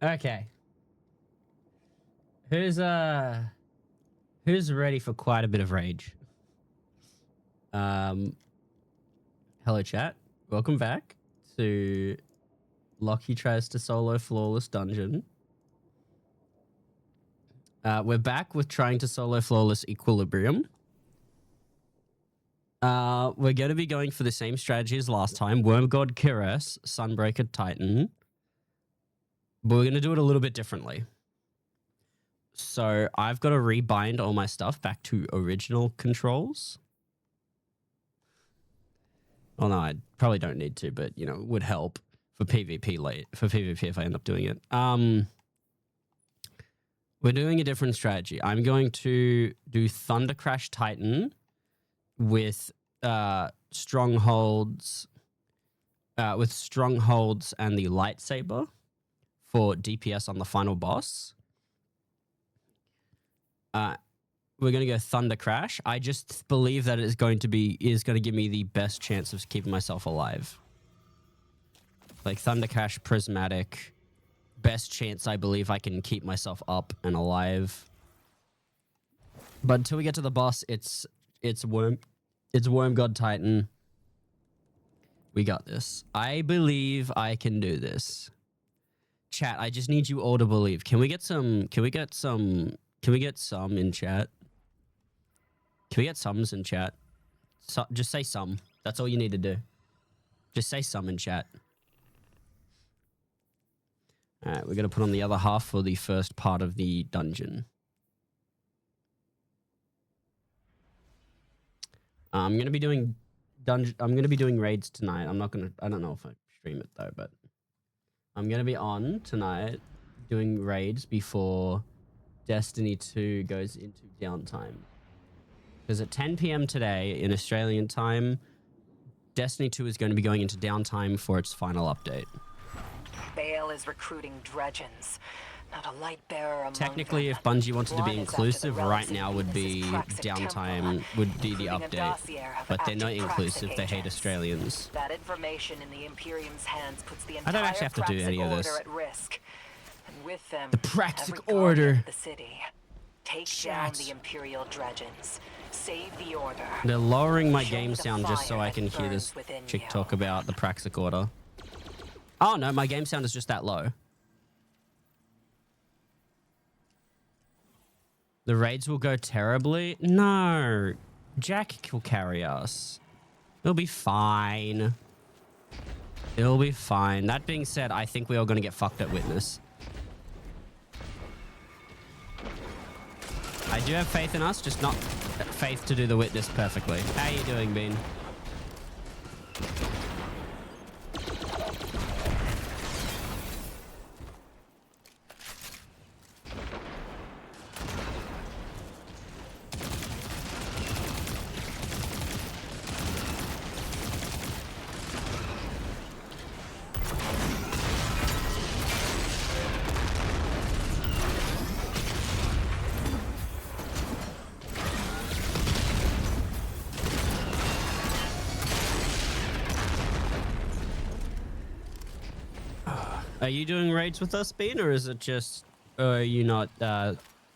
Okay. Who's ready for quite a bit of rage? Hello chat. Welcome back to Lockie Tries to Solo Flawless Dungeon. We're back with trying to solo Flawless Equilibrium. We're going to be going for the same strategy as last time. Worm God Kires, Sunbreaker Titan. But we're going to do it a little bit differently. So I've got to rebind all my stuff back to original controls. Well, no, I probably don't need to, but, you know, it would help for PvP if I end up doing it. We're doing a different strategy. I'm going to do Thunder Crash Titan with strongholds and the lightsaber for DPS on the final boss. We're going to go Thunder Crash. I just believe that it is going to give me the best chance of keeping myself alive. Like Thunder Crash, Prismatic, best chance I believe I can keep myself up and alive. But until we get to the boss, it's Worm God Titan. We got this. I believe I can do this. Chat, I just need you all to believe. Can we get some in chat? Can we get sums in chat? So, just say some. That's all you need to do. Just say some in chat. All right, we're going to put on the other half for the first part of the dungeon. I'm going to be doing raids tonight. I don't know if I stream it though, but I'm going to be on tonight doing raids before Destiny 2 goes into downtime. Because at 10 p.m. today in Australian time, Destiny 2 is going to be going into downtime for its final update. Bale is recruiting Dredgens. Not a light bearer among Technically, them. if Bungie wanted to be One is inclusive, after the right now would relics be of Praxis downtime, Templar, would be the including a update. dossier of But they're not active inclusive, Praxic they hate agents. Australians. That information in the Imperium's hands puts the I entire don't actually have to do Praxic any of this. Order at risk. And with them, The Praxic every guardian Order. of the city. Take down the Imperial Dredgens. Save the Order. They're lowering my Show game me the sound just so fire I can that hear this burns within chick you. talk about the Praxic Order. Oh no, my game sound is just that low. The raids will go terribly? No. Jack will carry us. It'll be fine. It'll be fine. That being said, I think we are going to get fucked at Witness. I do have faith in us, just not faith to do the Witness perfectly. How you doing, Bean? Are you doing raids with us, Bean, or is it just... are you not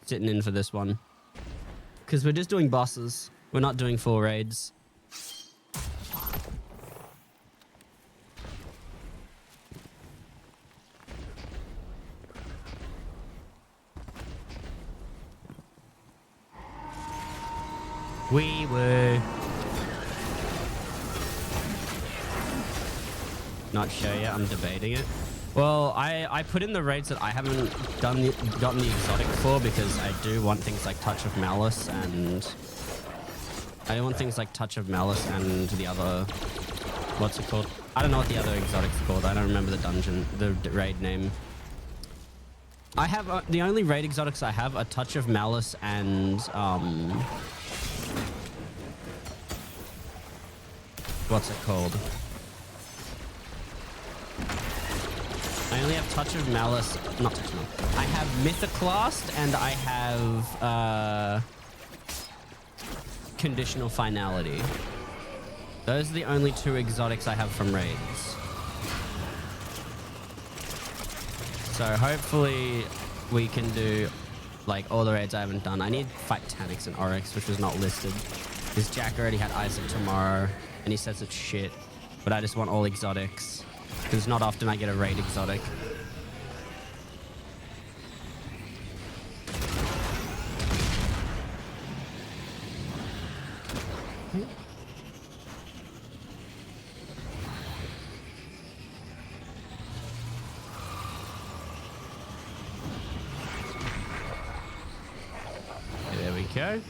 sitting in for this one? Because we're just doing bosses. We're not doing full raids. We were... Not sure yet, I'm debating it. Well, I put in the raids that I haven't gotten the exotic for because I do want things like Touch of Malice and... I want things like Touch of Malice and the other... What's it called? I don't know what the other exotic's called. I don't remember the raid name. I have... the only raid exotics I have are Touch of Malice and... what's it called? I only have Touch of Malice, not Touch of Malice. I have Mythoclast and I have Conditional Finality. Those are the only two exotics I have from raids. So hopefully we can do like all the raids I haven't done. I need fight Taniks and Oryx, which was not listed. Because Jack already had Isaac tomorrow, and he says it's shit. But I just want all exotics. Because it's not often I get a raid exotic. There we go.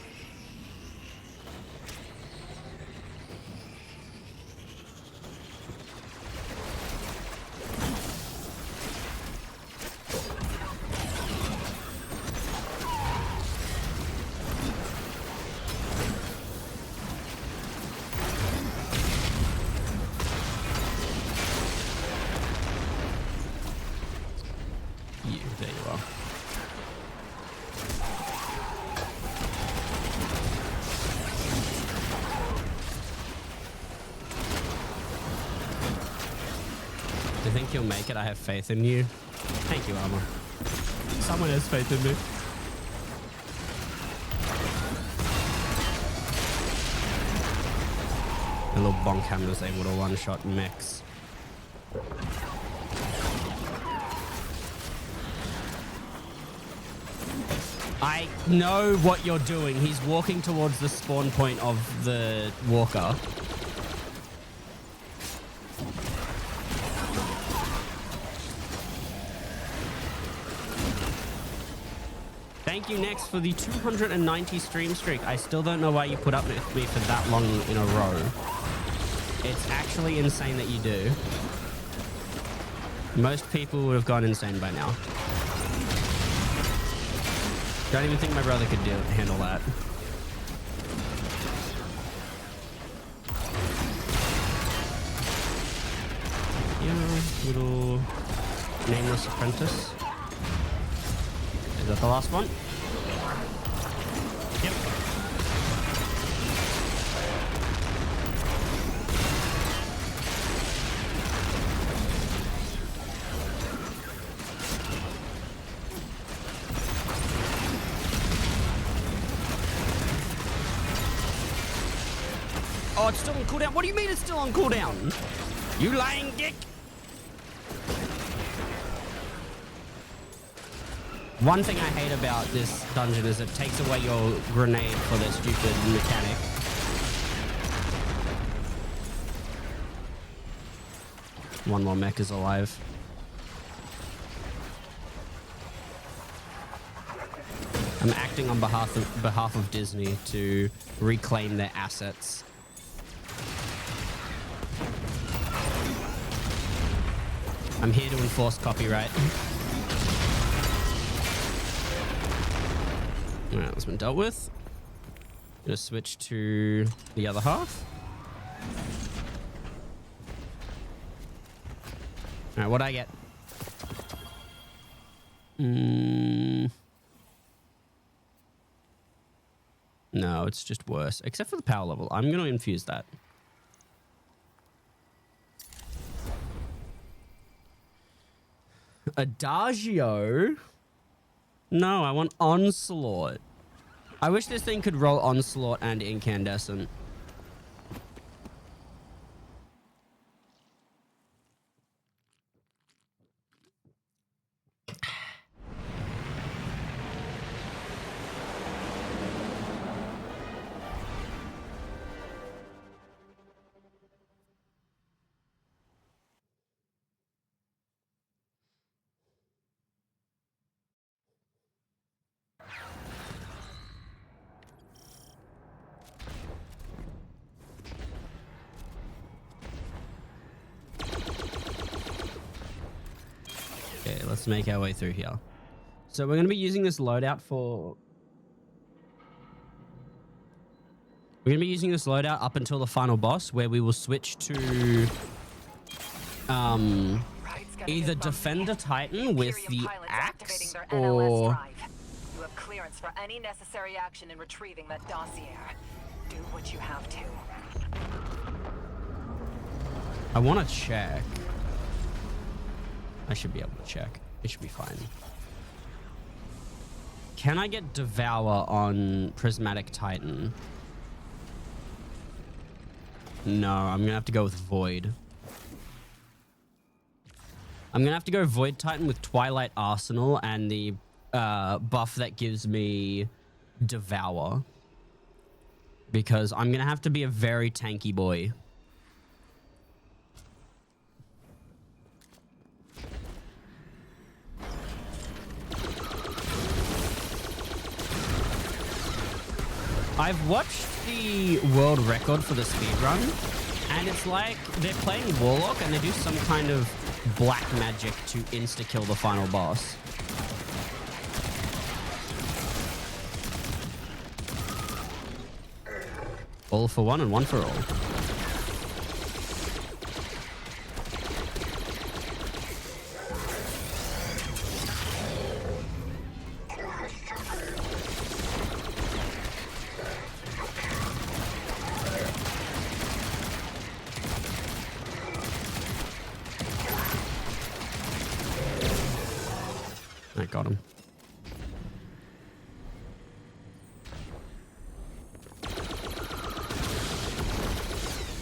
There you are. Do you think you'll make it? I have faith in you. Thank you, Armor. Someone has faith in me. The little bonk hammer is able to one-shot mechs. I know what you're doing. He's walking towards the spawn point of the walker. Thank you, Next, for the 290 stream streak. I still don't know why you put up with me for that long in a row. It's actually insane that you do. Most people would have gone insane by now. Don't even think my brother could handle that. Yeah, little nameless apprentice. Is that the last one? Yep. Oh, it's still on cooldown. What do you mean it's still on cooldown? You lying dick. One thing I hate about this dungeon is it takes away your grenade for their stupid mechanic. One more mech is alive. I'm acting on behalf of Disney to reclaim their assets. I'm here to enforce copyright. Alright, that's been dealt with. Gonna switch to the other half. Alright, what'd I get? No, it's just worse. Except for the power level. I'm gonna infuse that. Adagio? No, I want Onslaught. I wish this thing could roll Onslaught and Incandescent. Okay, let's make our way through here. So we're going to be using this loadout for... We're going to be using this loadout up until the final boss, where we will switch to either Defender Titan with the axe, or... You have clearance for any necessary action in retrieving that dossier. Do what you have to. I want to check. I should be able to check. It should be fine. Can I get Devour on Prismatic Titan? No, I'm gonna have to go with Void. I'm gonna have to go Void Titan with Twilight Arsenal and the buff that gives me Devour. Because I'm gonna have to be a very tanky boy. I've watched the world record for the speedrun, and it's like they're playing Warlock and they do some kind of black magic to insta-kill the final boss. All for one and one for all. I got him.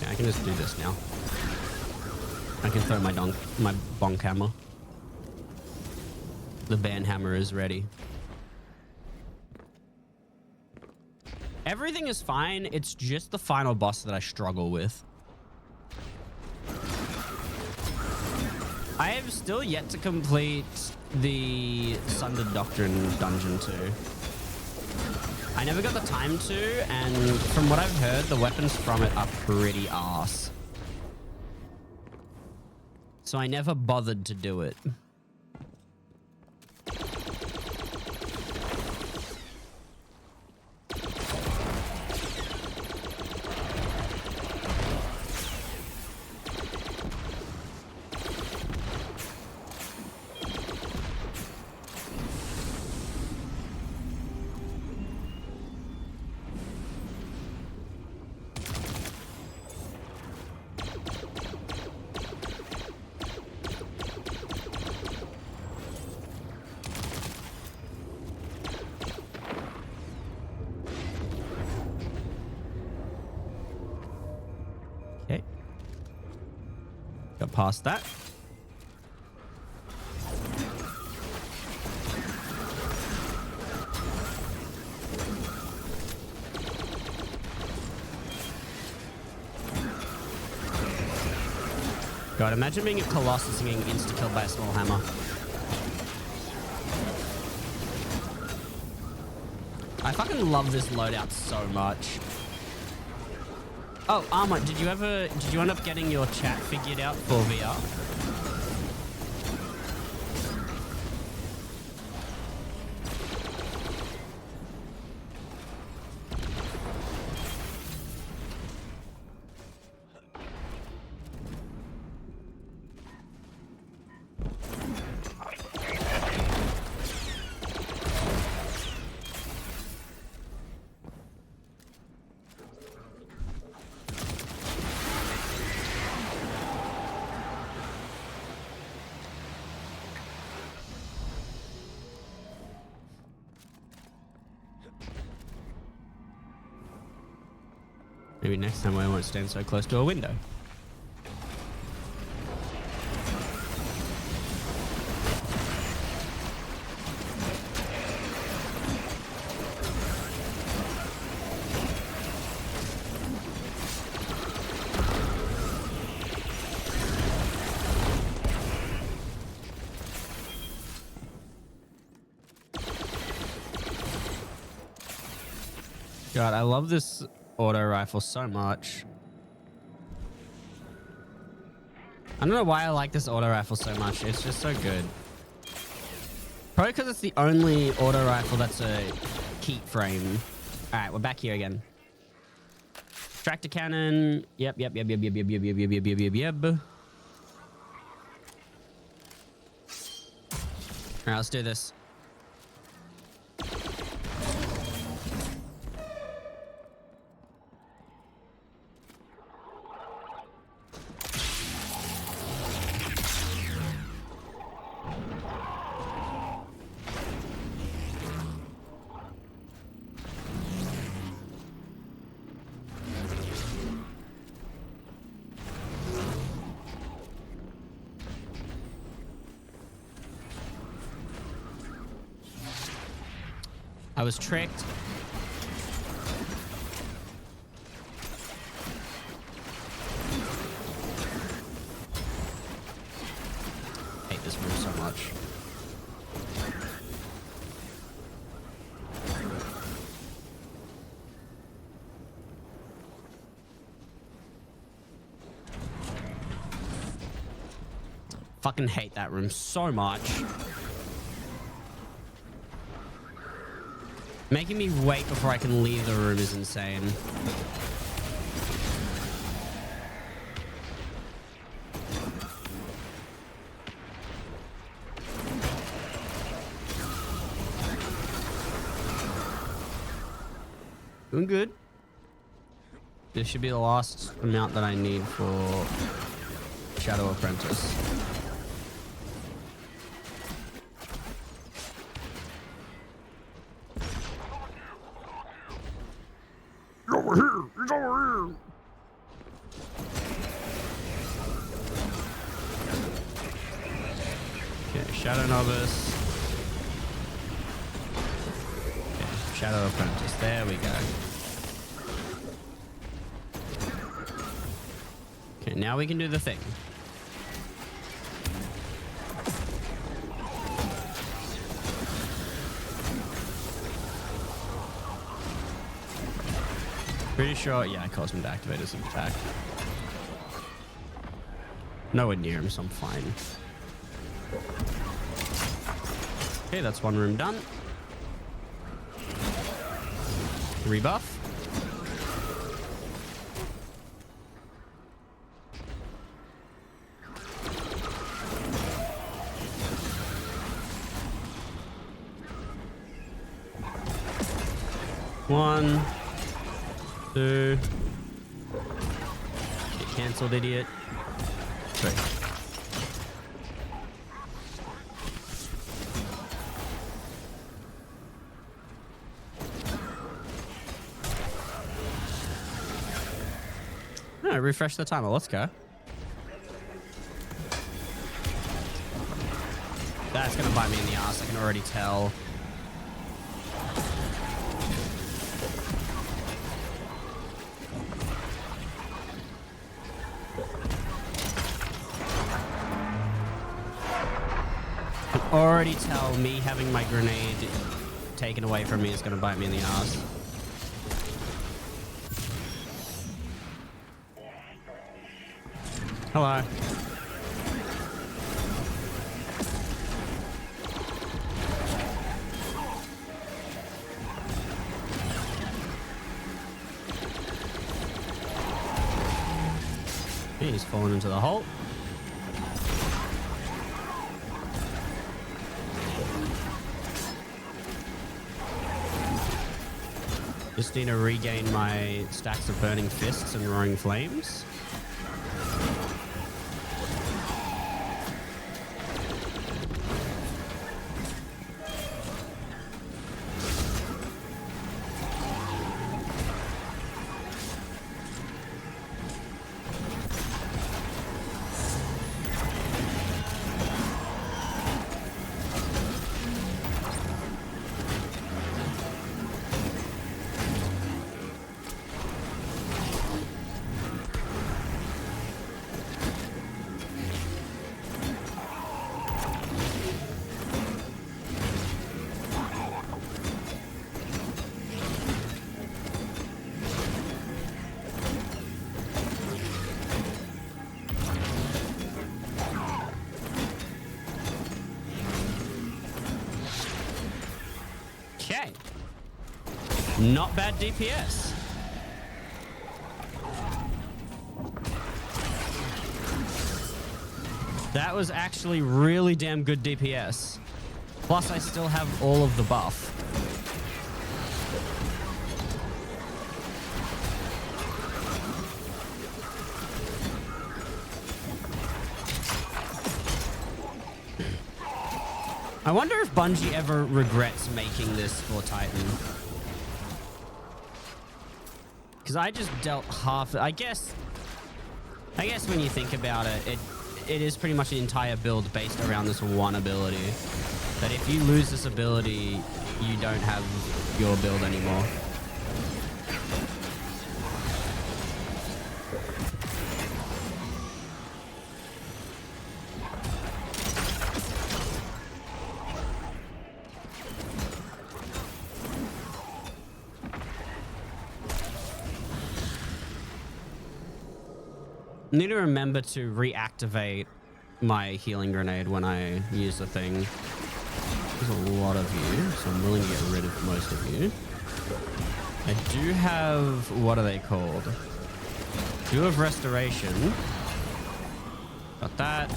Yeah, I can just do this now. I can throw my bonk hammer. The ban hammer is ready. Everything is fine. It's just the final boss that I struggle with. I have still yet to complete the Sundered Doctrine dungeon too. I never got the time to, and from what I've heard, the weapons from it are pretty arse. So I never bothered to do it. Okay. Got past that. God, imagine being a Colossus and getting insta-killed by a small hammer. I fucking love this loadout so much. Oh, Arma, did you end up getting your chat figured out for VR? Maybe next time I won't stand so close to a window. God, I love this auto rifle so much. I don't know why I like this auto rifle so much. It's just so good. Probably because it's the only auto rifle that's a keep frame. All right, we're back here again. Tractor cannon. Yep. All right, let's do this. I was tricked. I hate this room so much. Fucking hate that room so much. Making me wait before I can leave the room is insane. Doing good. This should be the last amount that I need for Shadow Apprentice. Over here! He's over here! Okay, Shadow Novice. Okay, Shadow Apprentice. There we go. Okay, now we can do the thing. Pretty sure, yeah, Cosmic Activator's in fact. Nowhere near him, so I'm fine. Okay, that's one room done. Rebuff. One. Two. Get cancelled, idiot. Three. No, refresh the timer. Let's go. That's gonna bite me in the ass. I can already tell. Already tell me having my grenade taken away from me is going to bite me in the ass. Hello. He's fallen into the hole. Just need to regain my stacks of burning fists and roaring flames. Okay. Not bad DPS. That was actually really damn good DPS. Plus, I still have all of the buff. I wonder if Bungie ever regrets making this for Titan. Because I just dealt half... I guess when you think about it, it is pretty much an entire build based around this one ability. That if you lose this ability, you don't have your build anymore. I need to remember to reactivate my healing grenade when I use the thing. There's a lot of you, so I'm willing to get rid of most of you. I do have, what are they called? Dew of Restoration. Got that.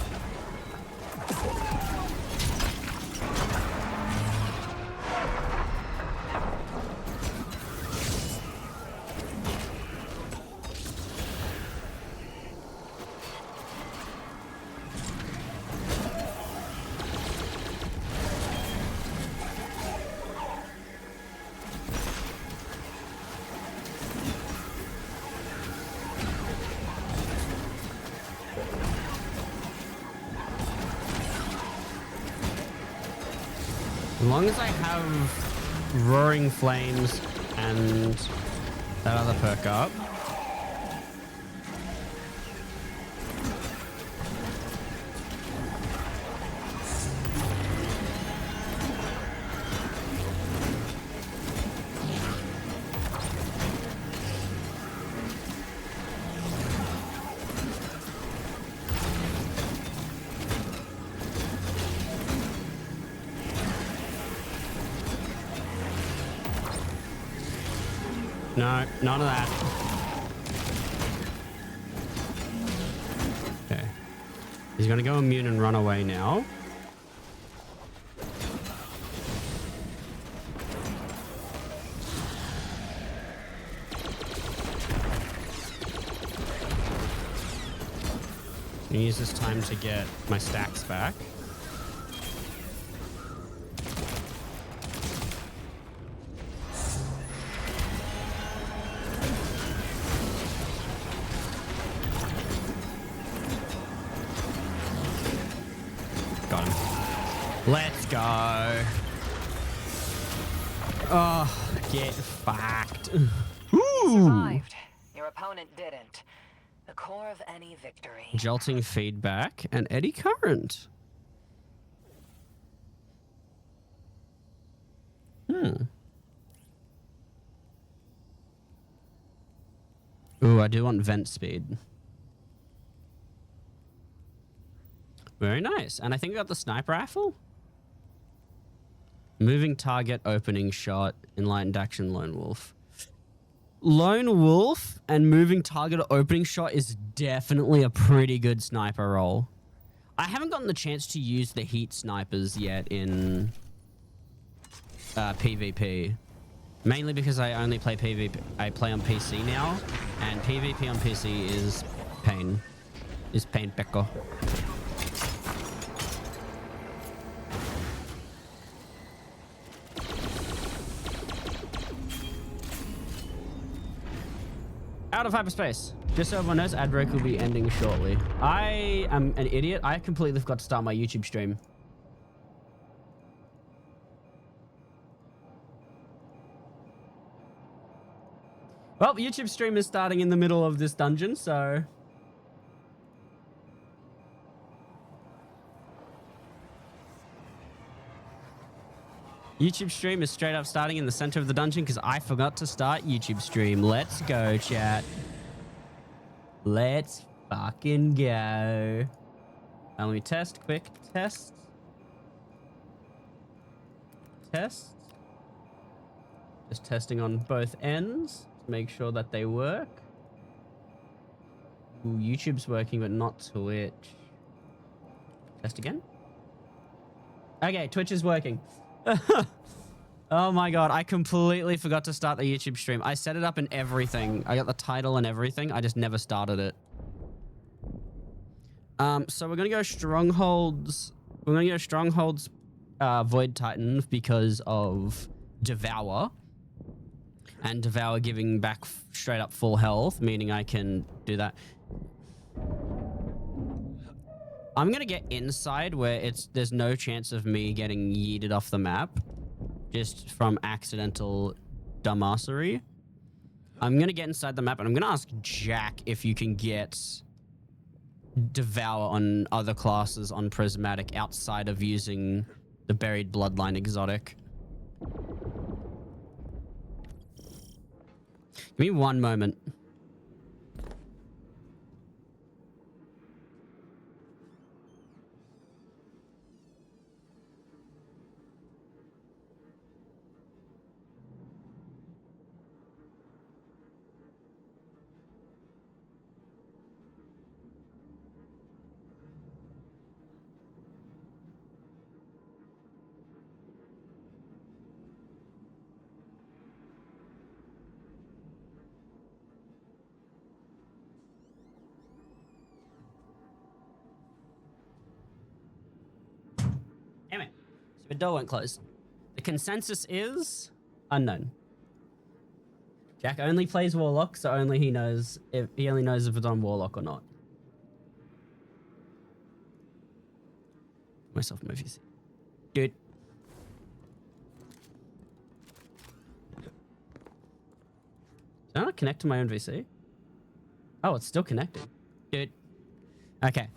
As long as I have Roaring Flames and that other perk up. No, none of that. Okay. He's gonna go immune and run away now. I'm gonna use this time to get my stacks back. Got him. Let's go. Oh, get fucked. You survived. Your opponent didn't. The core of any victory. Jolting feedback and eddy current. Ooh, I do want vent speed. Very nice. And I think we got the sniper rifle. Moving target, opening shot, enlightened action, lone wolf. Lone wolf and moving target opening shot is definitely a pretty good sniper role. I haven't gotten the chance to use the heat snipers yet in PvP. Mainly because I only play PvP. I play on PC now, and PvP on PC is pain. Is pain pecco. Out of hyperspace. Just so everyone knows, ad break will be ending shortly. I am an idiot. I completely forgot to start my YouTube stream. Well, YouTube stream is starting in the middle of this dungeon, so... YouTube stream is straight up starting in the center of the dungeon because I forgot to start YouTube stream. Let's go, chat. Let's fucking go. Now let me test, quick test. Test. Just testing on both ends to make sure that they work. Ooh, YouTube's working, but not Twitch. Test again. Okay, Twitch is working. Oh my god, I completely forgot to start the YouTube stream. I set it up and everything. I got the title and everything. I just never started it. So we're gonna go Strongholds. We're gonna go Strongholds Void Titan because of Devour. And Devour giving back straight up full health, meaning I can do that. I'm gonna get inside where there's no chance of me getting yeeted off the map, just from accidental dumbassery. I'm gonna get inside the map and I'm gonna ask Jack if you can get Devour on other classes on Prismatic outside of using the Buried Bloodline exotic. Give me one moment. Anyway, so the door won't close. The consensus is unknown. Jack only plays Warlock, so only he knows if it's on Warlock or not. Myself a movie. Dude. Did I not connect to my own VC? Oh, it's still connected. Dude. Okay.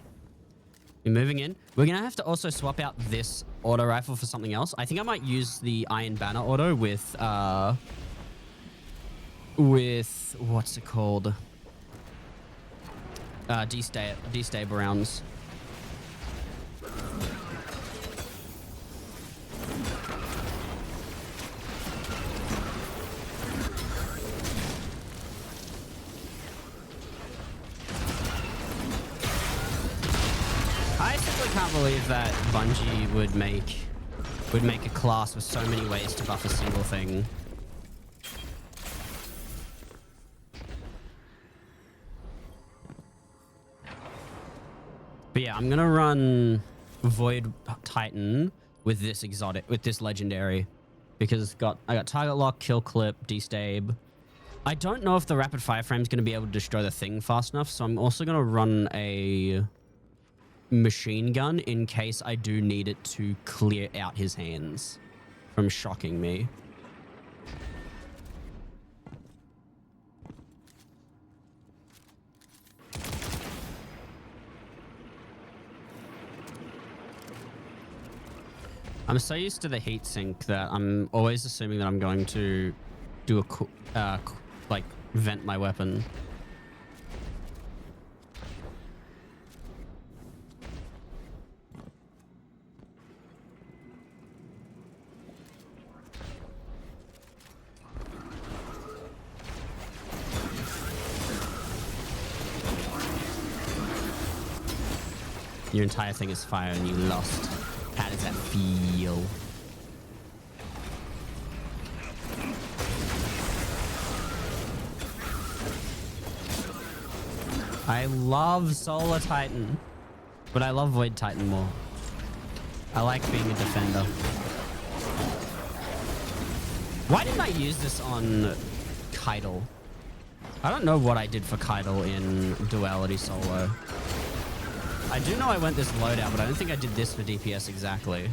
We're moving in. We're going to have to also swap out this auto rifle for something else. I think I might use the Iron Banner auto with what's it called? D-Stab rounds. I simply can't believe that Bungie would make a class with so many ways to buff a single thing. But yeah, I'm gonna run Void Titan with this exotic, with this legendary, because I got target lock, kill clip, destab. I don't know if the rapid fire frame is gonna be able to destroy the thing fast enough, so I'm also gonna run a machine gun in case I do need it to clear out his hands from shocking me. I'm so used to the heatsink that I'm always assuming that I'm going to do a like vent my weapon. Your entire thing is fire and you lost. How does that feel? I love Solar Titan, but I love Void Titan more. I like being a defender. Why didn't I use this on Keitel? I don't know what I did for Keitel in Duality Solo. I do know I went this loadout, but I don't think I did this for DPS exactly.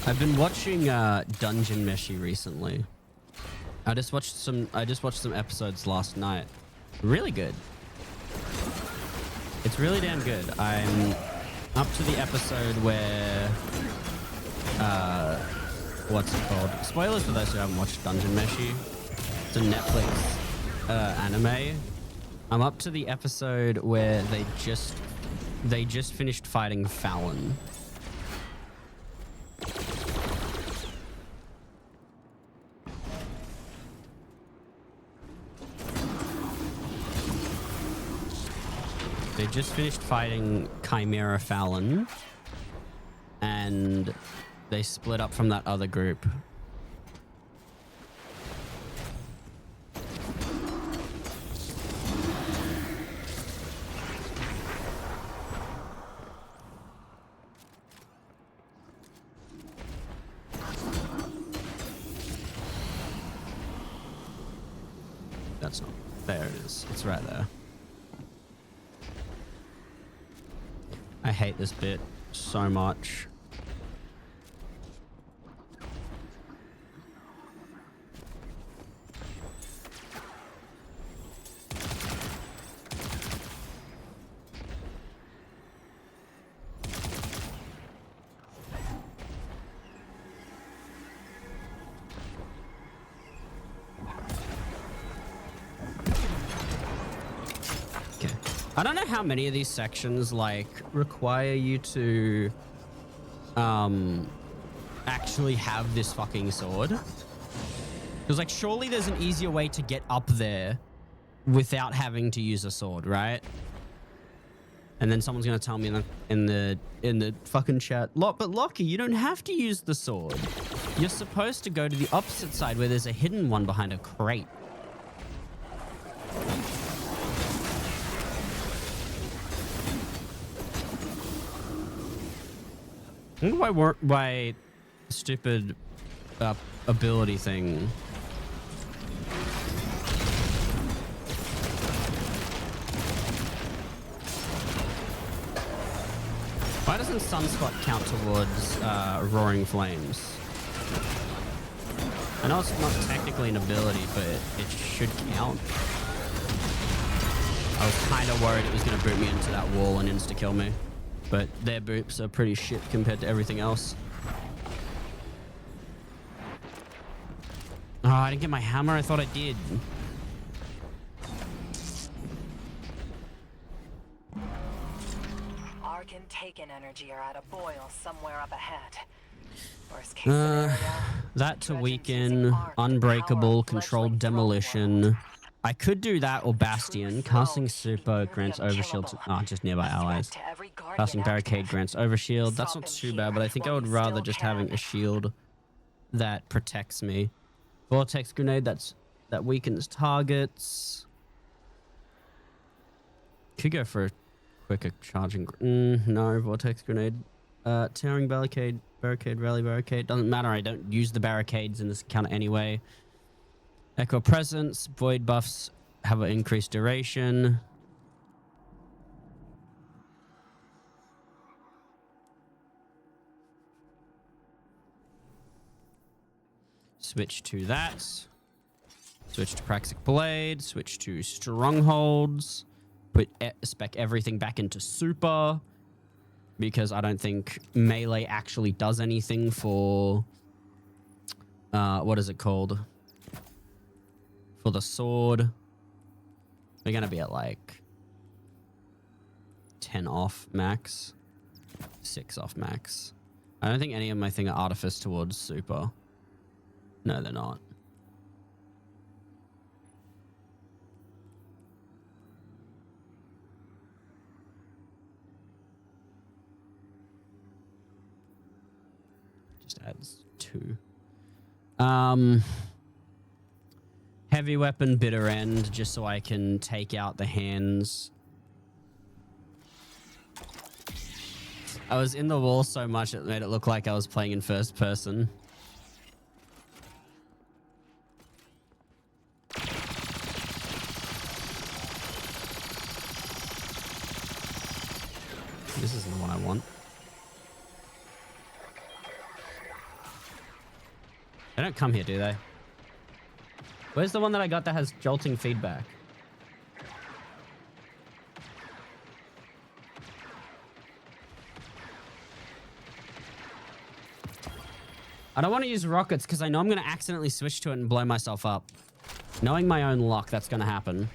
I've been watching Dungeon Meshi recently. I just watched some episodes last night. Really good. It's really damn good. I'm up to the episode where what's it called? Spoilers for those who haven't watched Dungeon Meshi. It's a Netflix anime. I'm up to the episode where they just finished fighting Fallon. They just finished fighting Chimera Fallon, and they split up from that other group. That's not... There it is. It's right there. I hate this bit so much. I don't know how many of these sections like require you to actually have this fucking sword. Because like surely there's an easier way to get up there without having to use a sword, right? And then someone's gonna tell me in the fucking chat, but Lockie, you don't have to use the sword. You're supposed to go to the opposite side where there's a hidden one behind a crate. I wonder why stupid ability thing. Why doesn't Sunspot count towards Roaring Flames? I know it's not technically an ability, but it should count. I was kind of worried it was going to boot me into that wall and insta-kill me. But their boops are pretty shit compared to everything else. Oh, I didn't get my hammer. I thought I did. Arc and Taken energy are at a boil somewhere up ahead. Worst case scenario, that to Dredgen's weaken, using Arc to Unbreakable, power Controlled fledgling throne Demolition. world. I could do that or Bastion. Casting Super grants Overshield to just nearby allies. Casting Barricade grants Overshield. That's not too bad, but I think I would rather just having a shield that protects me. Vortex Grenade, that weakens targets. Could go for a quicker charging. No, Vortex Grenade. Tearing Barricade, Rally Barricade. Doesn't matter, I don't use the barricades in this encounter anyway. Echo Presence, Void buffs have an increased duration. Switch to that. Switch to Praxic Blade. Switch to Strongholds. Put spec everything back into Super. Because I don't think melee actually does anything for... what is it called? For the sword. We're going to be at like 10 off max. 6 off max. I don't think any of my thing are Artifice towards Super. No, they're not. Just adds 2. Heavy weapon, bitter end, just so I can take out the hands. I was in the wall so much it made it look like I was playing in first person. This isn't the one I want. They don't come here, do they? Where's the one that I got that has jolting feedback? I don't want to use rockets because I know I'm going to accidentally switch to it and blow myself up. Knowing my own luck, that's going to happen.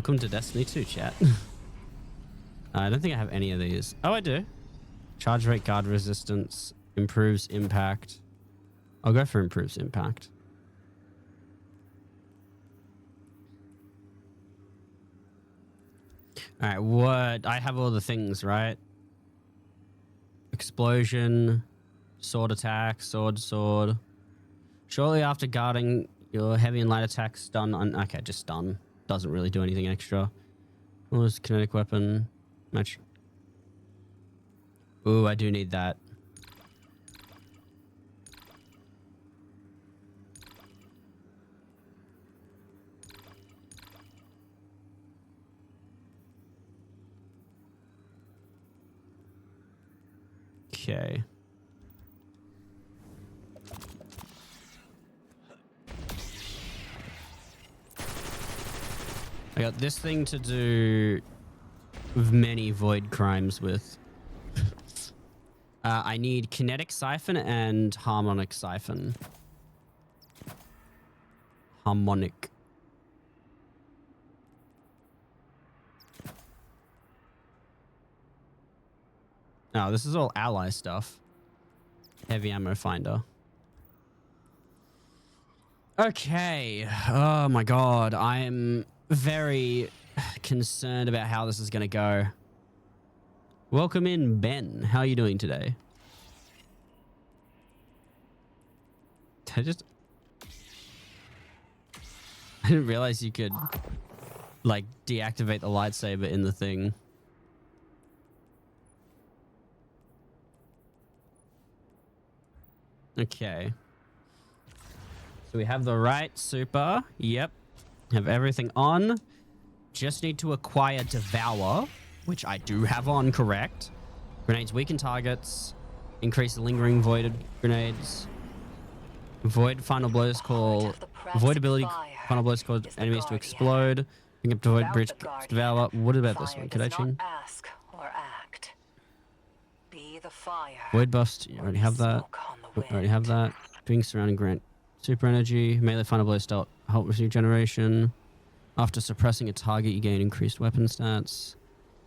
Welcome to Destiny 2, chat. I don't think I have any of these. Oh, I do. Charge rate, guard resistance, improves impact. I'll go for improves impact. All right, what? I have all the things, right? Explosion, sword attack, sword. Shortly after guarding, your heavy and light attacks stun on... Okay, just stun. Doesn't really do anything extra. What was kinetic weapon? Match. Ooh, I do need that. Okay. I got this thing to do many void crimes with. I need kinetic siphon and harmonic siphon. Harmonic. Oh, this is all ally stuff. Heavy ammo finder. Okay. Oh my god. I am very concerned about how this is going to go. Welcome in, Ben. How are you doing today? I didn't realize you could, like, deactivate the lightsaber in the thing. Okay. So we have the right super. Yep. Have everything on. Just need to acquire Devour, which I do have on, correct. Grenades weaken targets. Increase the lingering voided grenades. Void final blows call... Void ability final blows cause enemies to explode. Bring up to void breach Devour. What about this one? Could I change? Ask or act. Be the fire. Void bust. You already have that. Already have that. Doing surrounding grant. Super energy. Melee final blow start. Help with regeneration. After suppressing a target, you gain increased weapon stats.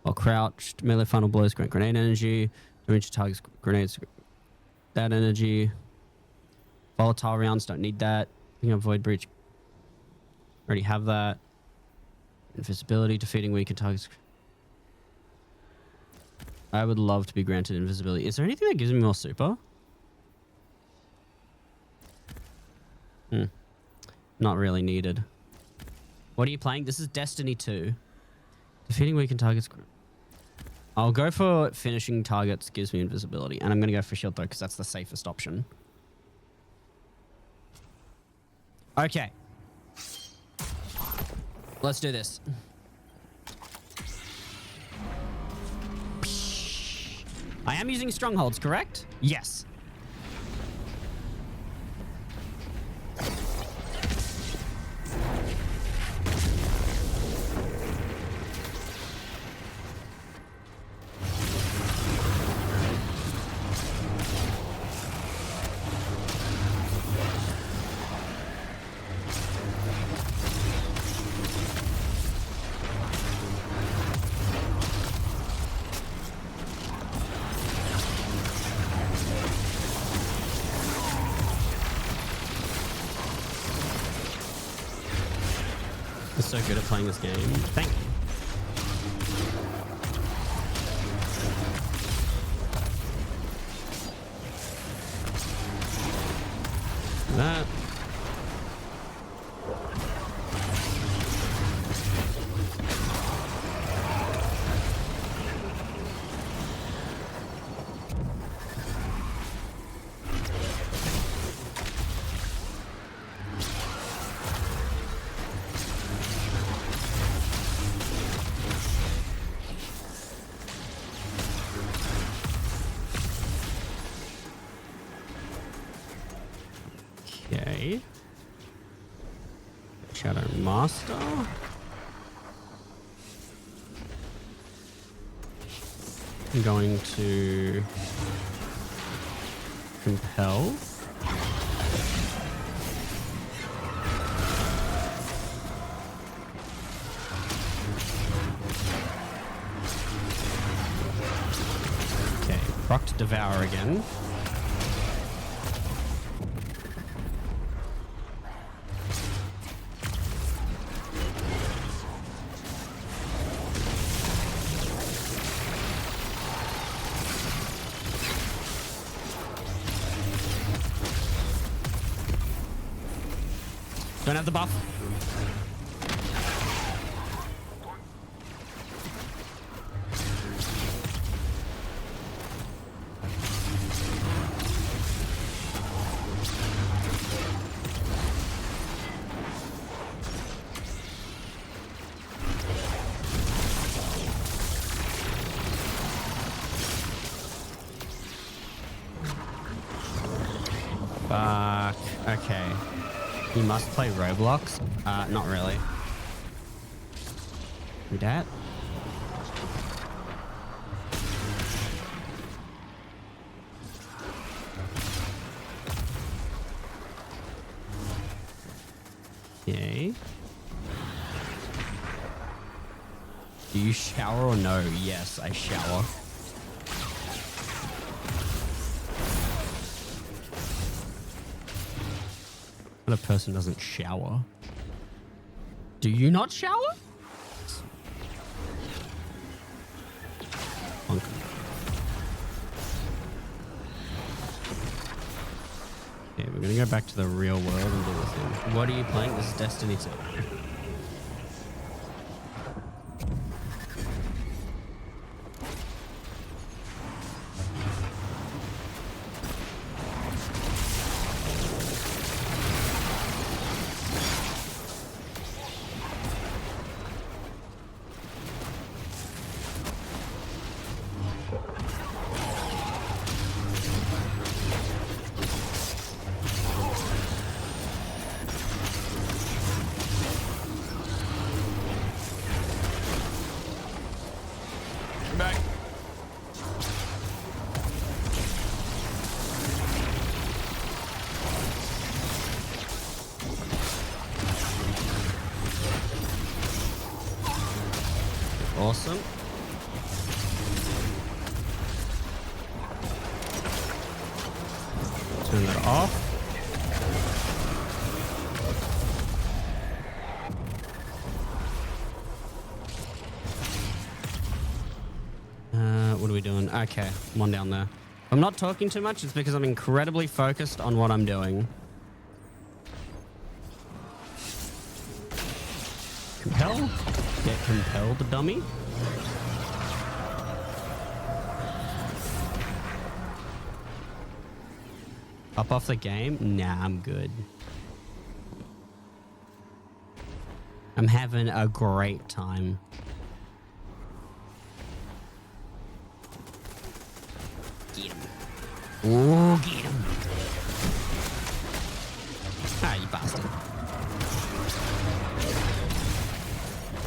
While crouched, melee final blows grant grenade energy. Damage targets grenades. That energy. Volatile rounds don't need that. Picking up void breach. Already have that. Invisibility, defeating weakened targets. I would love to be granted invisibility. Is there anything that gives me more super? Not really needed. What are you playing? This is Destiny 2. Defeating weakened targets. I'll go for finishing targets gives me invisibility. And I'm going to go for shield though because that's the safest option. Okay. Let's do this. I am using strongholds, correct? Yes. So good at playing this game. Thank you. That. Okay. Shadow Master. I'm going to compel. proc devour again. Don't have the buff. Fuck. Okay. You must play Roblox? Not really. Who dat? Yay. Do you shower or no? Yes, I shower. What a person doesn't shower. Do you not shower? Punk. Okay, we're gonna go back to the real world and do this thing. What are you playing? This is Destiny 2. Back. Awesome. Turn that off. What are we doing? Okay, one down there. I'm not talking too much. It's because I'm incredibly focused on what I'm doing. Compel? Get compelled, dummy. Up off the game? Nah, I'm good. I'm having a great time. Get him. Ooh, get him. Ah, you bastard.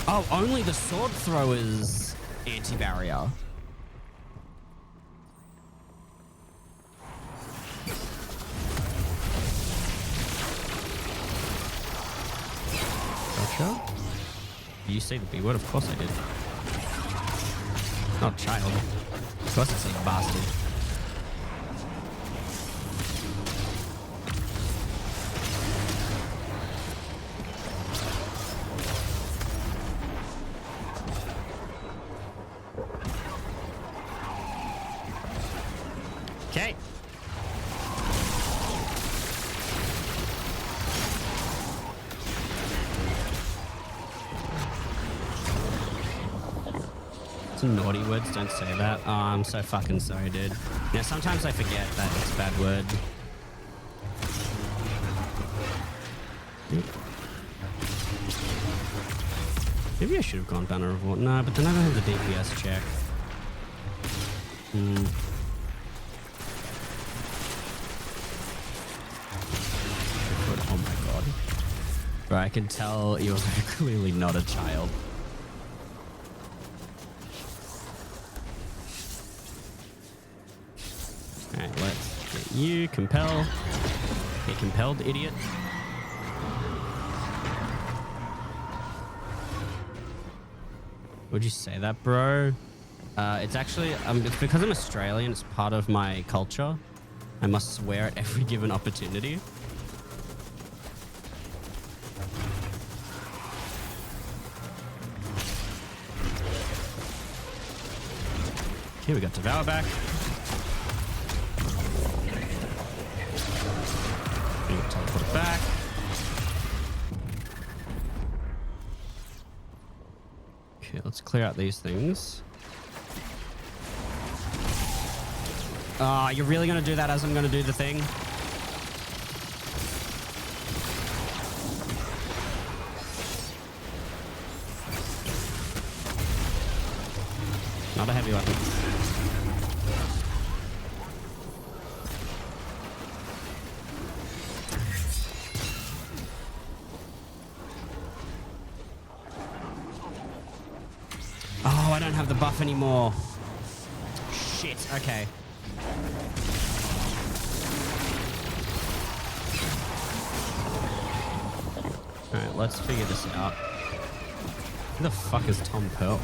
Oh, only the sword thrower's anti-barrier. Gotcha. You say the B word? Of course I did. Not child. Of course I say bastard. Okay. Some naughty words, don't say that. Oh, I'm so fucking sorry, dude. Yeah, sometimes I forget that it's a bad word. Maybe I should have gone Banner of War. No, but then I don't have the DPS check. Oh my god. Bro, I can tell you're clearly not a child. Alright, let's get you. Compel. Get compelled, idiot. Would you say that, bro? It's actually, it's because I'm Australian. It's part of my culture. I must swear at every given opportunity. Okay, we got Devour back. We got teleport back. Okay, let's clear out these things. Ah, you're really gonna do that as I'm gonna do the thing? Not a heavy weapon. Oh, I don't have the buff anymore. Shit, okay. Alright, let's figure this out. Who the fuck is Tom Pearl?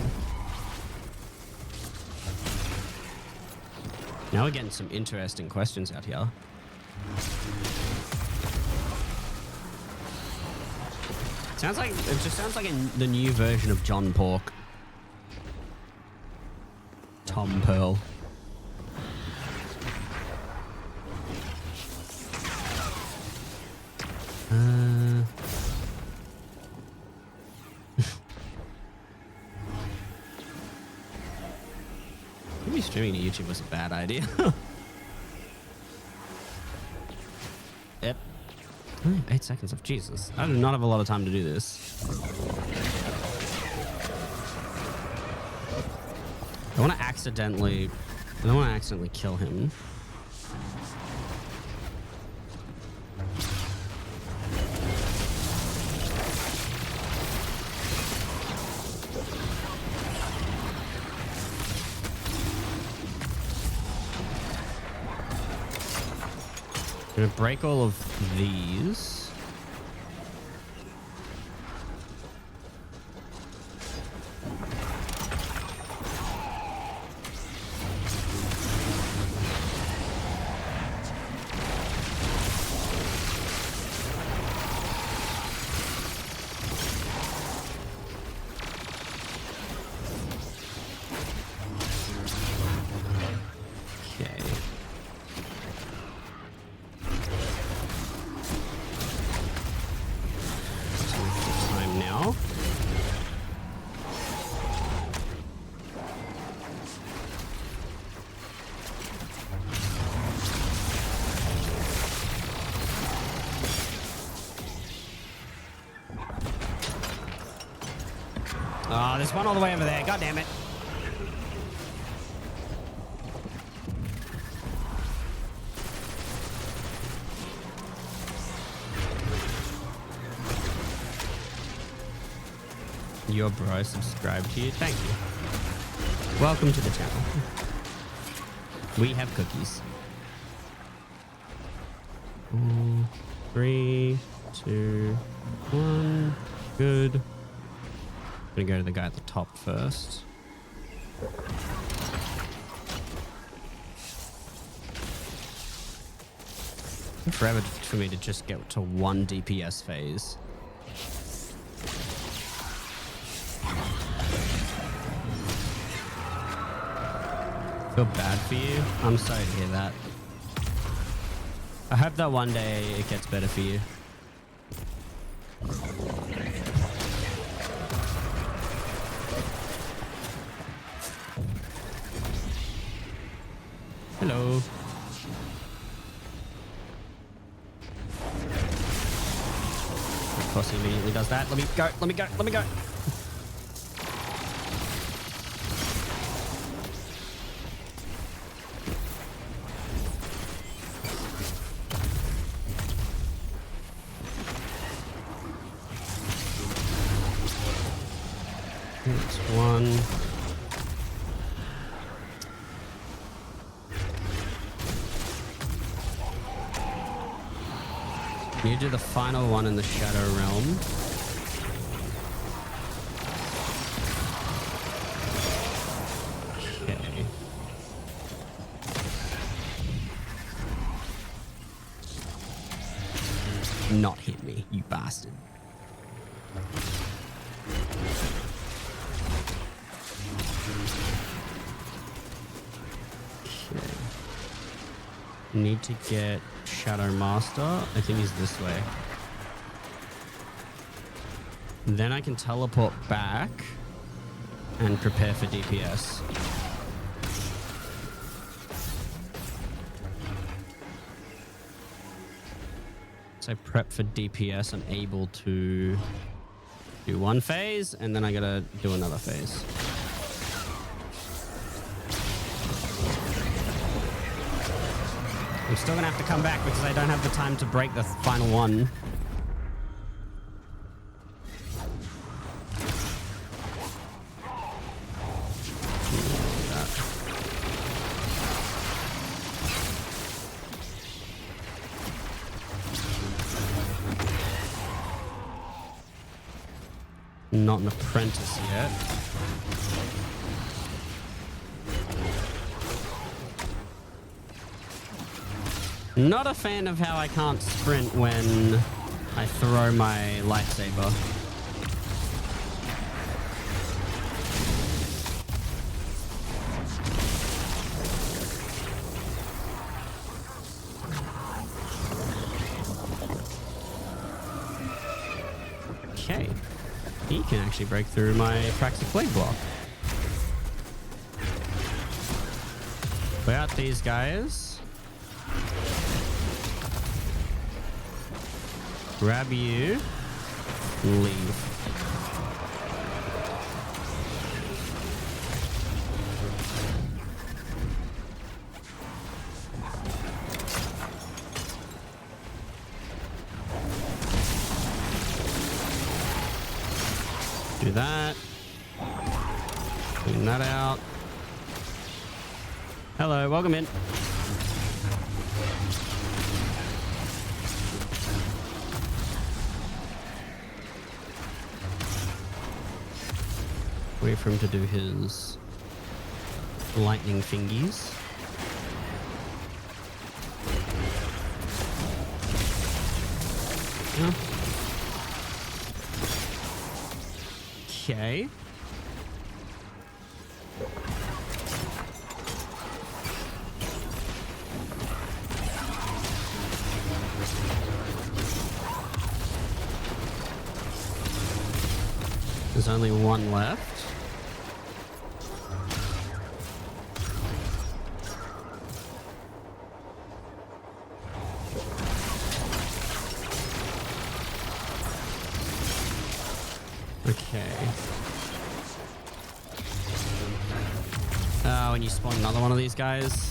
Now we're getting some interesting questions out here. Sounds like, it just sounds like the new version of John Pork. Tom Pearl. Maybe streaming to YouTube was a bad idea. Yep. 8 seconds of Jesus. I do not have a lot of time to do this. I don't want to accidentally kill him. I'm gonna break all of these. Oh, there's one all the way over there. God damn it. Your bro subscribed to you. Thank you. Welcome to the channel. We have cookies. 3, 2, 1. Good. I'm gonna go to the guy at the top first. Took forever for me to just get to 1 DPS phase. Feel bad for you. I'm sorry to hear that. I hope that one day it gets better for you. Hello. Of course he immediately does that. Let me go, let me go, let me go. That's one. You do the final one in the Shadow Realm. not hit me, you bastard. Okay. Need to get Shadow Master. I think he's this way. Then I can teleport back and prepare for DPS. So prep for DPS. I'm able to do one phase and then I gotta do another phase. I'm still gonna have to come back because I don't have the time to break the final one. Not an apprentice yet. Not a fan of how I can't sprint when I throw my lightsaber. Okay. He can actually break through my Praxic Blade block. Clear out these guys. Grab you. Leave. Do that. Clean that out. Hello, welcome in. Wait for him to do his lightning fingies. Yeah. Okay. There's only one left. Okay. When you spawn another one of these guys.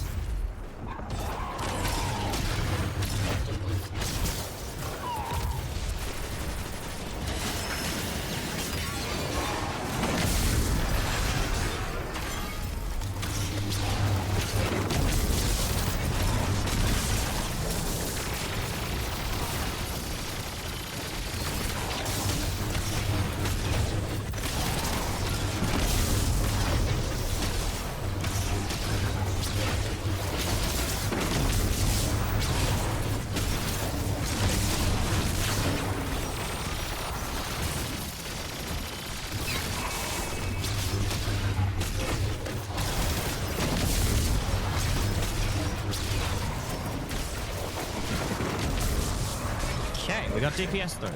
We got DPS though.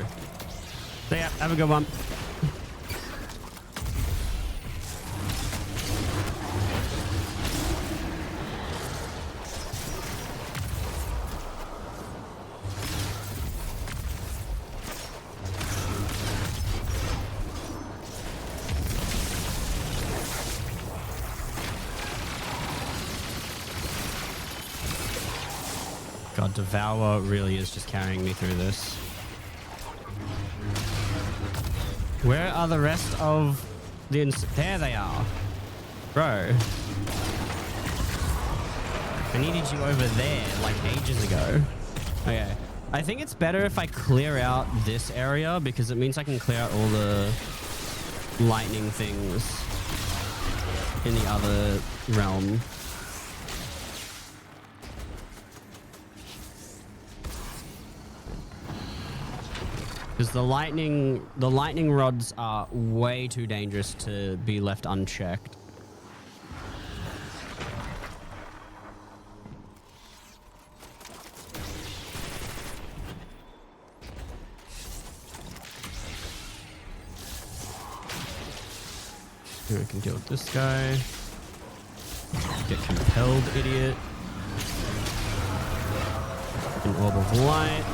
So yeah, have a good one. God, Devour really is just carrying me through this. Where are the rest of the... There they are. Bro. I needed you over there like ages ago. Okay. I think it's better if I clear out this area because it means I can clear out all the lightning things in the other realm. Because the lightning rods are way too dangerous to be left unchecked. Here I can deal with this guy. Get compelled, idiot. An orb of light.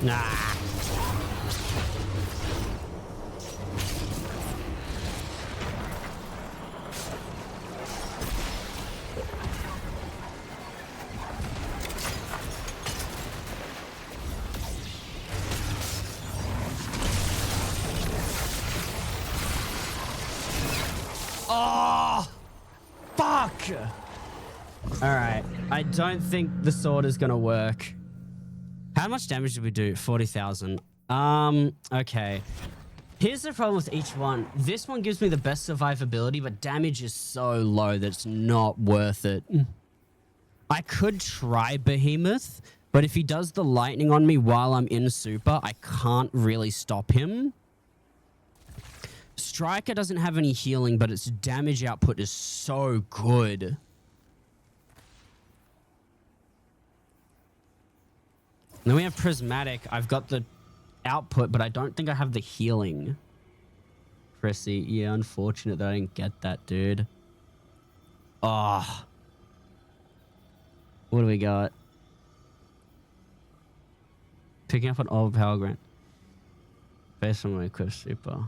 Nah. Oh, fuck. All right. I don't think the sword is going to work. How much damage did we do? 40,000. Okay. Here's the problem with each one. This one gives me the best survivability, but damage is so low that it's not worth it. I could try Behemoth, but if he does the lightning on me while I'm in super, I can't really stop him. Striker doesn't have any healing, but its damage output is so good. Then we have Prismatic. I've got the output, but I don't think I have the healing. Prissy. Yeah, unfortunate that I didn't get that, dude. Oh. What do we got? Picking up an overpower grant. Based on my equip super.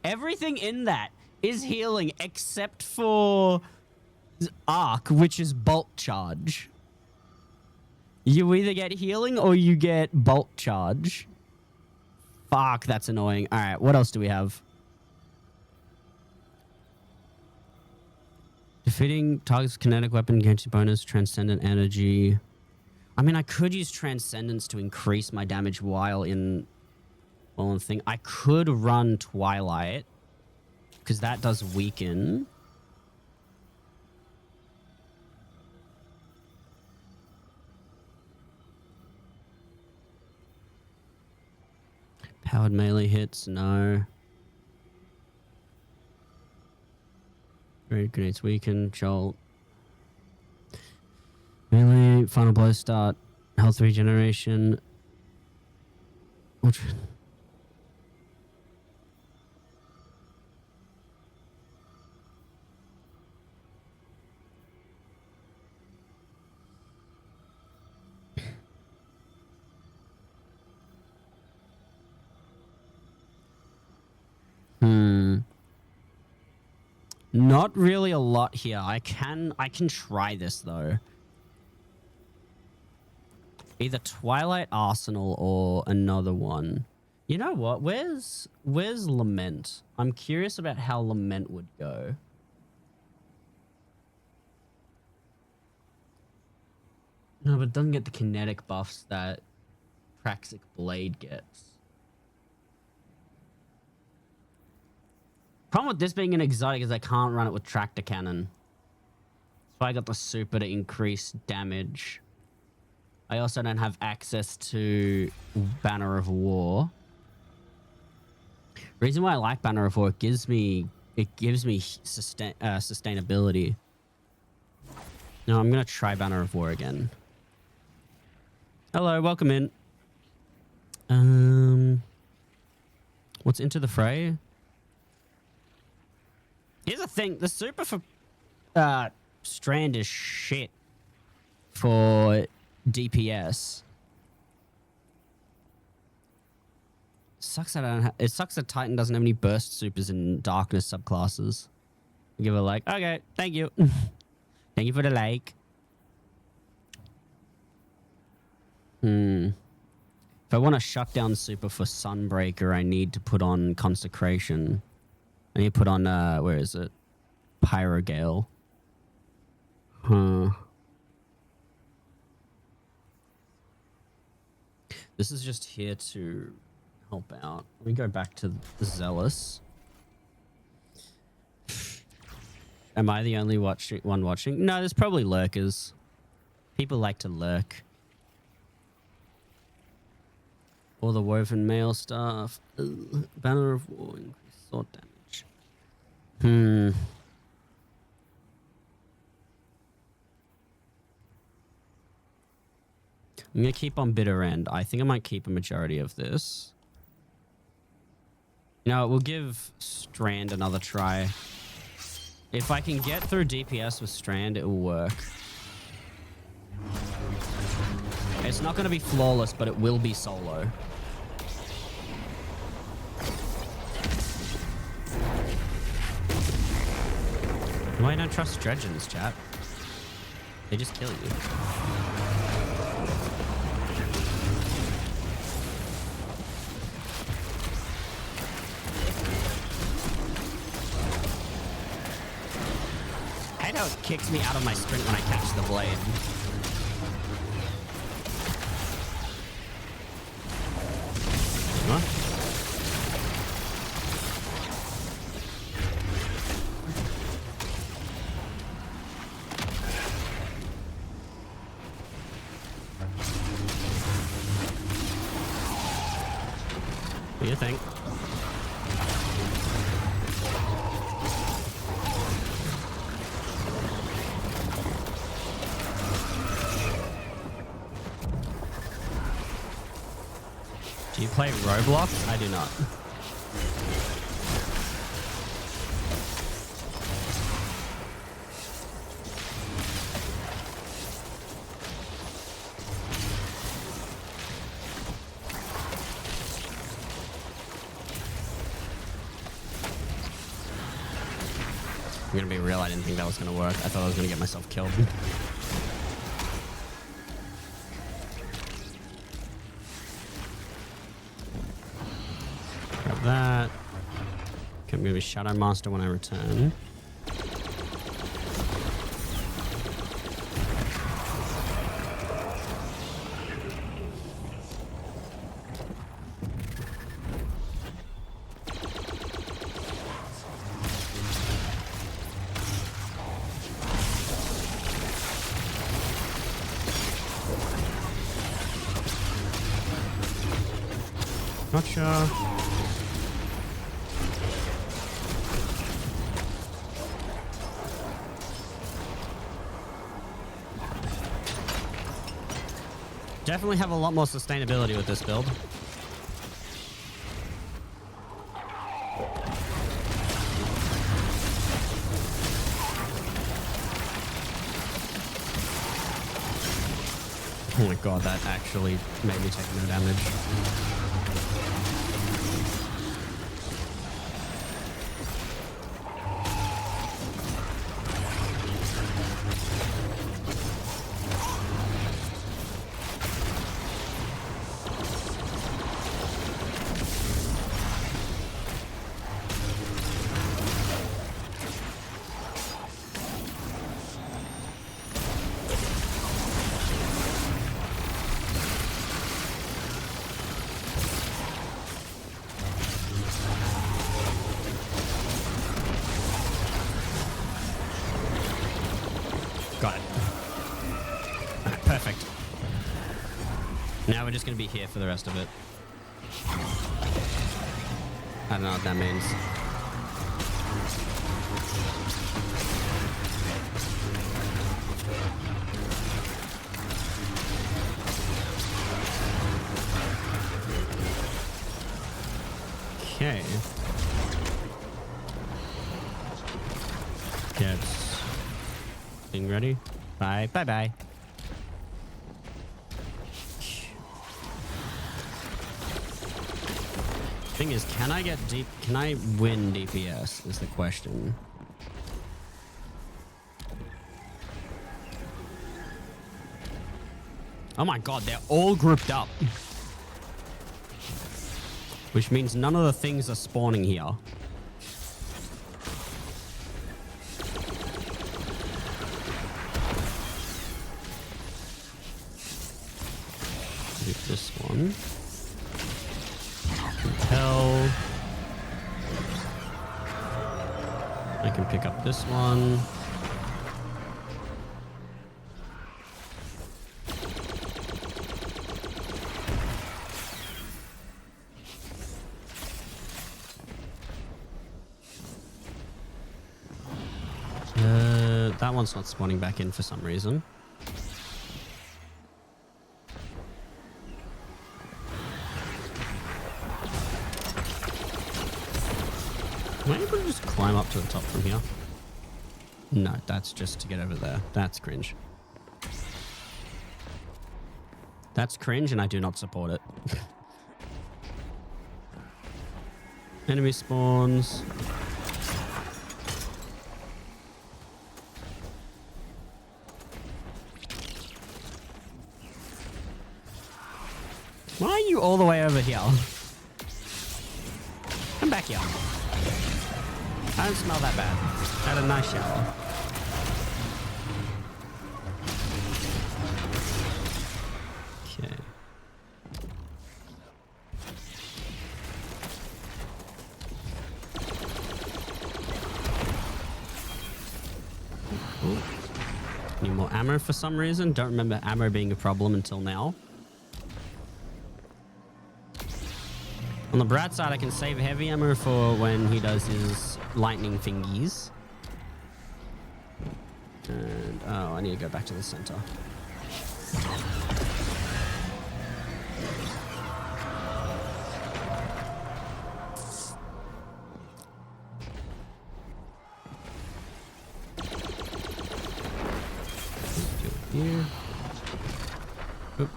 Everything in that is healing except for Arc, which is Bolt Charge. You either get healing or you get Bolt Charge. Fuck, that's annoying. All right, what else do we have? Defeating target's kinetic weapon gains bonus, Transcendent Energy. I mean, I could use Transcendence to increase my damage while in the thing. I could run Twilight, because that does weaken. Powered melee hits, no. Grenade grenades weaken, jolt. Melee, final blow start, health regeneration. Ultra. Not really a lot here. I can try this though. Either Twilight Arsenal or another one. You know what? Where's Lament? I'm curious about how Lament would go. No, but it doesn't get the kinetic buffs that Praxic Blade gets. Problem with this being an exotic is I can't run it with Tractor Cannon. So I got the super to increase damage. I also don't have access to Banner of War. Reason why I like Banner of War, it gives me sustainability. No, I'm gonna try Banner of War again. Hello, welcome in. What's Into the Fray? Here's the thing, the super for Strand is shit for DPS. Sucks that it sucks that Titan doesn't have any burst supers in darkness subclasses. Give it a like. Okay, thank you. Thank you for the like. If I want to shut down super for Sunbreaker, I need to put on Consecration. I need to put on, where is it? Pyrogale. Huh. This is just here to help out. Let me go back to the Zealous. Am I the only one watching? No, there's probably lurkers. People like to lurk. All the woven mail stuff. Ugh. Banner of War, increased sword damage. I'm going to keep on Bitter End. I think I might keep a majority of this. You know, we'll give Strand another try. If I can get through DPS with Strand, it will work. It's not going to be flawless, but it will be solo. Why don't trust Dredgens, chat? They just kill you. I hate how it kicks me out of my sprint when I catch the blade. Huh? What do you think? Do you play Roblox? I do not. I'm gonna be real, I didn't think that was gonna work. I thought I was gonna get myself killed. Grab that. Can move a Shadow Master when I return. Gotcha. Definitely have a lot more sustainability with this build. Oh my god, that actually made me take no damage. Got it. Alright, perfect. Now we're just going to be here for the rest of it. I don't know what that means. Okay. Get thing ready. Bye. Bye. Thing is, can I get deep? Can I win DPS? Is the question. Oh my god, they're all grouped up. Which means none of the things are spawning here. one. Compel. I can pick up this one. That one's not spawning back in for some reason. Am I able to just climb up to the top from here? No, that's just to get over there. That's cringe. That's cringe and I do not support it. Enemy spawns. Why are you all the way over here? Come back here. I don't smell that bad. I had a nice shower. Okay. Ooh. Need more ammo for some reason. Don't remember ammo being a problem until now. On the Brat side, I can save heavy ammo for when he does his lightning thingies. And, oh, I need to go back to the center. Here. Oop.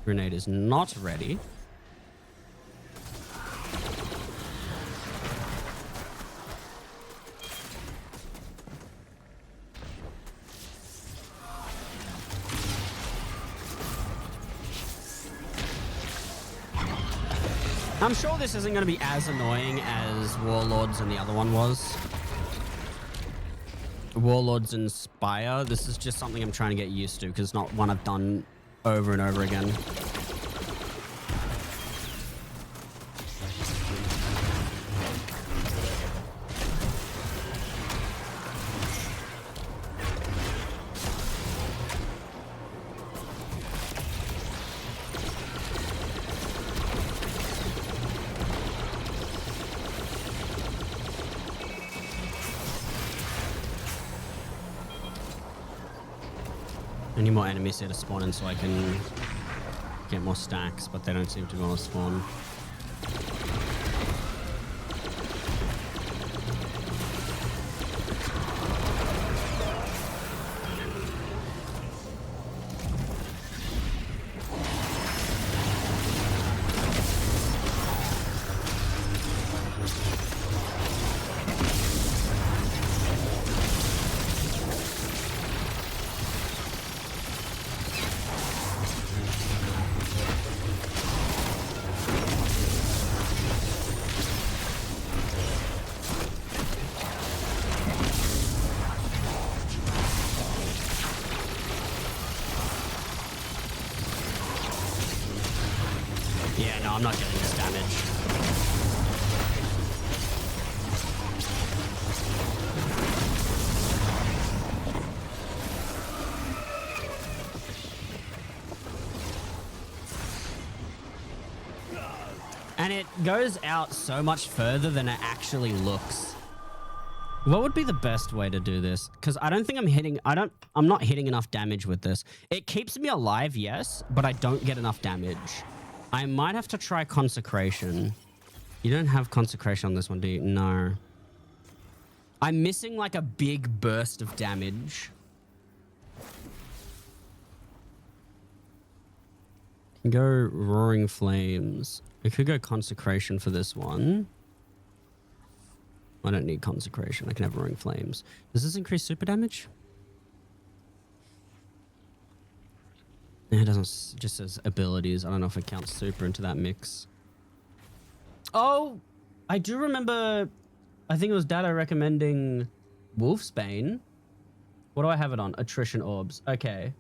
Grenade is not ready. I'm sure this isn't going to be as annoying as Warlords and the other one was. Warlords and Spire. This is just something I'm trying to get used to because it's not one I've done over and over again. I need more enemies here to spawn in so I can get more stacks, but they don't seem to want to spawn. Yeah, no, I'm not getting this damage. And it goes out so much further than it actually looks. What would be the best way to do this? Because I don't think I'm not hitting enough damage with this. It keeps me alive, yes, but I don't get enough damage. I might have to try Consecration. You don't have Consecration on this one, do you? No. I'm missing like a big burst of damage. Can go Roaring Flames. I could go Consecration for this one. I don't need Consecration. I can have Roaring Flames. Does this increase super damage? It doesn't. It just says abilities. I don't know if it counts super into that mix. Oh, I do remember. I think it was Dado recommending Wolfsbane. What do I have it on? Attrition Orbs. Okay.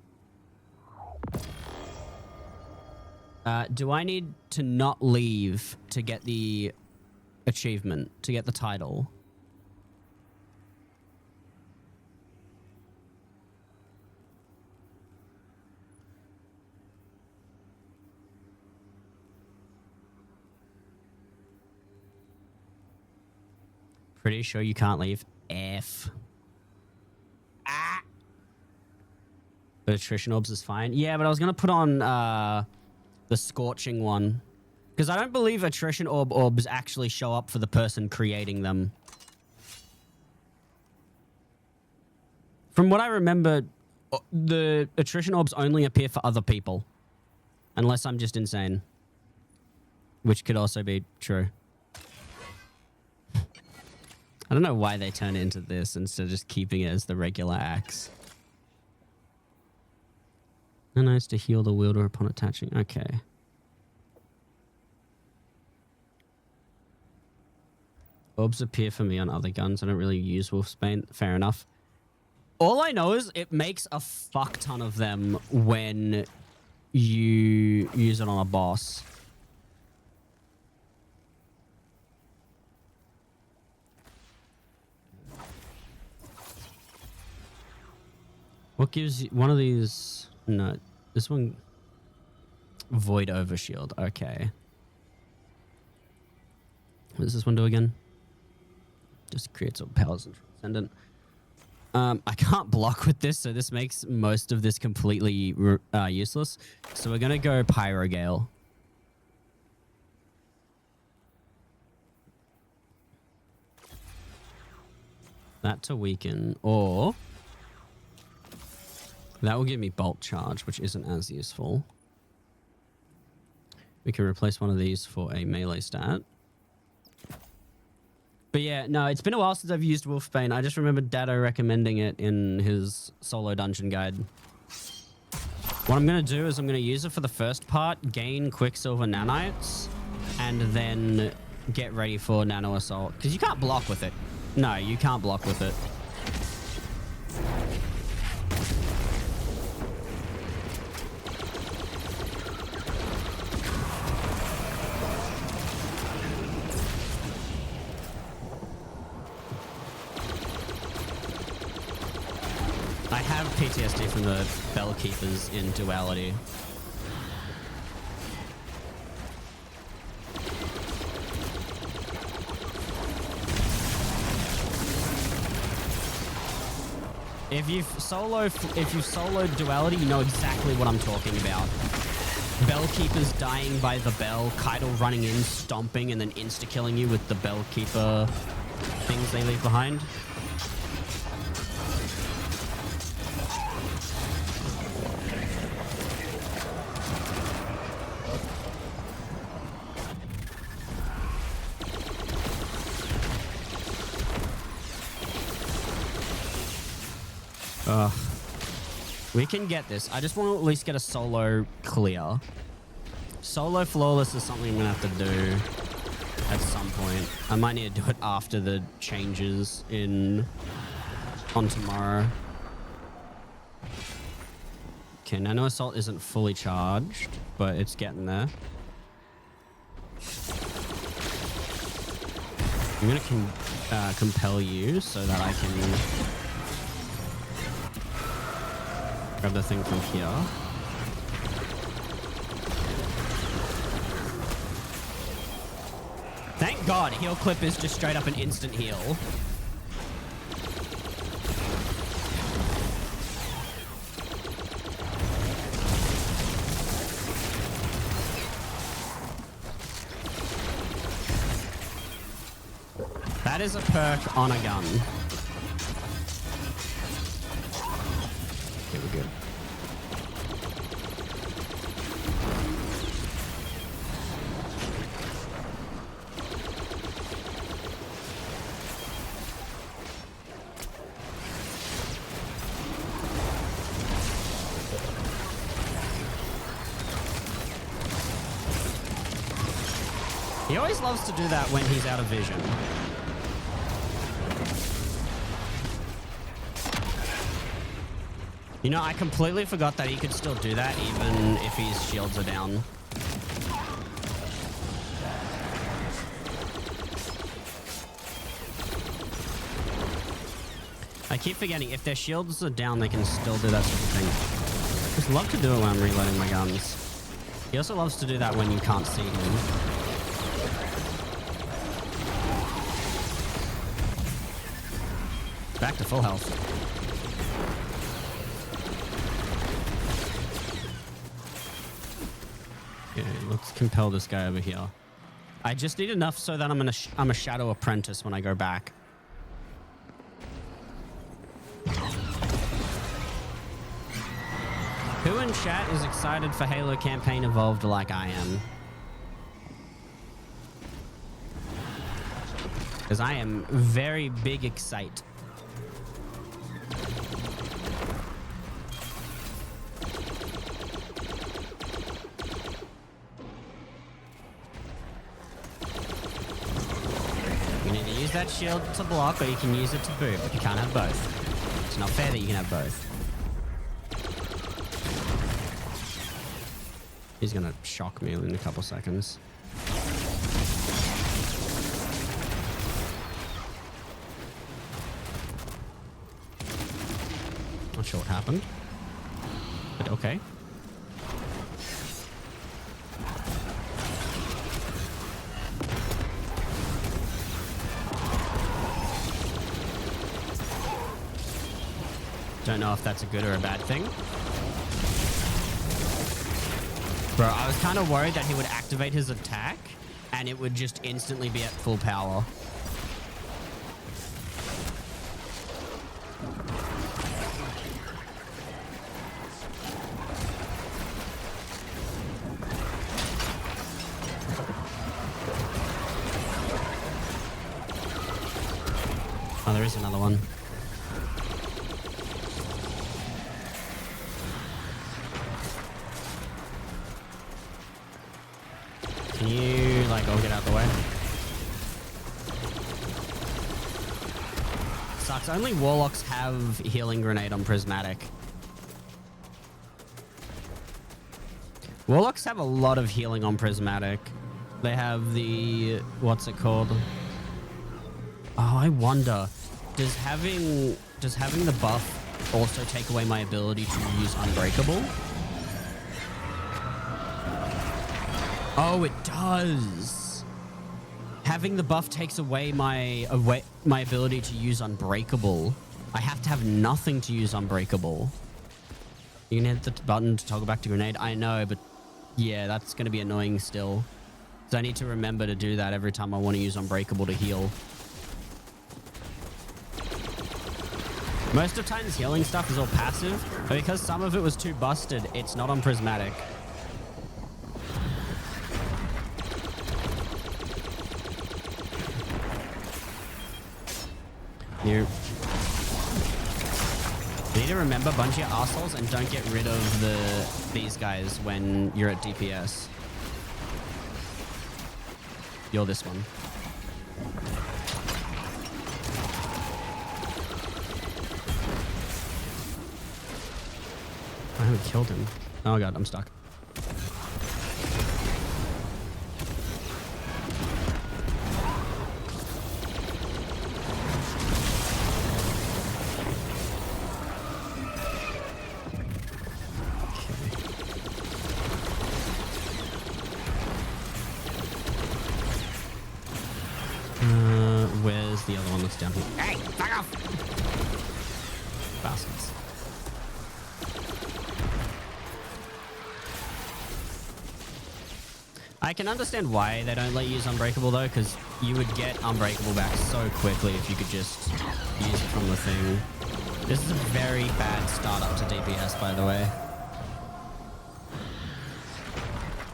Do I need to not leave to get the achievement, to get the title? Pretty sure you can't leave. F. Ah. But attrition orbs is fine. Yeah, but I was going to put on the scorching one. Because I don't believe attrition orbs actually show up for the person creating them. From what I remember, the attrition orbs only appear for other people. Unless I'm just insane. Which could also be true. I don't know why they turned it into this instead of just keeping it as the regular axe. Nice to heal the wielder upon attaching. Okay. Orbs appear for me on other guns. I don't really use Wolfsbane. Fair enough. All I know is it makes a fuck ton of them when you use it on a boss. What gives you one of these? No, this one. Void Overshield. Okay. What does this one do again? Just creates all powers and transcendent. I can't block with this, so this makes most of this completely useless. So we're gonna go Pyrogale. That to weaken, or that will give me Bolt Charge, which isn't as useful. We can replace one of these for a melee stat. But yeah, no, it's been a while since I've used Wolfsbane. I just remember Dado recommending it in his solo dungeon guide. What I'm going to do is I'm going to use it for the first part, gain Quicksilver Nanites, and then get ready for Nano Assault. Because you can't block with it. No, you can't block with it. I have PTSD from the Bellkeepers in Duality. If you've soloed Duality, you know exactly what I'm talking about. Bellkeepers dying by the bell, Kaido running in, stomping, and then insta-killing you with the Bellkeeper things they leave behind. We can get this. I just want to at least get a solo clear. Solo flawless is something I'm going to have to do at some point. I might need to do it after the changes on tomorrow. Okay, Nano Assault isn't fully charged, but it's getting there. I'm going to compel you so that I can grab the thing from here. Thank God, heal clip is just straight up an instant heal. That is a perk on a gun. Okay, we're good. He always loves to do that when he's out of vision. You know, I completely forgot that he could still do that even if his shields are down. I keep forgetting, if their shields are down, they can still do that sort of thing. Just love to do it when I'm reloading my guns. He also loves to do that when you can't see him. Back to full health. Okay, let's compel this guy over here. I just need enough so that I'm a shadow apprentice when I go back. Who in chat is excited for Halo Campaign Evolved like I am? Because I am very big excite. You can either use that shield to block or you can use it to boot, but you can't have both. It's not fair that you can have both. He's gonna shock me in a couple seconds. Not sure what happened, but okay. Don't know if that's a good or a bad thing. Bro, I was kind of worried that he would activate his attack and it would just instantly be at full power. Oh, there is another one. Can you, like, all get out the way? Sucks. Only Warlocks have Healing Grenade on Prismatic. Warlocks have a lot of healing on Prismatic. They have the... what's it called? Oh, I wonder. Does having the buff also take away my ability to use Unbreakable? Oh, it does. Having the buff takes away my ability to use Unbreakable. I have to have nothing to use Unbreakable. You can hit the button to toggle back to grenade. I know, but yeah, that's going to be annoying still. So I need to remember to do that every time I want to use Unbreakable to heal. Most of times healing stuff is all passive, but because some of it was too busted, it's not on Prismatic. You need to remember, Bungie are assholes and don't get rid of these guys when you're at DPS. You're this one. I haven't killed him. Oh god, I'm stuck. Where's the other one that's down here? Hey, fuck off! Bastards. I can understand why they don't let you use Unbreakable though, because you would get Unbreakable back so quickly if you could just use it from the thing. This is a very bad startup to DPS, by the way.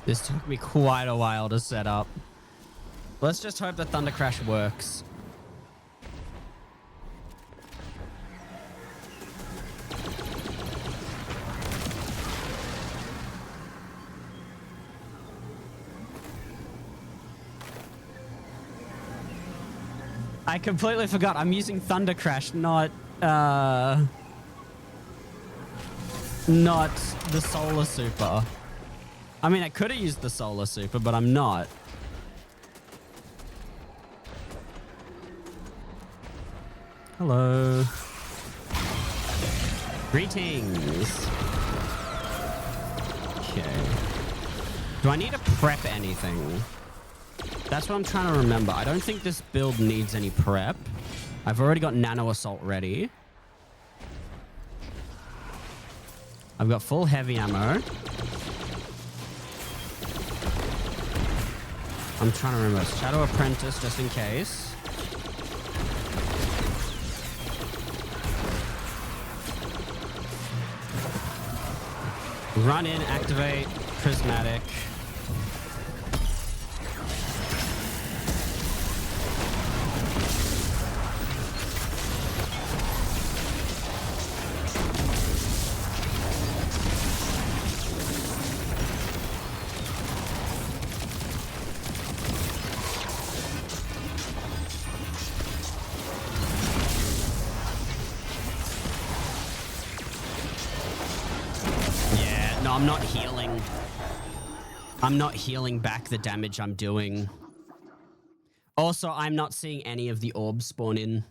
This took me quite a while to set up. Let's just hope that Thunder Crash works. I completely forgot. I'm using Thunder Crash, not the Solar Super. I mean, I could have used the Solar Super, but I'm not. Hello. Greetings. Okay. Do I need to prep anything? That's what I'm trying to remember. I don't think this build needs any prep. I've already got Nano Assault ready. I've got full heavy ammo. I'm trying to remember. Shadow Apprentice, just in case. Run in, activate, prismatic. I'm not healing. I'm not healing back the damage I'm doing. Also, I'm not seeing any of the orbs spawn in.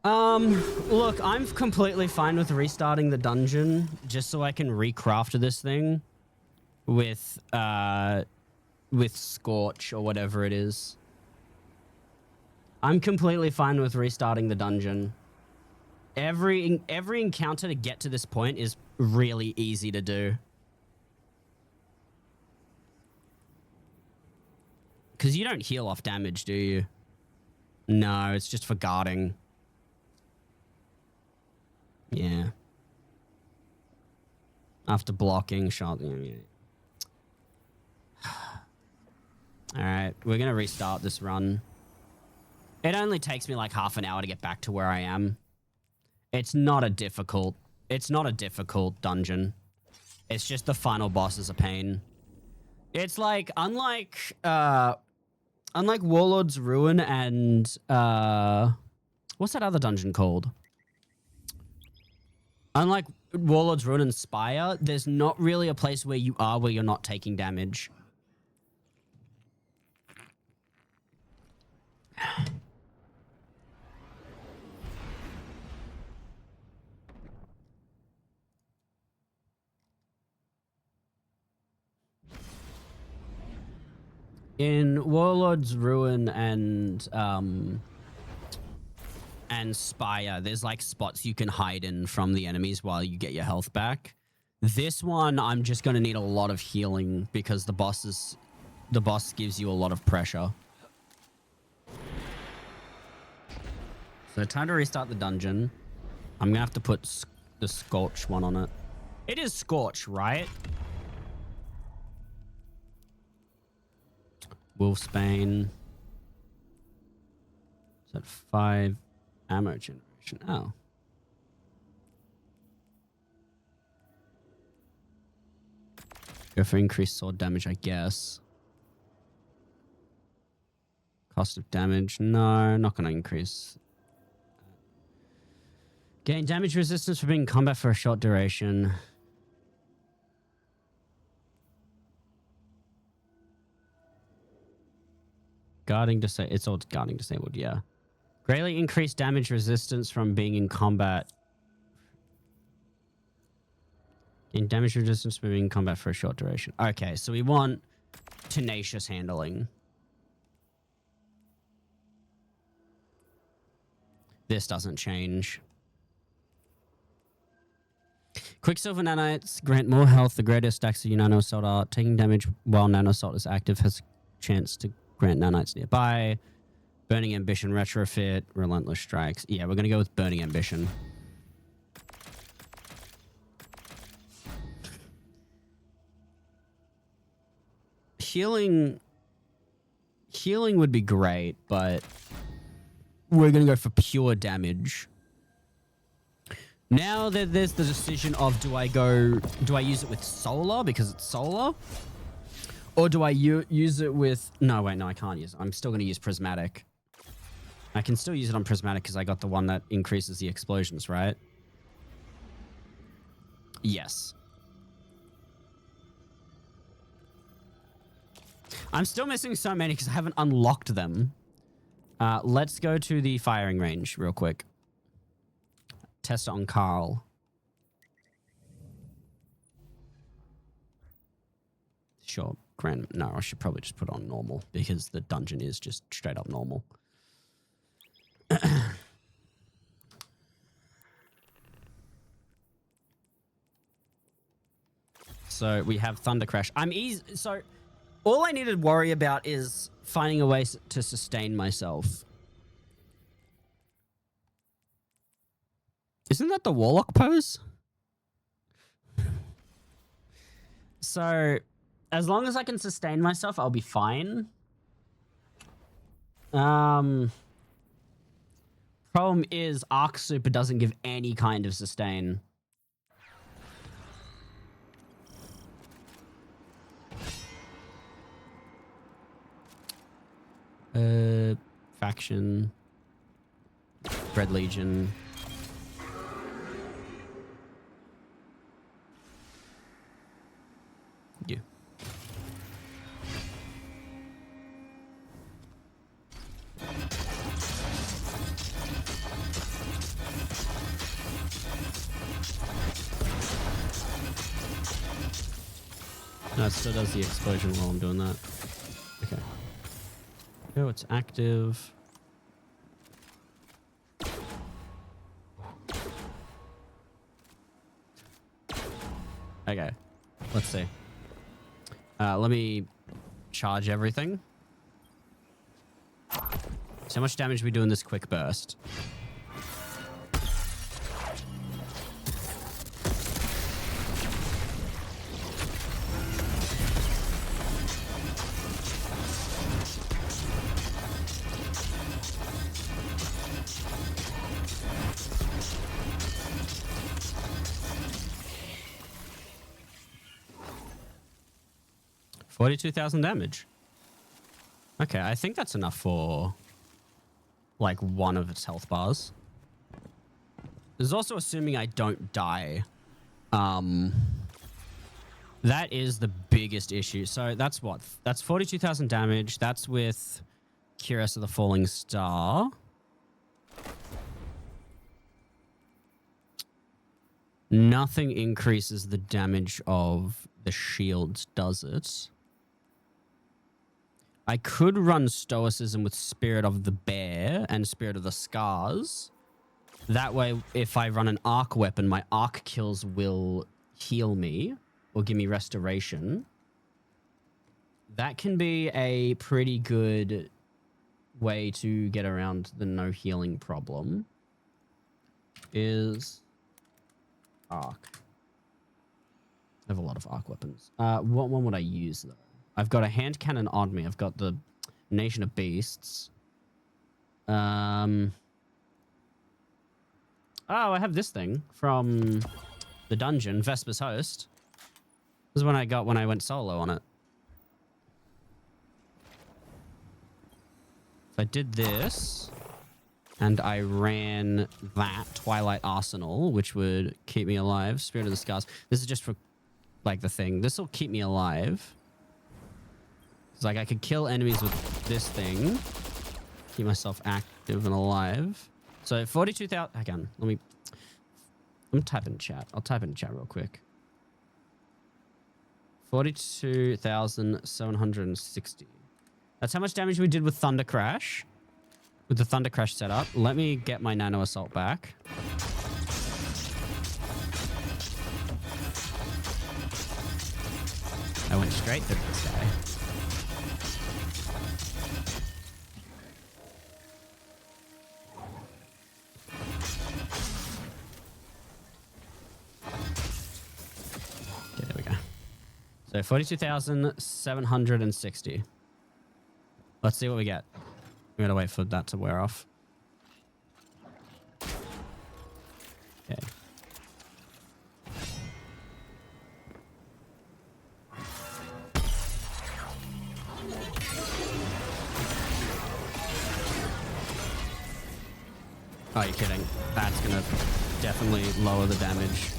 Look, I'm completely fine with restarting the dungeon just so I can recraft this thing with Scorch or whatever it is. I'm completely fine with restarting the dungeon. Every encounter to get to this point is really easy to do. Because you don't heal off damage, do you? No, it's just for guarding. Yeah. After blocking, shot. Alright, we're going to restart this run. It only takes me like half an hour to get back to where I am. It's not a difficult dungeon. It's just the final boss is a pain. It's like unlike Warlord's Ruin and what's that other dungeon called? Unlike Warlord's Ruin and Spire, there's not really a place where you are where you're not taking damage. In Warlord's Ruin and Spire, there's like spots you can hide in from the enemies while you get your health back. This one, I'm just going to need a lot of healing because the boss gives you a lot of pressure. So time to restart the dungeon. I'm going to have to put the Scorch one on it. It is Scorch, right? Wolfsbane. Is that 5 ammo generation? Oh. Go for increased sword damage, I guess. Cost of damage? No, not going to increase. Gain damage resistance for being in combat for a short duration. Guarding disabled. It's all guarding disabled, yeah. Greatly increased damage resistance from being in combat. In damage resistance from being in combat for a short duration. Okay, so we want tenacious handling. This doesn't change. Quicksilver nanites grant more health the greater stacks of your nano assault are. Taking damage while nano assault is active has a chance to grant nanites nearby. Burning Ambition retrofit. Relentless strikes. Yeah, we're going to go with Burning Ambition. Healing would be great, but we're going to go for pure damage. Now that there's the decision of do I use it with solar because it's solar? Or do I use it with... No, wait, no, I can't use it. I'm still going to use Prismatic. I can still use it on Prismatic because I got the one that increases the explosions, right? Yes. I'm still missing so many because I haven't unlocked them. Let's go to the firing range real quick. test it on Carl. Sure, no, I should probably just put it on normal because the dungeon is just straight up normal. So we have Thunder Crash. I'm easy. So all I need to worry about is finding a way to sustain myself. Isn't that the Warlock pose? So as long as I can sustain myself, I'll be fine. Problem is Arc Super doesn't give any kind of sustain. Faction. Red Legion. Yeah. No, it still does the explosion while I'm doing that. Okay. Oh, it's active. Okay. Let's see. Let me charge everything. So how much damage we do in this quick burst? $42,000 damage. Okay, I think that's enough for like one of its health bars. This is also assuming I don't die. That is the biggest issue. So that's what? That's 42,000 damage. That's with Cuirass of the Falling Star. Nothing increases the damage of the shields, does it? I could run Stoicism with Spirit of the Bear and Spirit of the Scars. That way, if I run an arc weapon, my arc kills will heal me or give me restoration. That can be a pretty good way to get around the no healing problem. Is arc. I have a lot of arc weapons. What one would I use, though? I've got a hand cannon on me. I've got the Nation of Beasts. Oh, I have this thing from the dungeon, Vesper's Host. This is one I got when I went solo on it. If I did this, and I ran that Twilight Arsenal, which would keep me alive. Spirit of the Scars. This is just for, like, the thing. This will keep me alive. It's like I could kill enemies with this thing. Keep myself active and alive. So 42,000. Again, let me type in chat. I'll type in chat real quick. 42,760. That's how much damage we did with Thunder Crash. With the Thunder Crash setup. Let me get my Nano Assault back. I went straight through this guy. Okay, there we go. So 42,760. Let's see what we get. We gotta wait for that to wear off. Okay. Oh, you're kidding. That's gonna definitely lower the damage.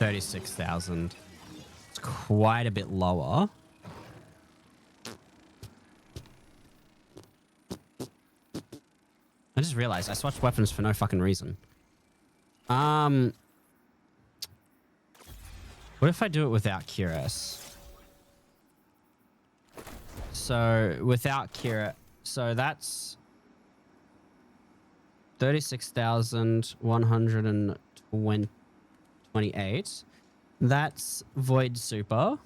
36,000. It's quite a bit lower. I just realized I switched weapons for no fucking reason. What if I do it without Cuirass? So without Cuirass, so that's 36,128. That's Void Super.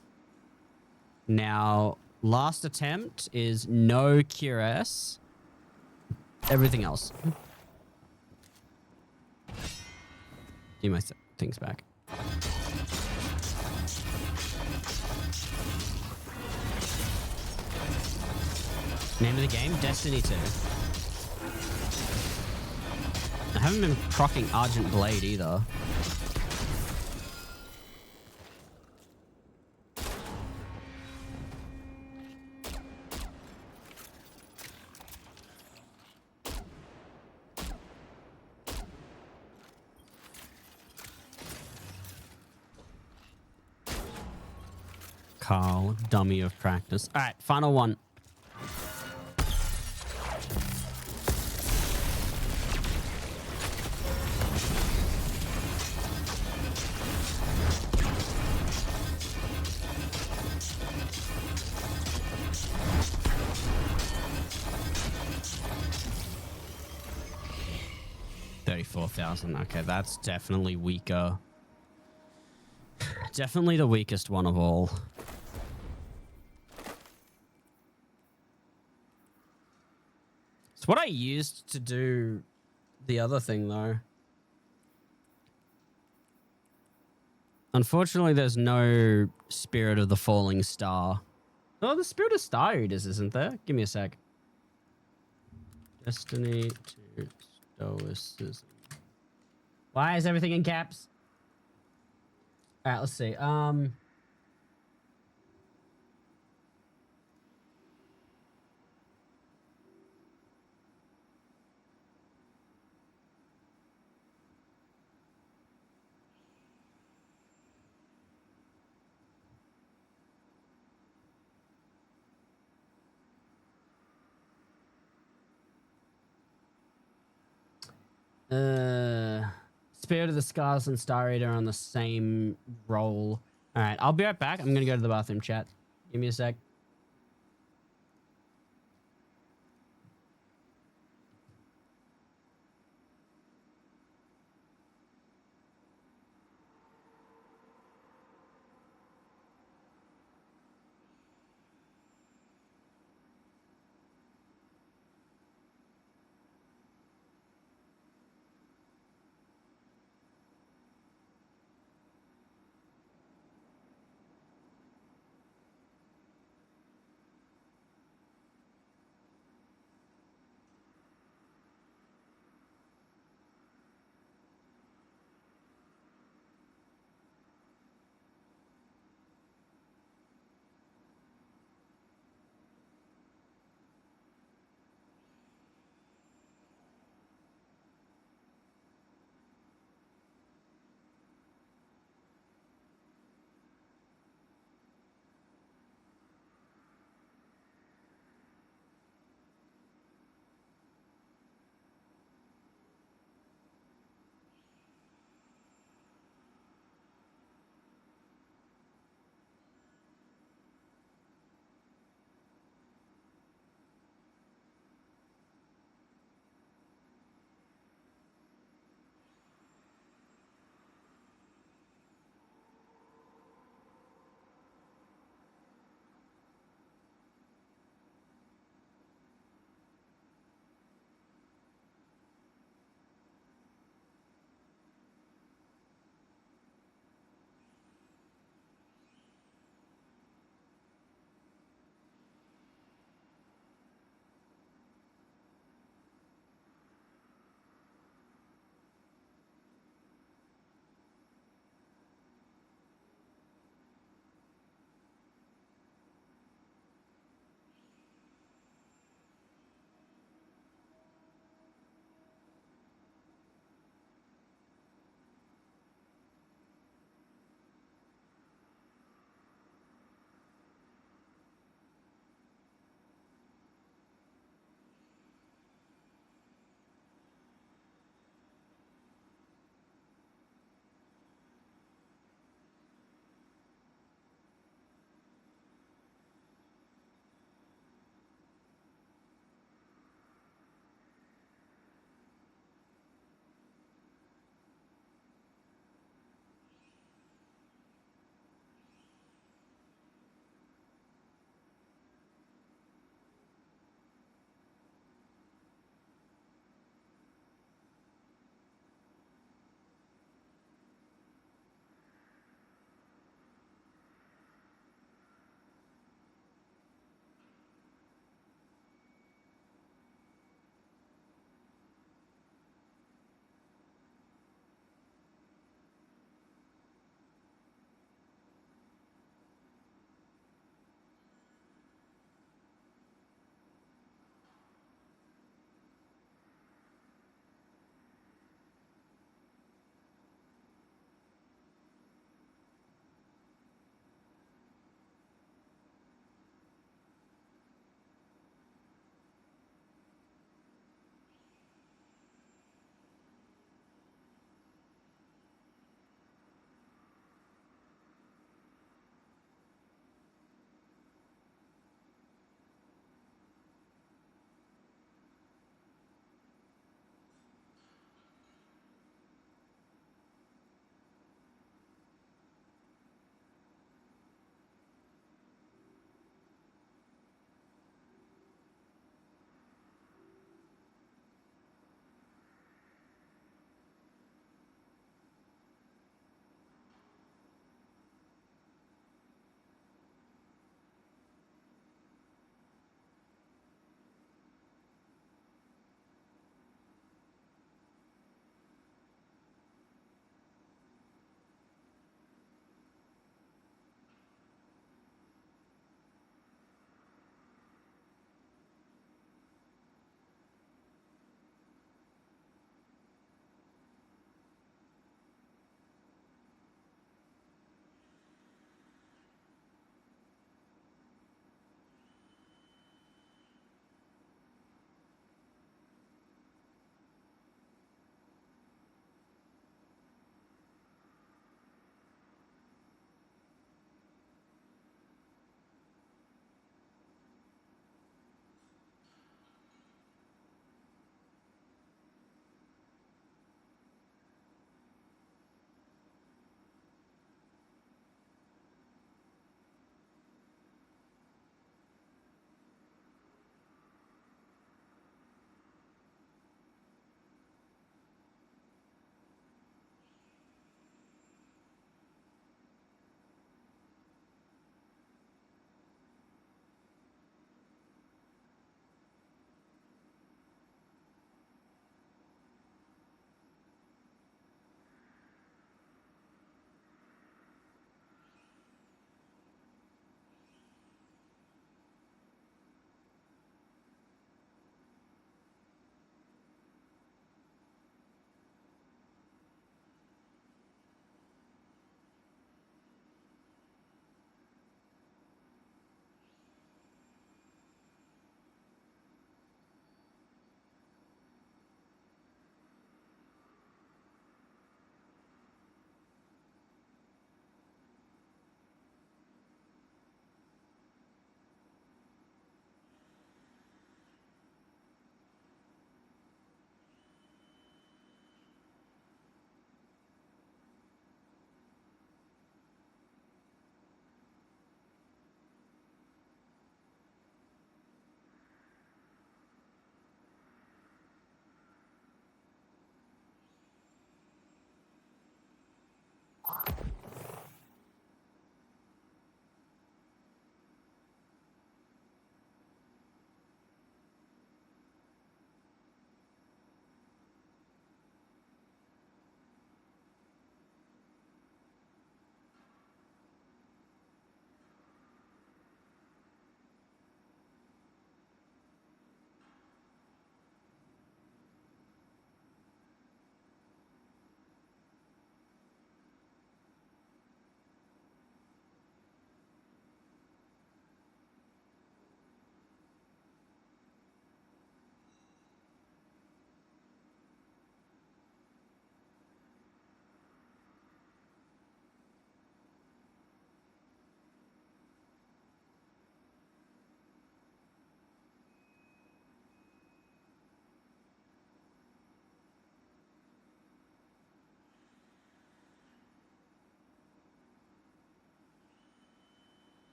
Now, last attempt is no Cuirass. Everything else. Give my things back. Name of the game? Destiny 2. I haven't been proccing Argent Blade either. Carl, dummy of practice. All right, final one. $34,000. Okay, that's definitely weaker. Definitely the weakest one of all. It's what I used to do the other thing, though. Unfortunately, there's no Spirit of the Falling Star. Oh, the Spirit of Star Eaters, isn't there? Give me a sec. Destiny to Stoicism. Why is everything in caps? All right, let's see. Spirit of the Scars and Star Eater are on the same roll. All right, I'll be right back. I'm gonna go to the bathroom, chat. Give me a sec.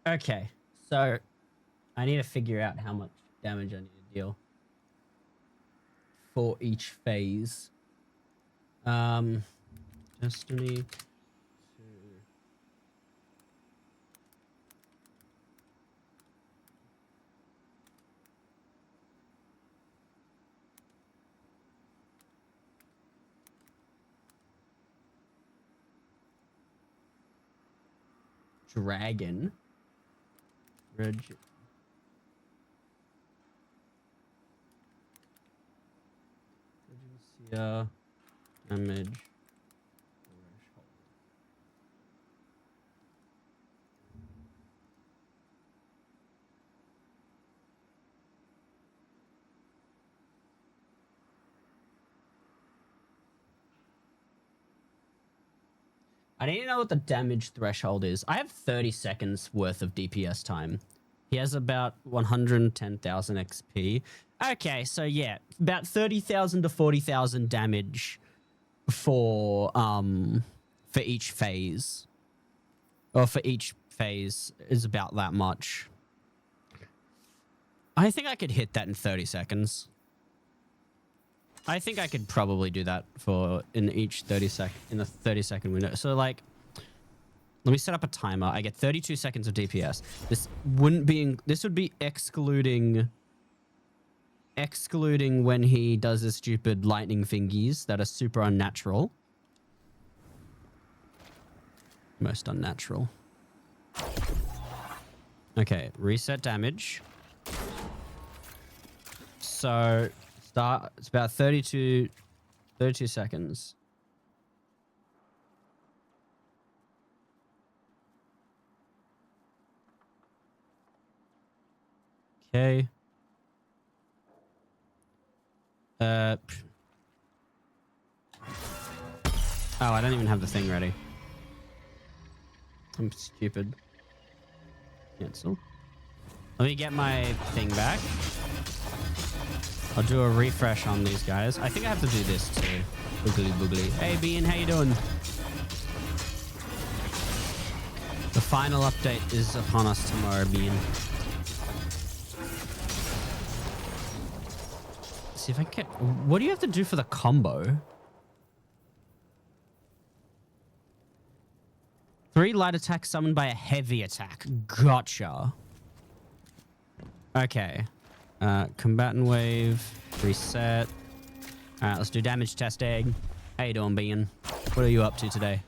Okay, so I need to figure out how much damage I need to deal for each phase. Destiny 2. Dragon. Regencia damage threshold. I need to know what the damage threshold is. I have 30 seconds worth of DPS time. He has about 110,000 XP. Okay, so yeah, about 30,000 to 40,000 damage for each phase. Or for each phase is about that much. I think I could hit that in 30 seconds. I think I could probably do that in the 30-second window. So like, let me set up a timer. I get 32 seconds of DPS. This would be excluding when he does the stupid lightning thingies that are super unnatural. Most unnatural. Okay, reset damage. So it's about 32 seconds. Okay. Oh, I don't even have the thing ready. I'm stupid. Cancel. Let me get my thing back. I'll do a refresh on these guys. I think I have to do this too. Boogly boogly. Hey, Bean, how you doing? The final update is upon us tomorrow, Bean. Let's see if I can get... What do you have to do for the combo? 3 light attacks summoned by a heavy attack. Gotcha. Okay. Combatant wave. Reset. Alright, let's do damage testing. How you doing, Bean? What are you up to today?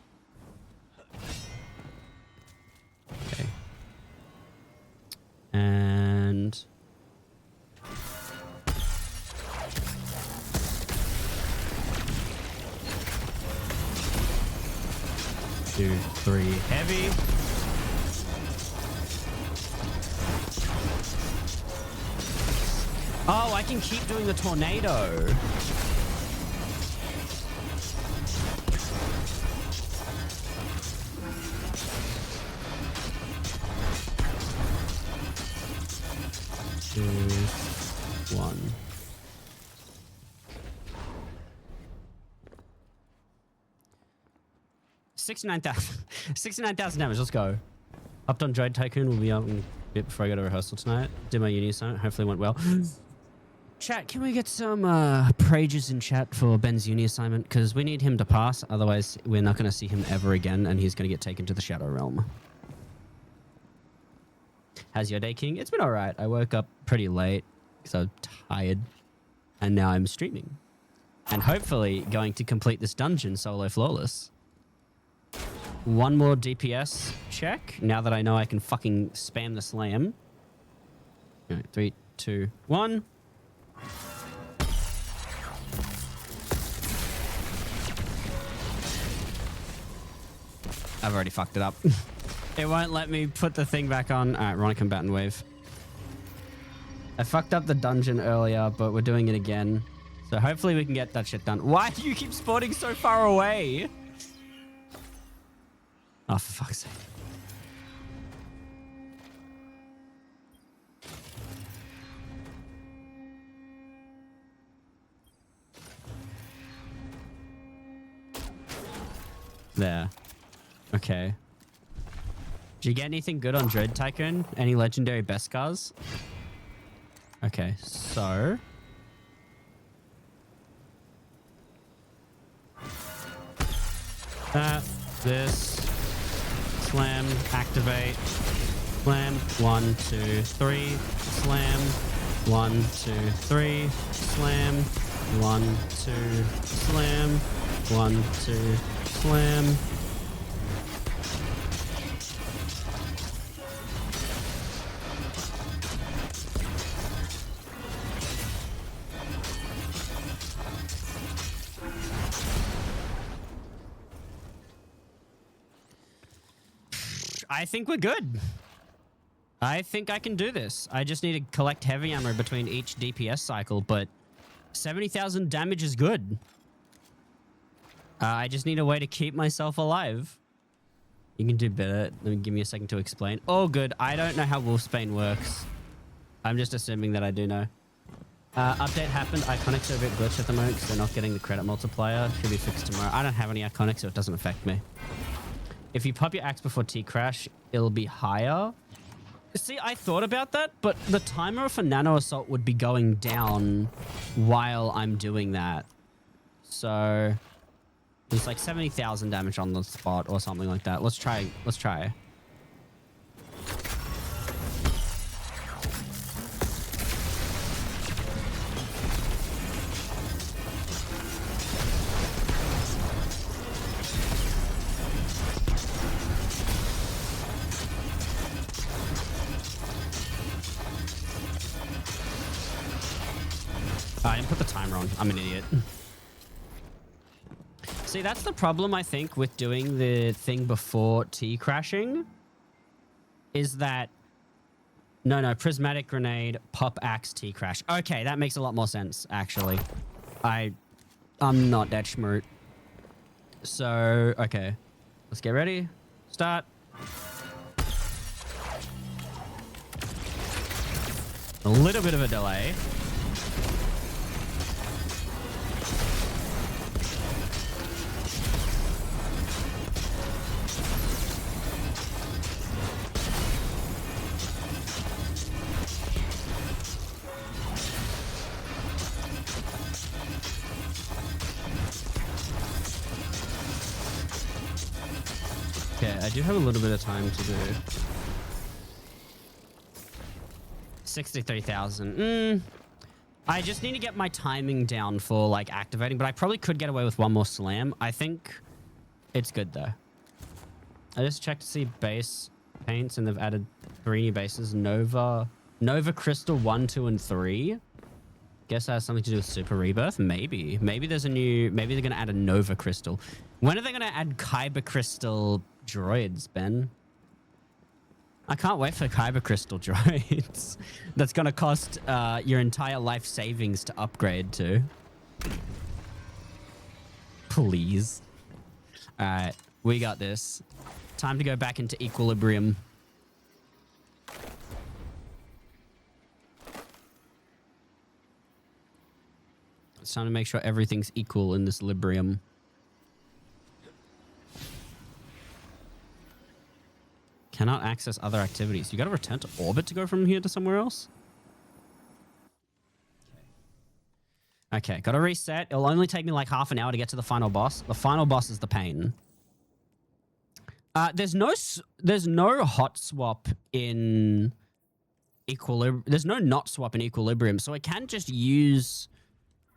Okay. And... Two, 3, heavy. Oh, I can keep doing the tornado. Two, 1. $69,000 damage. Let's go. Upped on Droid Tycoon. We'll be out in a bit before I go to rehearsal tonight. Did my uni assignment. Hopefully it went well. Chat, can we get some prages in chat for Ben's uni assignment? Because we need him to pass. Otherwise, we're not going to see him ever again, and he's going to get taken to the Shadow Realm. How's your day, King? It's been all right. I woke up pretty late because I was tired, and now I'm streaming. And hopefully going to complete this dungeon solo flawless. One more DPS check. Now that I know I can fucking spam the slam. All right, 3, 2, 1. I've already fucked it up. It won't let me put the thing back on. All right, we're on a combatant wave. I fucked up the dungeon earlier, but we're doing it again. So hopefully we can get that shit done. Why do you keep spawning so far away? Oh, for fuck's sake. There. Okay. Did you get anything good on Dread Tycoon? Any legendary Beskars? Okay, so... this... Slam, activate, slam, 1, 2, 3, slam, 1, 2, 3, slam, 1, 2, slam, 1, 2, slam. I think we're good. I think I can do this. I just need to collect heavy ammo between each DPS cycle, but 70,000 damage is good. I just need a way to keep myself alive. You can do better. Let me give me a second to explain. Oh, good. I don't know how Wolfsbane works. I'm just assuming that I do know. Update happened. Iconics are a bit glitched at the moment because they're not getting the credit multiplier. Should be fixed tomorrow. I don't have any Iconics, so it doesn't affect me. If you pop your axe before T-Crash, it'll be higher. See, I thought about that, but the timer for Nano Assault would be going down while I'm doing that. So there's like 70,000 damage on the spot or something like that. Let's try. Let's try. I didn't put the timer on. I'm an idiot. See, that's the problem, I think, with doing the thing before T-crashing. Is that... No, Prismatic Grenade, Pop Axe, T-crash. Okay, that makes a lot more sense, actually. I'm not that smart. So, okay. Let's get ready. Start. A little bit of a delay. Okay, I do have a little bit of time to do. 63,000. I just need to get my timing down for like activating, but I probably could get away with one more slam. I think it's good though. I just checked to see base paints and they've added 3 new bases. Nova Crystal 1, 2, and 3. Guess that has something to do with Super Rebirth. Maybe there's a new, maybe they're going to add a Nova Crystal. When are they going to add Kyber Crystal droids, Ben? I can't wait for Kyber Crystal droids. That's going to cost your entire life savings to upgrade to. Please. All right, we got this. Time to go back into equilibrium. It's time to make sure everything's equal in this Librium. Cannot access other activities. You gotta return to orbit to go from here to somewhere else? Okay, gotta reset. It'll only take me like half an hour to get to the final boss. The final boss is the pain. There's no hot swap in equilibrium. There's no not swap in equilibrium, so I can just use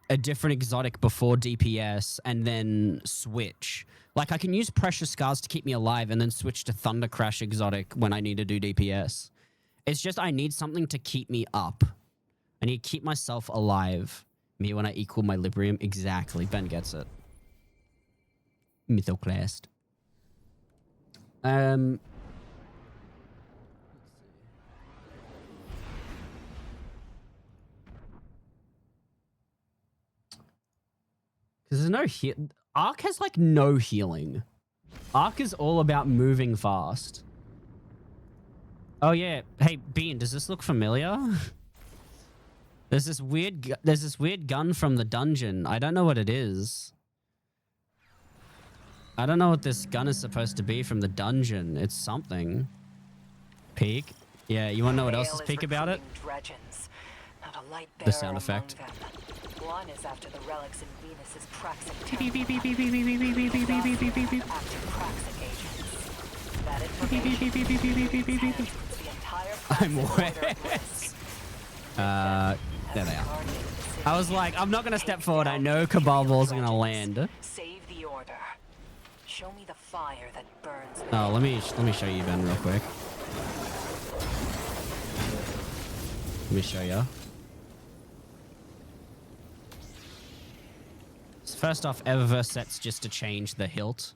a different exotic before DPS and then switch. Like I can use Precious Scars to keep me alive and then switch to Thunder Crash exotic when I need to do DPS. It's just I need something to keep me up. I need to keep myself alive. Me when I equal my Librium. Exactly. Ben gets it. Mythoclast. Because there's no Arc has like no healing. Arc is all about moving fast. Oh yeah. Hey Bean, does this look familiar? There's this weird gun from the dungeon. I don't know what it is. I don't know what this gun is supposed to be from the dungeon. It's something. peak. Yeah, you want to know what else Vale is peak about it? recruiting Dredgens. Not a light The bearer sound effect. among them. One is after the relics in Venus's Praxic Beep, beep, temple. beep, beep, beep, beep, beep, beep, beep, beep, beep, beep, beep, beep. Active Praxic agents. That Beep, beep, beep, beep, beep, beep, beep, beep, beep, beep. information puts the entire I'm Praxic aware. order at risk. There they are. Guardian of the city. I was like, I'm not gonna step Take forward. I down know the Cabal Imperial balls are gonna Dredgens. land. Save the order. Show me the fire that burns. Oh, let me show you, Ben, real quick. Let me show you. So first off, Eververse sets just to change the hilt,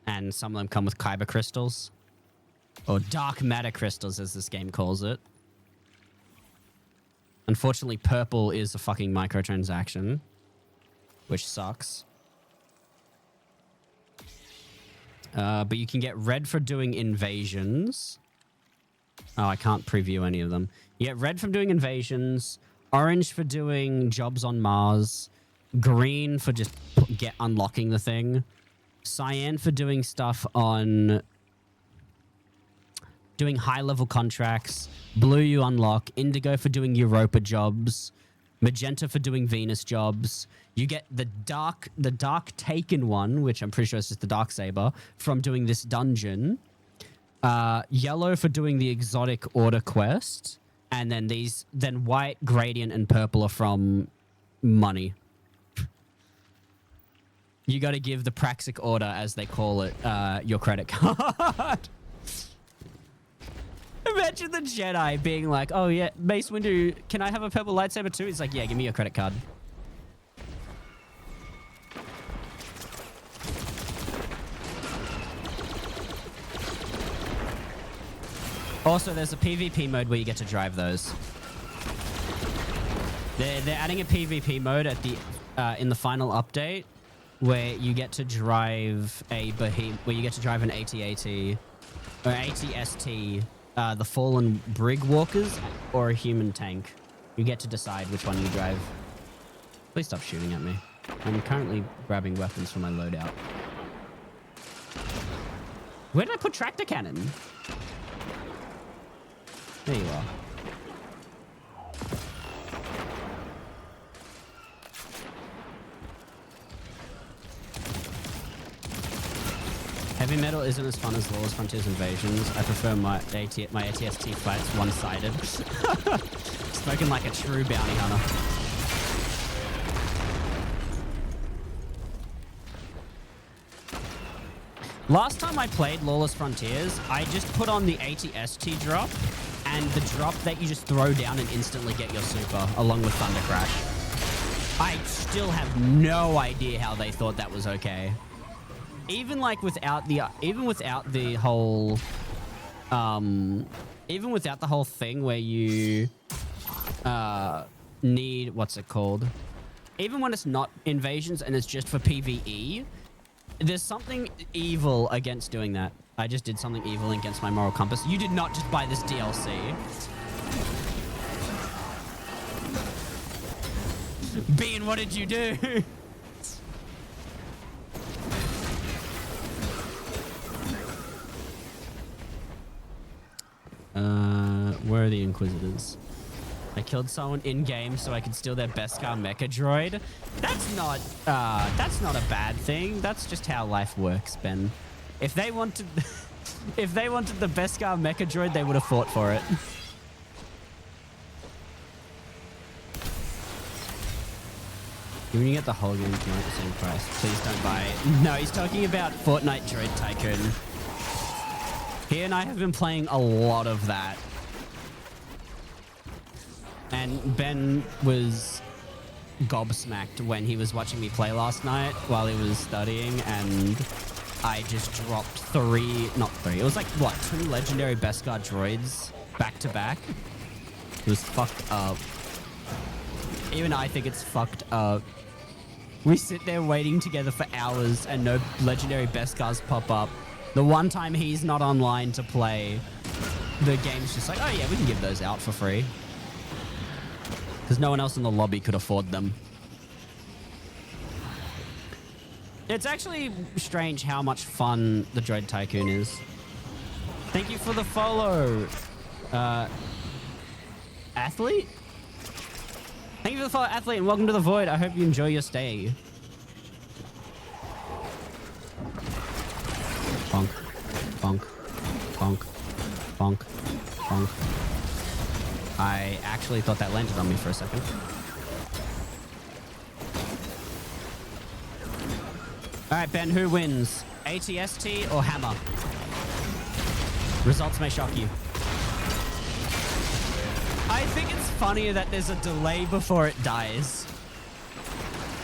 and some of them come with Kyber crystals, or dark matter crystals, as this game calls it. Unfortunately, purple is a fucking microtransaction, which sucks. But you can get red for doing invasions. Oh, I can't preview any of them. You get red from doing invasions, orange for doing jobs on Mars, green for just unlocking the thing, cyan for doing stuff on doing high-level contracts, blue you unlock, indigo for doing Europa jobs, magenta for doing Venus jobs. You get the dark taken one, which I'm pretty sure is just the Darksaber, from doing this dungeon. Yellow for doing the exotic order quest, and then white, gradient, and purple are from money. You got to give the Praxic order, as they call it, your credit card. Imagine the Jedi being like, "Oh yeah, Mace Windu, can I have a purple lightsaber too?" He's like, "Yeah, give me your credit card." Also, there's a PvP mode where you get to drive those. They're adding a PvP mode at the in the final update where you get to drive an AT-AT or AT-ST, the Fallen Brig Walkers, or a human tank. You get to decide which one you drive. Please stop shooting at me. I'm currently grabbing weapons for my loadout. Where did I put tractor cannon? There you are. Heavy metal isn't as fun as Lawless Frontiers Invasions. I prefer my ATST fights one-sided. Spoken like a true bounty hunter. Last time I played Lawless Frontiers, I just put on the ATST drop, and the drop that you just throw down and instantly get your super, along with Thunder Crash. I still have no idea how they thought that was okay. Even like without the whole thing where you need, what's it called? Even when it's not invasions and it's just for PvE, there's something evil against doing that. I just did something evil against my moral compass. You did not just buy this DLC. Bean, what did you do? Where are the Inquisitors? I killed someone in-game so I could steal their Beskar Mecha Droid. That's not a bad thing. That's just how life works, Ben. If they wanted the Beskar Mecha Droid, they would have fought for it. When you get the whole game for the same price, please don't buy it. No, he's talking about Fortnite Droid Tycoon. He and I have been playing a lot of that. And Ben was gobsmacked when he was watching me play last night while he was studying, and I just dropped it was like, what, 2 legendary Beskar droids back to back? It was fucked up. Even I think it's fucked up. We sit there waiting together for hours and no legendary Beskars pop up. The one time he's not online to play, the game's just like, oh yeah, we can give those out for free. Because no one else in the lobby could afford them. It's actually strange how much fun the Droid Tycoon is. Thank you for the follow. Athlete? Thank you for the follow, Athlete, and welcome to the Void. I hope you enjoy your stay. Bonk. Bonk. Bonk. Bonk. Bonk. I actually thought that landed on me for a second. Alright, Ben, who wins? ATST or Hammer? Results may shock you. I think it's funnier that there's a delay before it dies.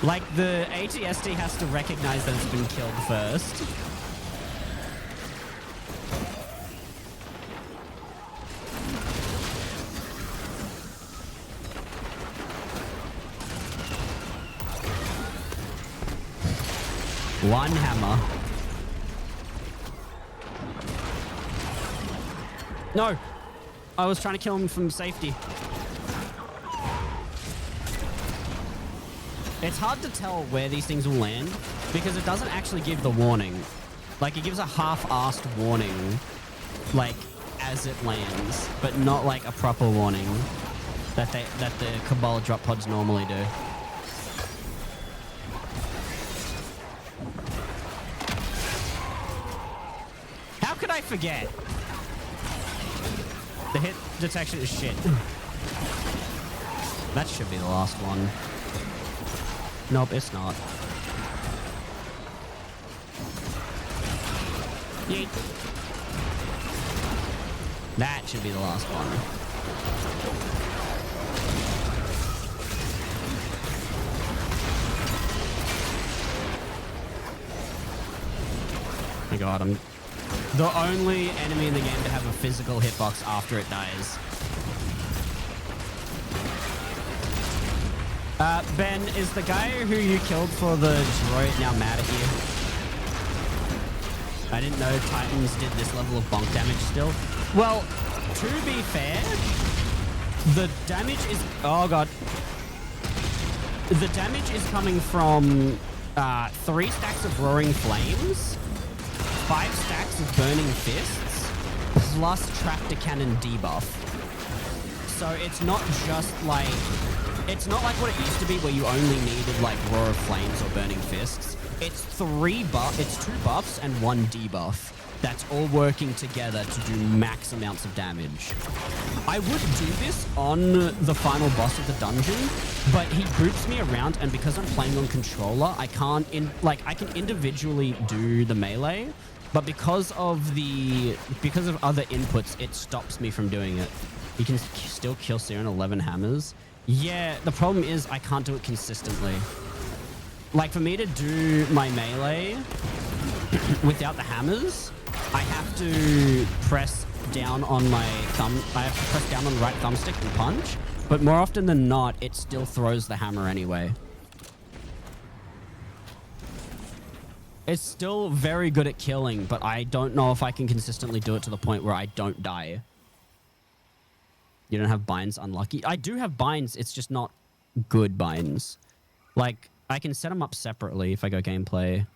Like, the ATST has to recognize that it's been killed first. One hammer. No! I was trying to kill him from safety. It's hard to tell where these things will land because it doesn't actually give the warning. Like, it gives a half-assed warning, like, as it lands, but not like a proper warning that the Cabal drop pods normally do. How could I forget? The hit detection is shit. That should be the last one. Nope, it's not. Yeet. That should be the last one. Oh my god, I'm the only enemy in the game to have a physical hitbox after it dies. Ben, is the guy who you killed for the droid now mad at you? I didn't know Titans did this level of bonk damage still. Well, to be fair, the damage is... Oh, God. The damage is coming from 3 stacks of Roaring Flames, 5 stacks of Burning Fists, plus Tractor Cannon debuff. So it's not just like... It's not like what it used to be where you only needed like Roar of Flames or Burning Fists. It's 2 buffs and 1 debuff. That's all working together to do max amounts of damage. I would do this on the final boss of the dungeon, but he groups me around, and because I'm playing on controller, I can't I can individually do the melee, but because of other inputs, it stops me from doing it. You can still kill Siren 11 hammers. Yeah, the problem is I can't do it consistently. Like, for me to do my melee without the hammers, I have to press down on my thumb. I have to press down on the right thumbstick and punch. But more often than not, it still throws the hammer anyway. It's still very good at killing, but I don't know if I can consistently do it to the point where I don't die. You don't have binds, unlucky. I do have binds, it's just not good binds. Like, I can set them up separately if I go gameplay.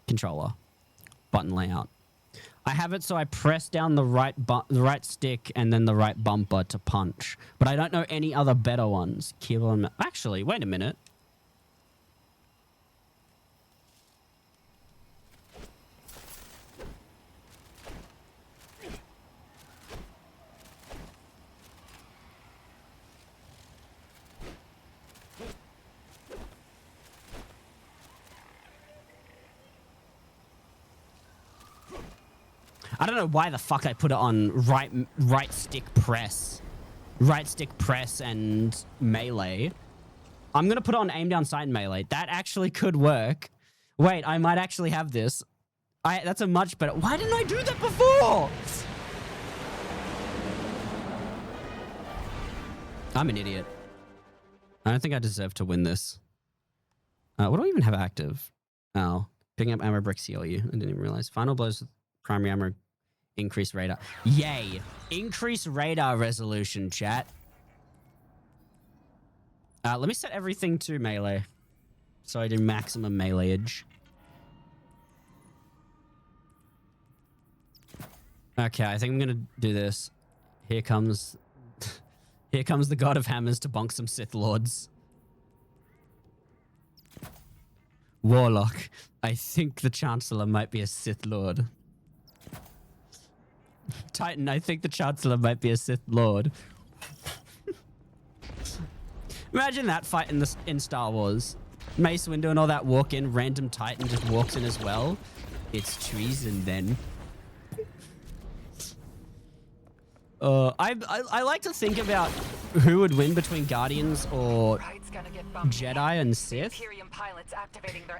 Controller. Button layout. I have it so I press down the right stick and then the right bumper to punch. But I don't know any other better ones. Actually, wait a minute. I don't know why the fuck I put it on right stick press. Right stick press and melee. I'm going to put it on aim down sight and melee. That actually could work. Wait, I might actually have this. That's a much better... Why didn't I do that before? I'm an idiot. I don't think I deserve to win this. What do I even have active? Oh, picking up ammo bricks heal you. I didn't even realize. Final blows with primary ammo. Increase radar. Yay. Increase radar resolution, chat. Let me set everything to melee. So I do maximum meleeage. Okay, I think I'm gonna do this. Here comes here comes the God of Hammers to bonk some Sith Lords. Warlock. I think the Chancellor might be a Sith Lord. Titan, I think the Chancellor might be a Sith Lord. Imagine that fight in Star Wars. Mace Windu and all that walk in, random Titan just walks in as well. It's treason then. I like to think about who would win between Guardians or Jedi and Sith.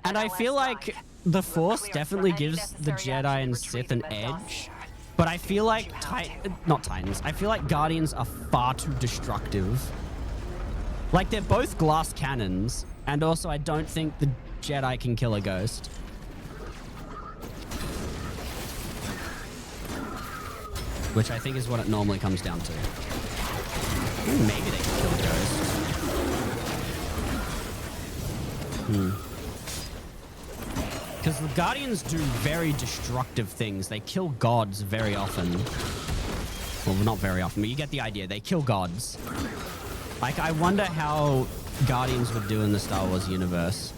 And I feel like the Force definitely gives the Jedi and Sith an edge. But I feel like not Titans. I feel like Guardians are far too destructive. Like, they're both glass cannons, and also I don't think the Jedi can kill a ghost. Which I think is what it normally comes down to. Ooh, maybe they can kill a ghost. Because the Guardians do very destructive things. They kill gods very often. Well, not very often, but you get the idea. They kill gods. Like, I wonder how Guardians would do in the Star Wars universe.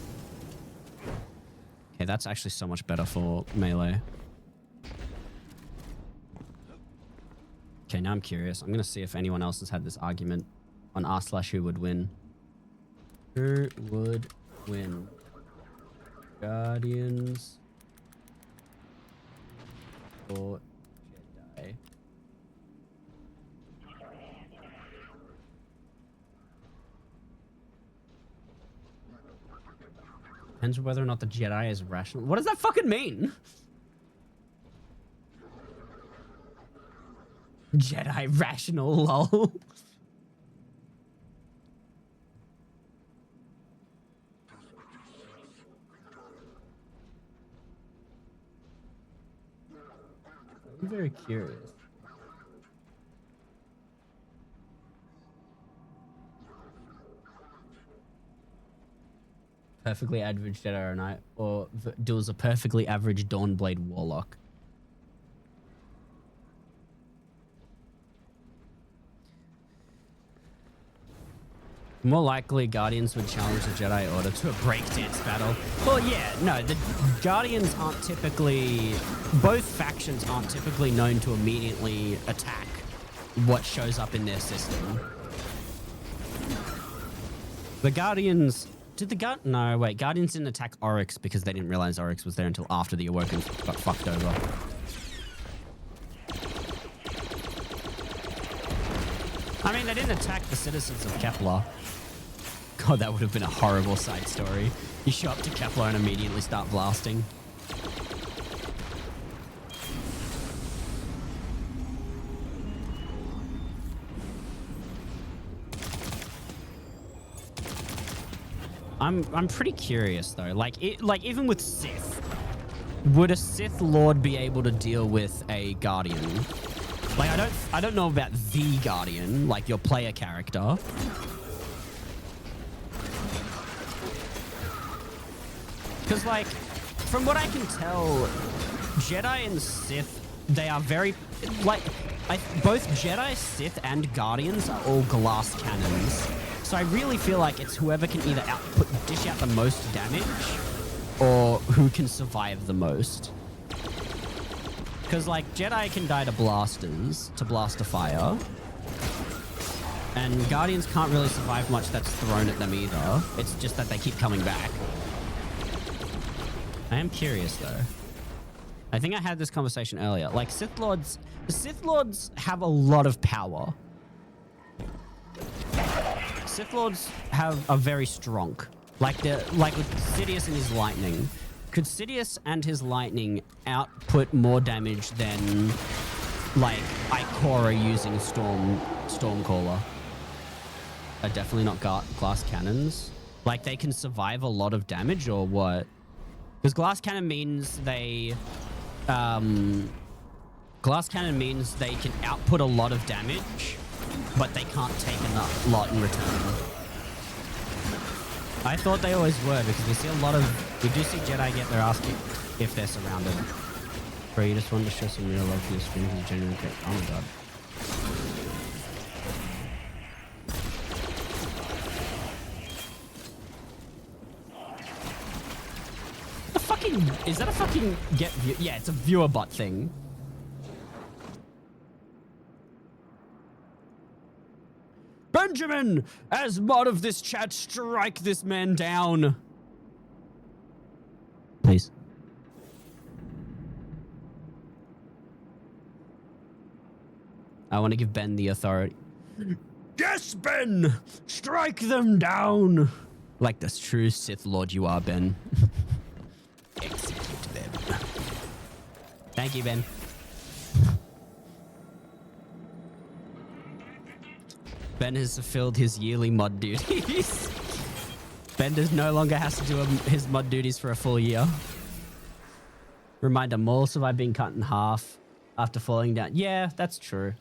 Okay, that's actually so much better for melee. Okay, now I'm curious. I'm going to see if anyone else has had this argument on r/who would win. Who would win? Guardians or Jedi? Depends whether or not the Jedi is rational. What does that fucking mean? Jedi rational, lol. I'm very curious. Perfectly average Jedi or Knight, or duels a perfectly average Dawnblade Warlock. More likely, Guardians would challenge the Jedi Order to a breakdance battle. Well, yeah, no, the Guardians aren't typically... Both factions aren't typically known to immediately attack what shows up in their system. The Guardians... No, wait. Guardians didn't attack Oryx because they didn't realize Oryx was there until after the Awoken got fucked over. I mean, they didn't attack the citizens of Kepler. God, that would have been a horrible side story. You show up to Kepler and immediately start blasting. I'm pretty curious though. Like even with Sith, would a Sith Lord be able to deal with a Guardian? Like, I don't know about the Guardian, like your player character. Because, like, from what I can tell, Jedi and Sith, they are very, like, both Jedi, Sith, and Guardians are all glass cannons. So I really feel like it's whoever can either dish out the most damage or who can survive the most. Because, like, Jedi can die to blasters, to blaster fire. And Guardians can't really survive much that's thrown at them either. It's just that they keep coming back. I am curious, though. I think I had this conversation earlier. Like, the Sith Lords have a lot of power. Sith Lords are very strong. Like with Sidious and his lightning. Could Sidious and his lightning output more damage than, like, Ikora using Stormcaller? Are definitely not glass cannons. Like, they can survive a lot of damage, or what? Because glass cannon means they can output a lot of damage, but they can't take a lot in return. I thought they always were, because we do see Jedi get their ass kicked if they're surrounded. Bro, you just wanted to show some real love for your streams as a genuine kid. Oh my god. The fucking... Is that a fucking get view? Yeah, it's a viewer bot thing. Benjamin, as mod of this chat, strike this man down. Please. I want to give Ben the authority. Yes, Ben! Strike them down! Like the true Sith Lord you are, Ben. Execute them. Thank you, Ben. Ben has fulfilled his yearly mod duties. Ben does no longer has to do his mod duties for a full year. Reminder, more survived being cut in half after falling down. Yeah, that's true.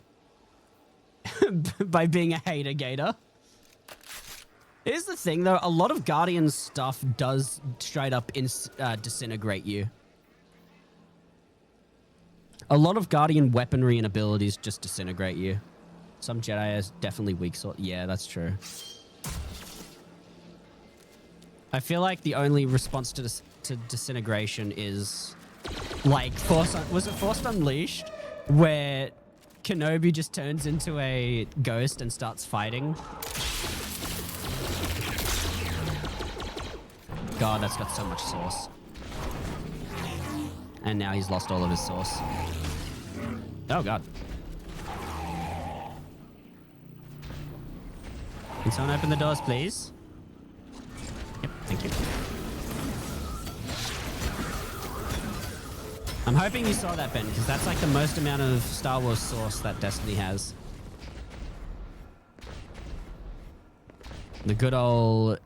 By being a hater gator. Here's the thing though, a lot of Guardian stuff does straight up disintegrate you. A lot of Guardian weaponry and abilities just disintegrate you. Some Jedi is definitely weak sword. Yeah, that's true. I feel like the only response to disintegration is like was it Force Unleashed, where Kenobi just turns into a ghost and starts fighting. God, that's got so much sauce. And now he's lost all of his sauce. Oh god. Can someone open the doors, please? Yep, thank you. I'm hoping you saw that, Ben, because that's like the most amount of Star Wars sauce that Destiny has. The good old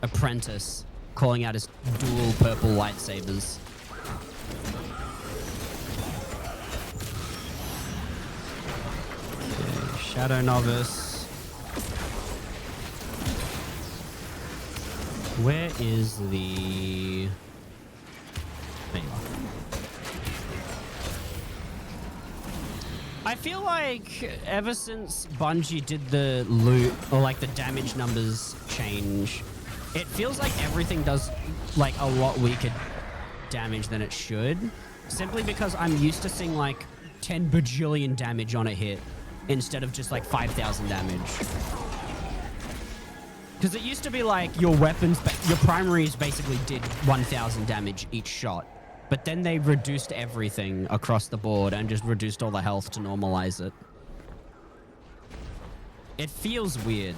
apprentice calling out his dual purple lightsabers. Okay, Shadow Novice. Where is the... There you are. I feel like ever since Bungie did the loot, or like the damage numbers change, it feels like everything does like a lot weaker damage than it should. Simply because I'm used to seeing like 10 bajillion damage on a hit instead of just like 5,000 damage. Because it used to be like your weapons, your primaries basically did 1,000 damage each shot. But then they reduced everything across the board and just reduced all the health to normalize it. It feels weird.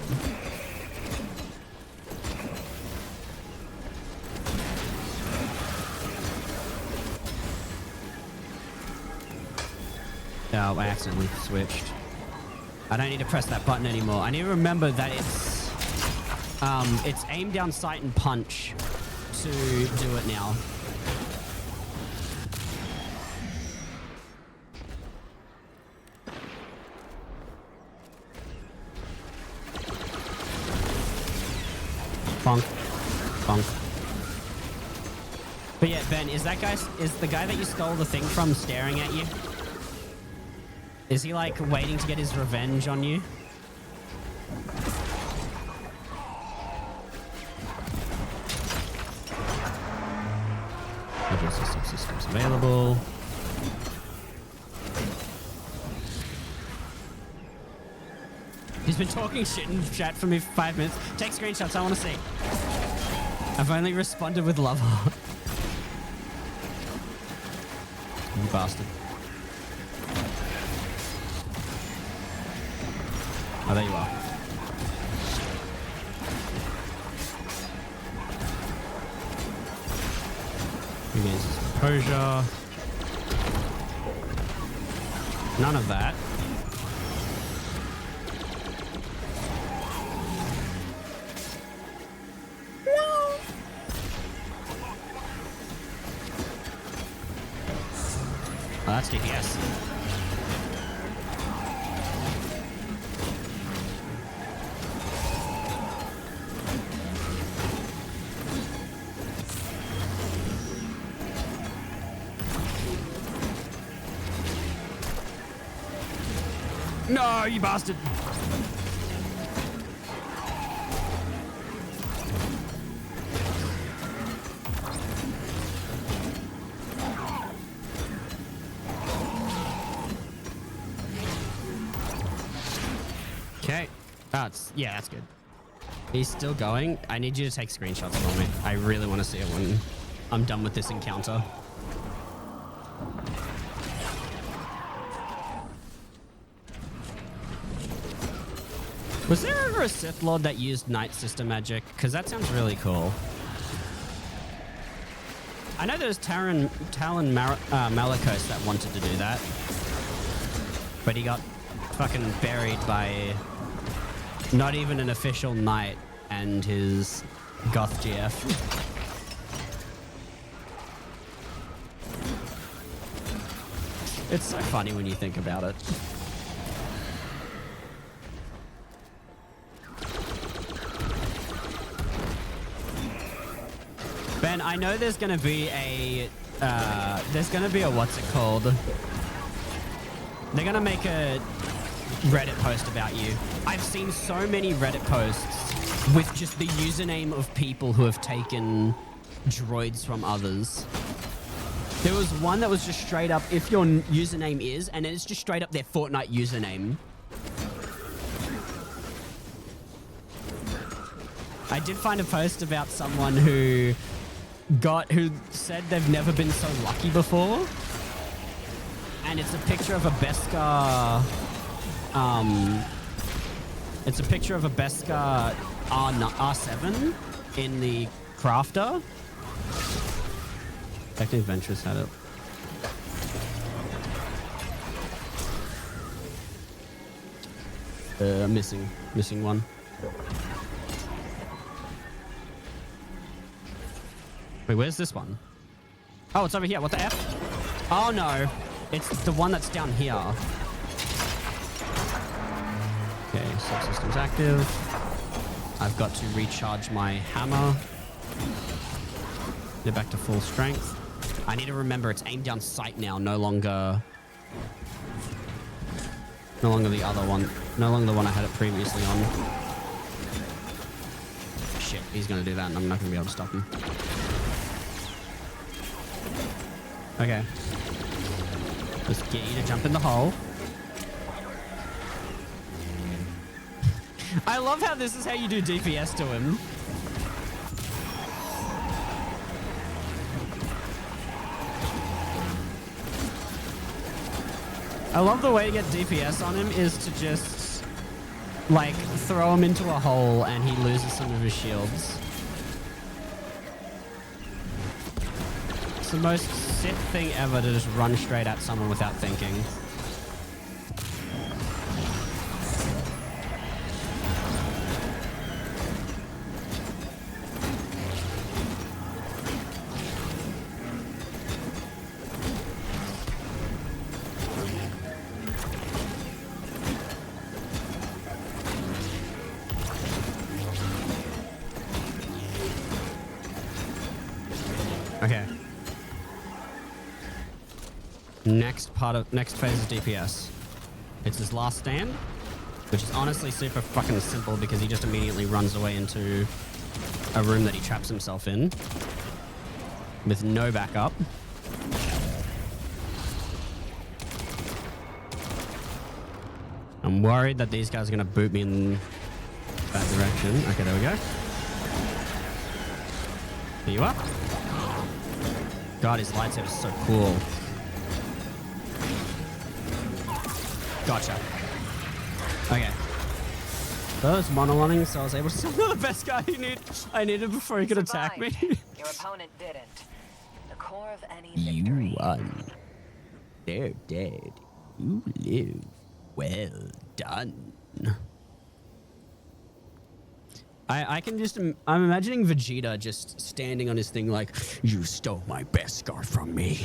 Oh, I accidentally switched. I don't need to press that button anymore. I need to remember that it's aim down sight and punch to do it now. Bonk. Bonk. But yeah, Ben, is the guy that you stole the thing from staring at you? Is he like waiting to get his revenge on you? Systems available. He's been talking shit in chat for me for 5 minutes. Take screenshots, I want to see. I've only responded with love heart. You bastard. Oh, there you are. Regains his composure. None of that. Oh, that's DPS. No, you bastard. Okay. Yeah, that's good. He's still going. I need you to take screenshots for me. I really want to see it when I'm done with this encounter. Was there ever a Sith Lord that used Night Sister magic? Because that sounds really cool. I know there's Talon Malicos that wanted to do that. But he got fucking buried by not even an official knight and his goth GF. It's so funny when you think about it. Ben, I know there's gonna be a what's it called? They're gonna make a Reddit post about you. I've seen so many Reddit posts with just the username of people who have taken droids from others. There was one that was just straight up, if your username is, and it's just straight up their Fortnite username. I did find a post about someone who said they've never been so lucky before. And it's a picture of a Beskar, it's a picture of a Beskar R7 in the crafter. Technic Ventures had it. Missing one. Wait, where's this one? Oh, it's over here. What the F? Oh no, it's the one that's down here. Okay, subsystem's active. I've got to recharge my hammer. Get back to full strength. I need to remember it's aimed down sight now, no longer the other one. No longer the one I had it previously on. Shit, he's gonna do that and I'm not gonna be able to stop him. Okay. Let's get you to jump in the hole. I love how this is how you do DPS to him. I love the way to get DPS on him is to just, like, throw him into a hole and he loses some of his shields. It's the most Sith thing ever to just run straight at someone without thinking. Okay. Next phase of DPS. It's his last stand, which is honestly super fucking simple because he just immediately runs away into a room that he traps himself in with no backup. I'm worried that these guys are going to boot me in that direction. Okay, there we go. There you are. God, his lightsaber is so cool. Gotcha. Okay. Those monolonning, so I was able to summon the best guy I needed before he could attack me. Your opponent didn't. The core of any You victory. won. They're dead. You live. Well done. I can just, I'm imagining Vegeta just standing on his thing like, you stole my Beskar from me.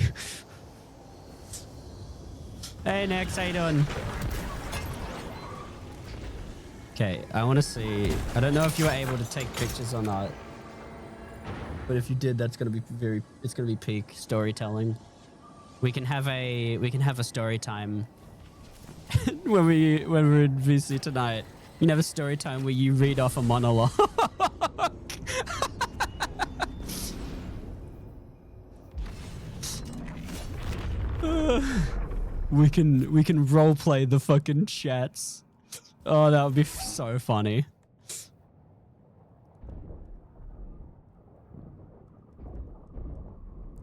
Hey, Nex, how you doing? Okay, I want to see. I don't know if you were able to take pictures or not. But if you did, that's going to be it's going to be peak storytelling. We can have a story time when we're in VC tonight. You can have a story time where you read off a monologue. we can role play the fucking chats. Oh, that would be so funny.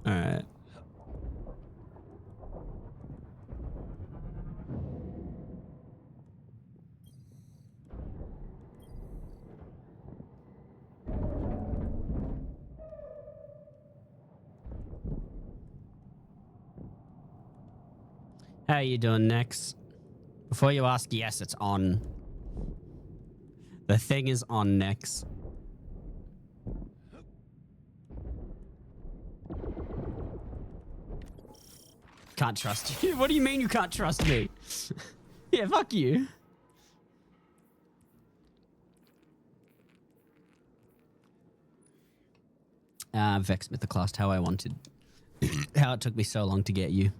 All right. How you doing, Nex? Before you ask, yes, it's on. The thing is on, Nex. Can't trust you. What do you mean you can't trust me? Yeah, fuck you. Vex Mythoclast, how I wanted. How it took me so long to get you.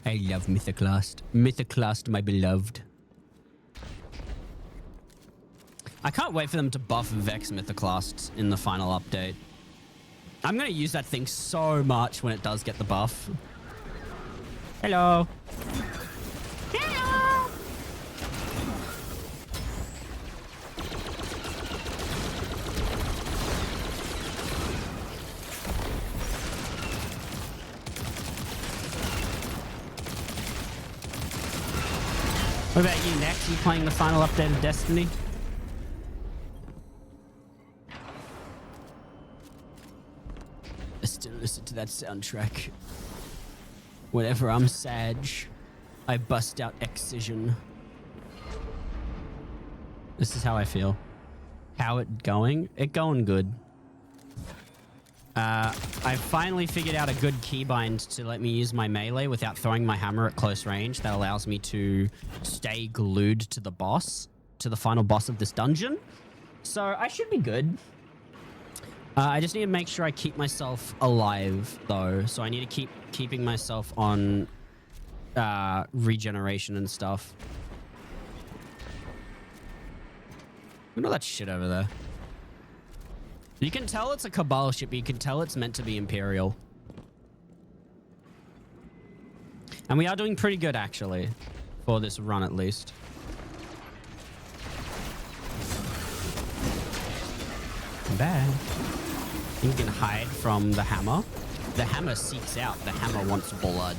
I love Mythoclast. Mythoclast, my beloved. I can't wait for them to buff Vex Mythoclast in the final update. I'm going to use that thing so much when it does get the buff. Hello. Hello. What about you, Nex? Are you playing the final update of Destiny? I still listen to that soundtrack. Whenever I'm sad, I bust out Excision. This is how I feel. How it going? It going good. I finally figured out a good keybind to let me use my melee without throwing my hammer at close range. That allows me to stay glued to the boss, to the final boss of this dungeon. So I should be good. I just need to make sure I keep myself alive, though. So I need to keeping myself on regeneration and stuff. Look at all that shit over there. You can tell it's a Cabal ship, but you can tell it's meant to be Imperial. And we are doing pretty good, actually, for this run at least. Bad. You can hide from the hammer. The hammer seeks out. The hammer wants blood.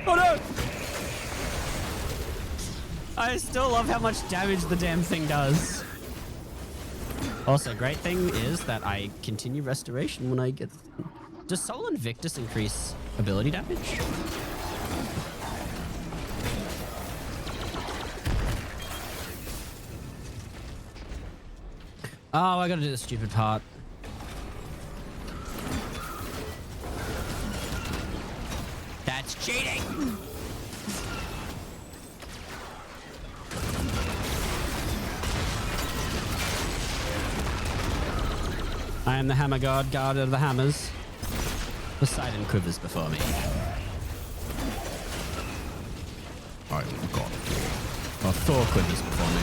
Oh no! I still love how much damage the damn thing does. Also, great thing is that I continue restoration when I get... Does Sol Invictus increase ability damage? Oh, I gotta do the stupid part. That's cheating! I am the hammer god, guard of the hammers. Poseidon quivers before me. I am the god. Oh, Thor quivers before me.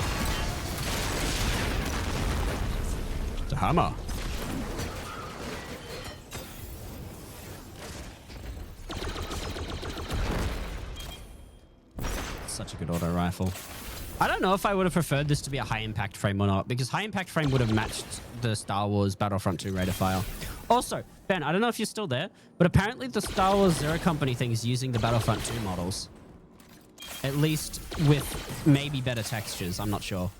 It's a hammer. Such a good auto rifle. I don't know if I would have preferred this to be a high impact frame or not, because high impact frame would have matched the Star Wars Battlefront 2 rate of fire. Also, Ben, I don't know if you're still there, but apparently the Star Wars Zero Company thing is using the Battlefront 2 models. At least with maybe better textures, I'm not sure.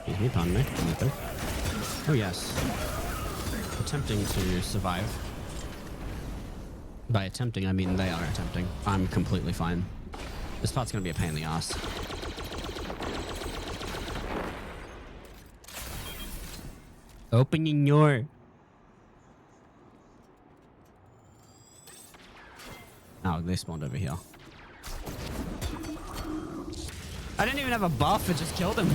Excuse me, pardon me. Oh yes. Attempting to survive. By attempting, I mean they are attempting. I'm completely fine. This part's gonna be a pain in the ass. Opening your... Oh, they spawned over here. I didn't even have a buff, it just killed him.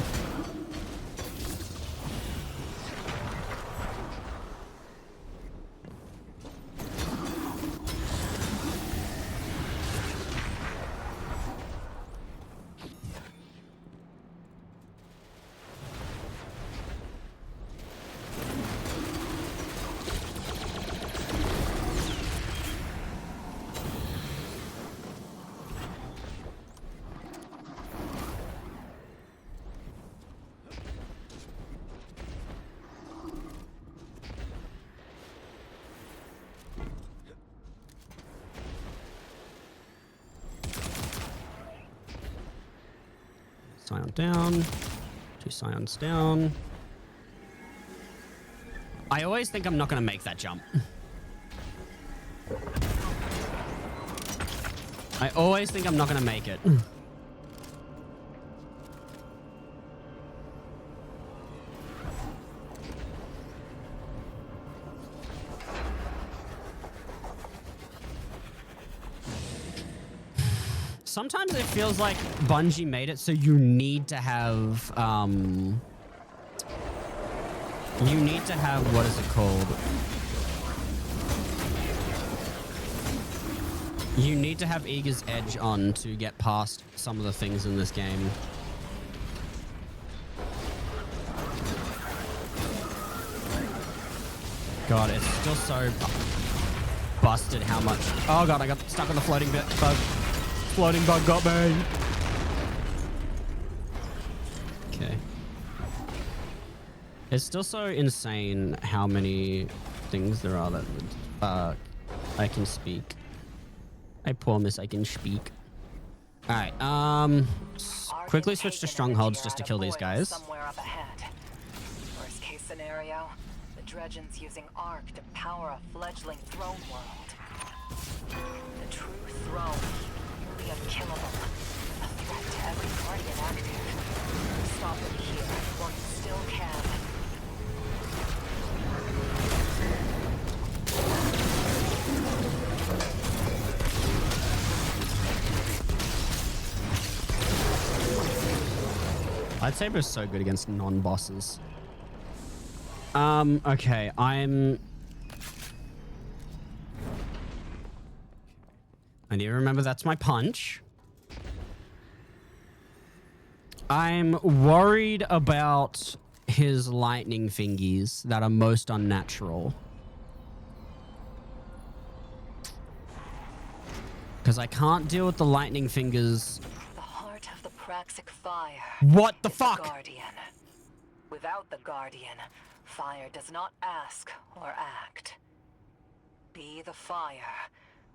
Scion down. 2 Scions down. I always think I'm not going to make that jump. I always think I'm not going to make it. Sometimes it feels like Bungie made it so you need to have, what is it called? You need to have Eager's Edge on to get past some of the things in this game. God, it's still so busted how much... Oh God, I got stuck on the floating bit bug. Floating bug got me. Okay. It's still so insane how many things there are that I can speak. I promise I can speak. All right. Quickly switch to strongholds just to kill these guys. Somewhere up ahead. Worst case scenario, the Dredgens using Ark to power a fledgling throne world. The true throne. Unkillable. A threat to every Guardian active. Stop it here while you still can. Lightsaber is so good against non-bosses. Okay, I need to remember that's my punch. I'm worried about his lightning fingies that are most unnatural. Because I can't deal with the lightning fingers. The heart of the Praxic fire. What the is fuck? The Guardian. Without the Guardian, fire does not ask or act. Be the fire.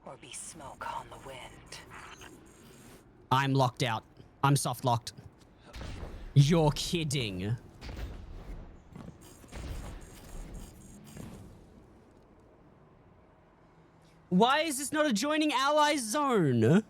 Or be smoke on the wind. I'm locked out. I'm soft locked. You're kidding. Why is this not a joining allies zone?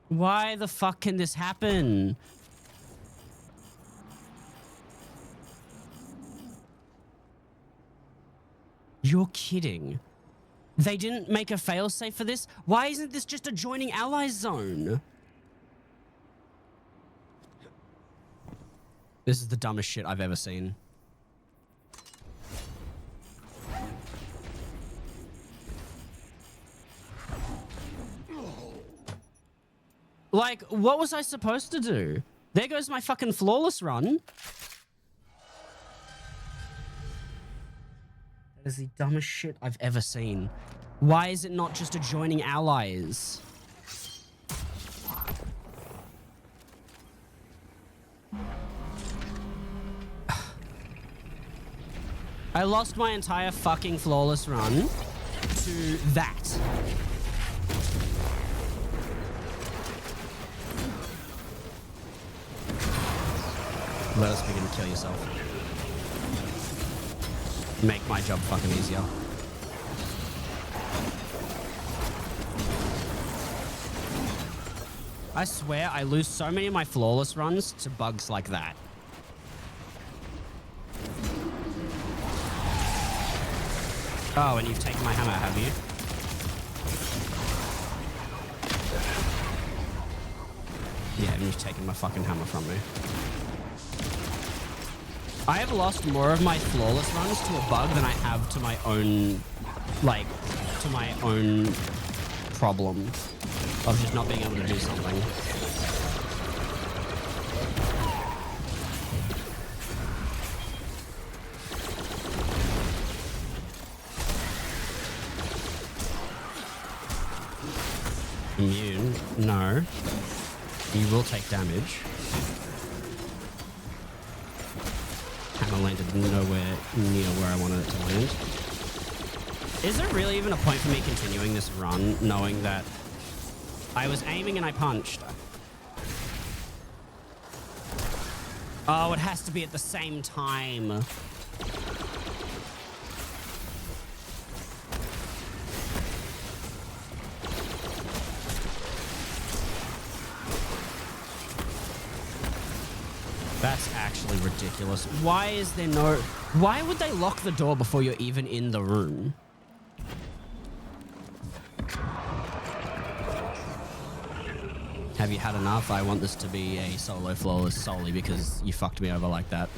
Why the fuck can this happen? You're kidding. They didn't make a failsafe for this? Why isn't this just a joining allies zone? This is the dumbest shit I've ever seen. Like, what was I supposed to do? There goes my fucking flawless run. That is the dumbest shit I've ever seen. Why is it not just adjoining allies? I lost my entire fucking flawless run to that. Let us begin to kill yourself. Make my job fucking easier. I swear I lose so many of my flawless runs to bugs like that. Oh, and you've taken my hammer, have you? Yeah, and you've taken my fucking hammer from me. I have lost more of my flawless runs to a bug than I have to my own, like, to my own problem of just not being able to do something. Immune? No. You will take damage. Hammer landed nowhere near where I wanted it to land. Is there really even a point for me continuing this run knowing that I was aiming and I punched? Oh, it has to be at the same time. That's actually ridiculous. Why is there no... Why would they lock the door before you're even in the room? Have you had enough? I want this to be a solo flawless solely because you fucked me over like that.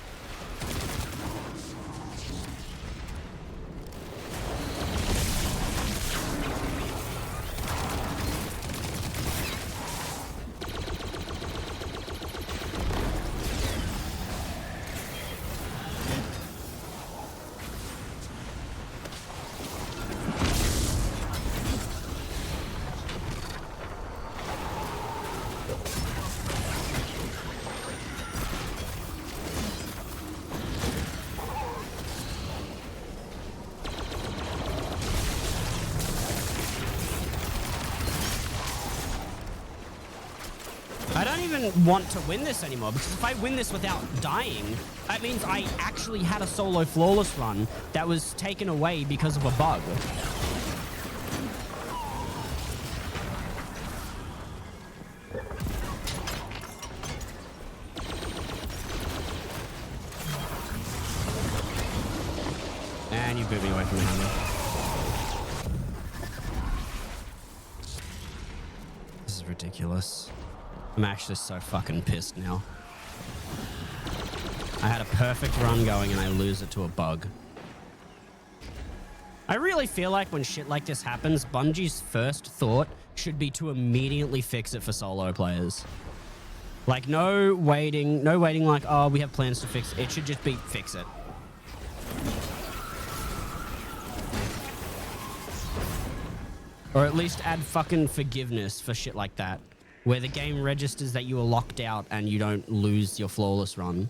I don't even want to win this anymore because if I win this without dying, that means I actually had a solo flawless run that was taken away because of a bug. And you boot me away from the hammer. This is ridiculous. I'm actually so fucking pissed now. I had a perfect run going and I lose it to a bug. I really feel like when shit like this happens, Bungie's first thought should be to immediately fix it for solo players. Like, no waiting like, oh, we have plans to fix it. It should just be fix it. Or at least add fucking forgiveness for shit like that, where the game registers that you were locked out and you don't lose your flawless run.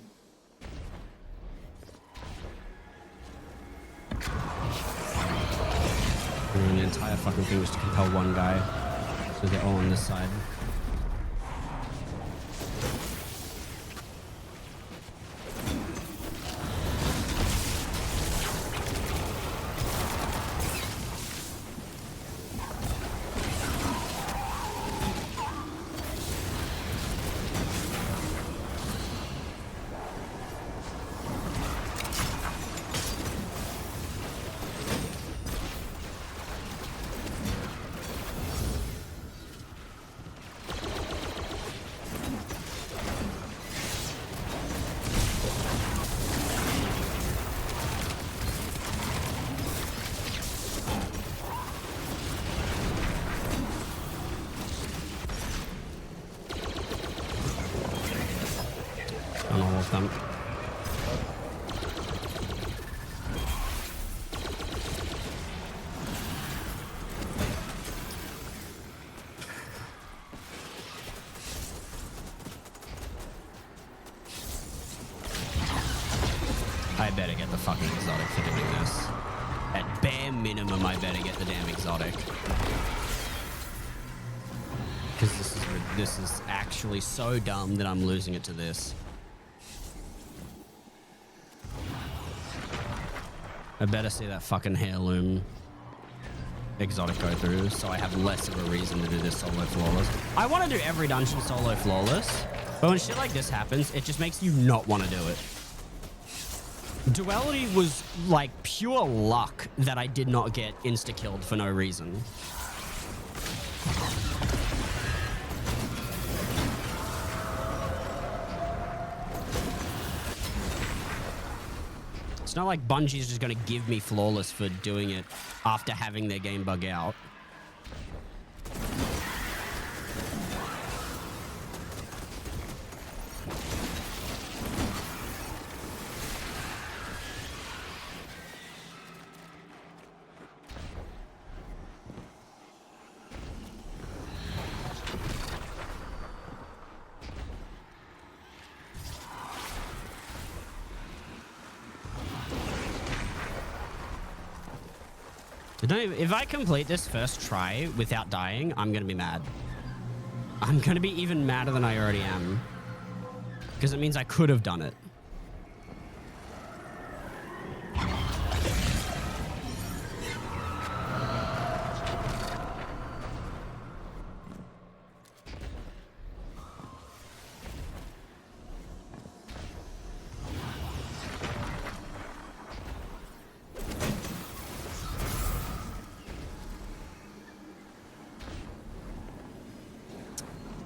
And the entire fucking thing was to compel one guy, so they're all on this side. On all of them. I better get the fucking exotic for doing this. At bare minimum, I better get the damn exotic. Because this is actually so dumb that I'm losing it to this. I better see that fucking heirloom exotic go through, so I have less of a reason to do this solo flawless. I want to do every dungeon solo flawless, but when shit like this happens, it just makes you not want to do it. Duality was like pure luck that I did not get insta-killed for no reason. It's not like Bungie's just going to give me flawless for doing it after having their game bug out. If I complete this first try without dying, I'm going to be mad. I'm going to be even madder than I already am. Because it means I could have done it.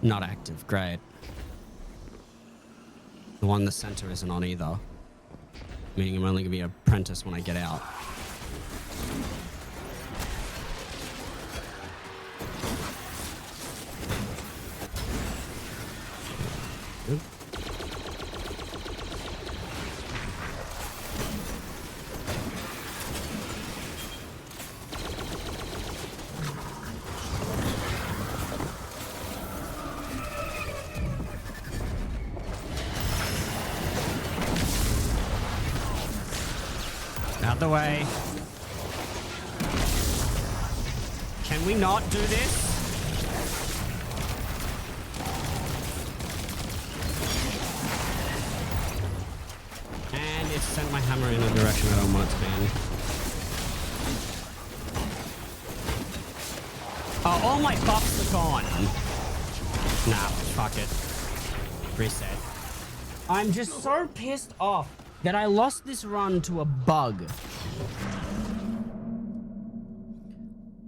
Not active, great. The one in the center isn't on either. Meaning I'm only gonna be an apprentice when I get out. Good. Out the way. Can we not do this? And it sent my hammer in a direction I don't want it to be in. Oh, all my buffs are gone. Nah, fuck it. Reset. I'm just so pissed off that I lost this run to a bug.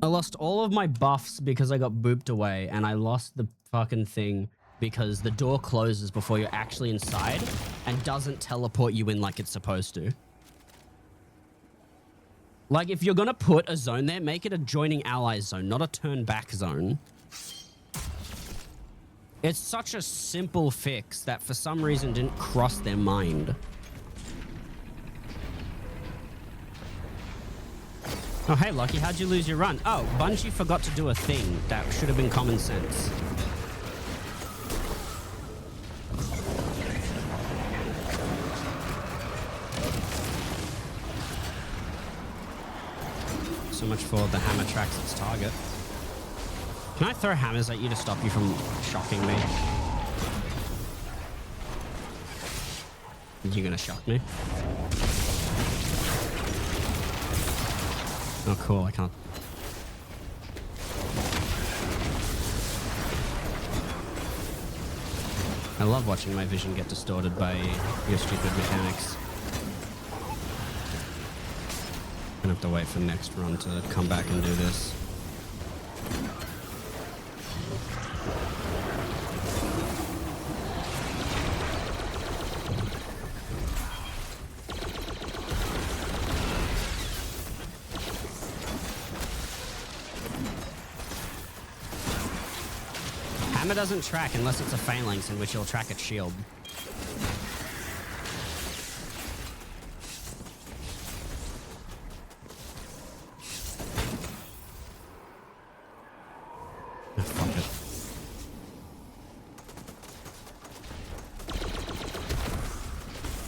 I lost all of my buffs because I got booped away, and I lost the fucking thing because the door closes before you're actually inside and doesn't teleport you in like it's supposed to. Like, if you're gonna put a zone there, make it a joining allies zone, not a turn back zone. It's such a simple fix that for some reason didn't cross their mind. Oh, hey, Lucky, how'd you lose your run? Oh, Bungie forgot to do a thing that should have been common sense. So much for the hammer tracks its target. Can I throw hammers at you to stop you from shocking me? You're gonna shock me? Oh, cool, I can't. I love watching my vision get distorted by your stupid mechanics. Gonna have to wait for next run to come back and do this. Hammer doesn't track unless it's a phalanx, in which it'll track its shield. Oh, fuck it.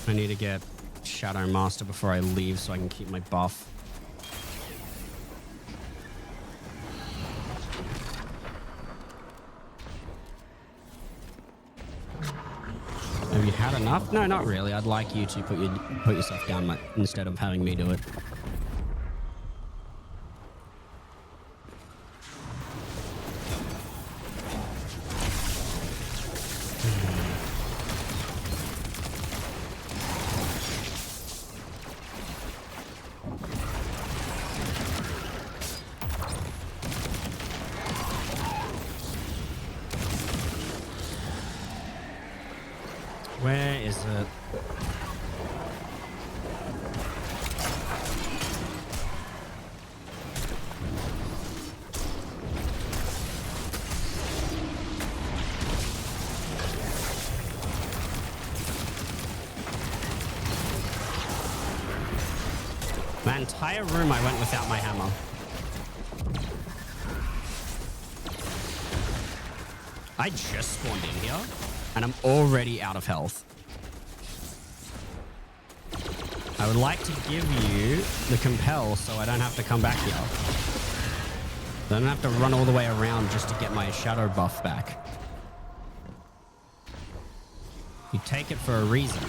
I need to get Shadow Master before I leave so I can keep my buff. Have you had enough? No, not really. I'd like you to put yourself down instead of having me do it. Where is it? My entire room I went without my hammer. I just spawned in here and I'm already out of health. I would like to give you the compel so I don't have to come back here. I don't have to run all the way around just to get my shadow buff back. You take it for a reason.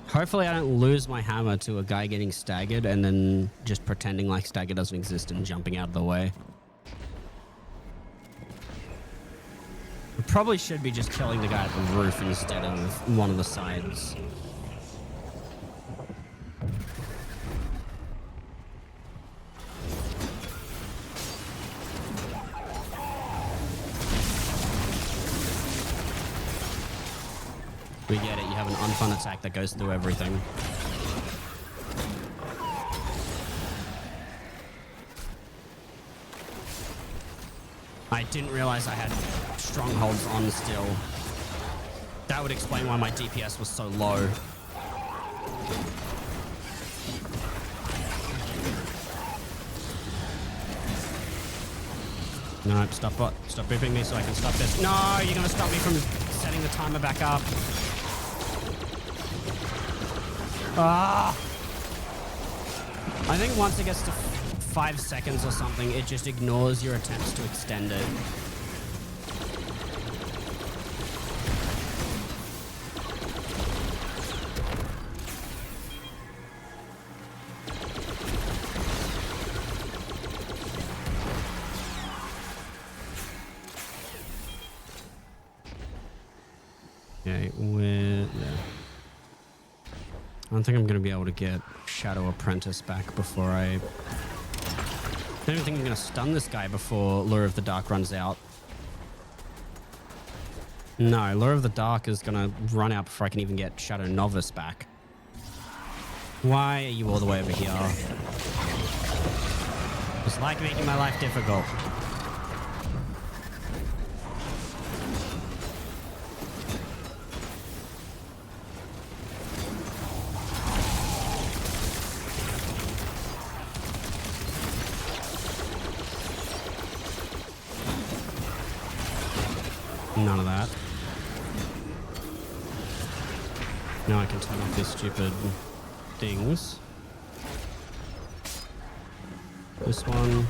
Hopefully I don't lose my hammer to a guy getting staggered and then just pretending like stagger doesn't exist and jumping out of the way. We probably should be just killing the guy at the roof instead of one of the sides. We get it, you have an unfun attack that goes through everything. I didn't realize I had strongholds on still. That would explain why my DPS was so low. No, stop booping me so I can stop this. No, you're gonna stop me from setting the timer back up. Ah! I think once it gets to 5 seconds or something, it just ignores your attempts to extend it. Okay, where... there. I don't think I'm going to be able to get Shadow Apprentice back before I don't even think I'm going to stun this guy before Lure of the Dark runs out. No, Lure of the Dark is going to run out before I can even get Shadow Novice back. Why are you all the way over here? It's like making my life difficult. None of that. Now I can turn off these stupid things. This one.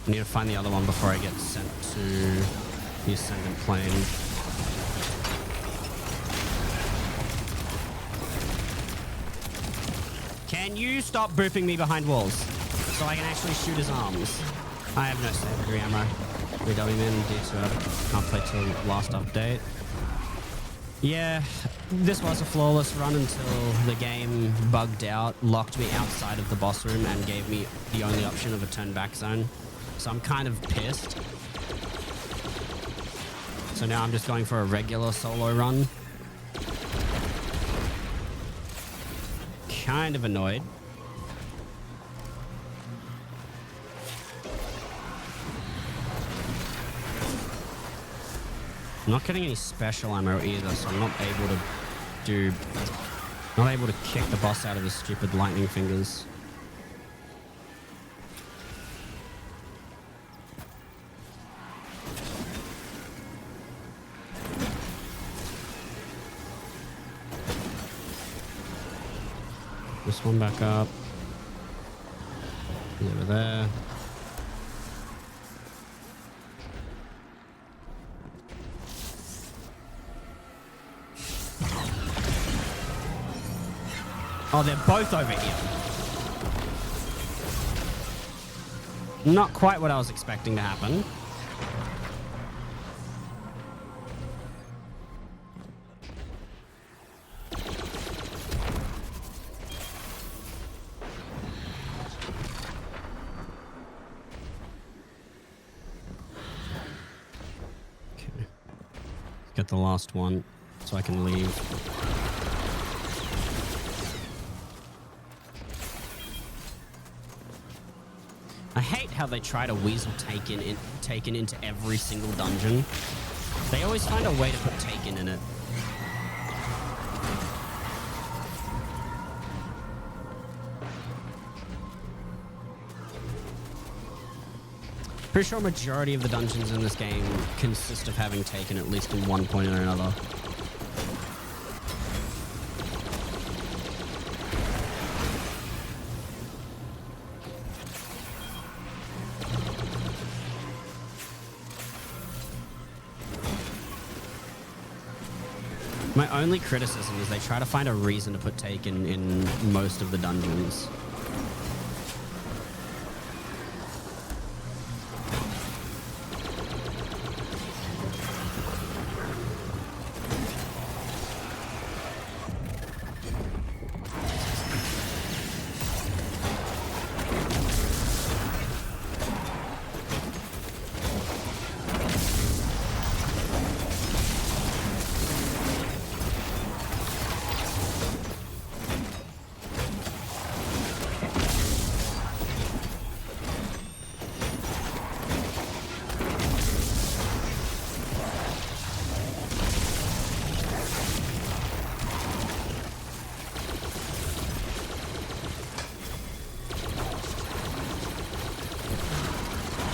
I need to find the other one before I get sent to the Ascendant Plane. Can you stop booping me behind walls so I can actually shoot his arms? I have no save ammo. WWmin D2 can't play till last update. Yeah, this was a flawless run until the game bugged out, locked me outside of the boss room, and gave me the only option of a turn back zone. So I'm kind of pissed. So now I'm just going for a regular solo run. Kind of annoyed. I'm not getting any special ammo either, so I'm not able to kick the boss out of his stupid lightning fingers. this one back up. Over there. Oh, they're both over here. Not quite what I was expecting to happen. Okay. Get the last one so I can leave. I hate how they try to weasel Taken into every single dungeon. They always find a way to put Taken in it. Pretty sure a majority of the dungeons in this game consist of having Taken at least in one point or another. My only criticism is they try to find a reason to put Taken in most of the dungeons.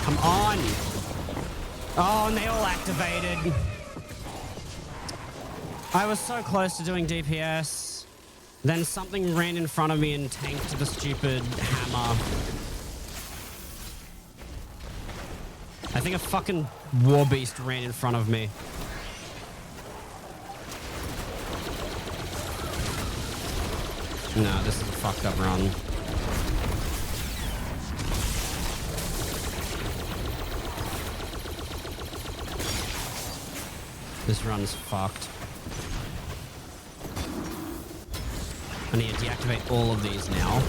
Come on! Oh, and they all activated. I was so close to doing DPS. Then something ran in front of me and tanked the stupid hammer. I think a fucking war beast ran in front of me. No, this is a fucked up run. This run's fucked. I need to deactivate all of these now.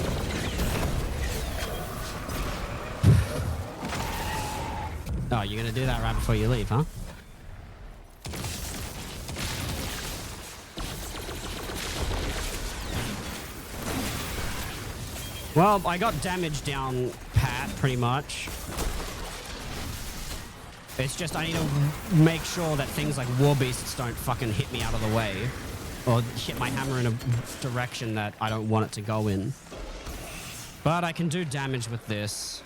Oh, you're gonna do that right before you leave, huh? Well, I got damage down pat, pretty much. It's just I need to make sure that things like war beasts don't fucking hit me out of the way. Or hit my hammer in a direction that I don't want it to go in. But I can do damage with this.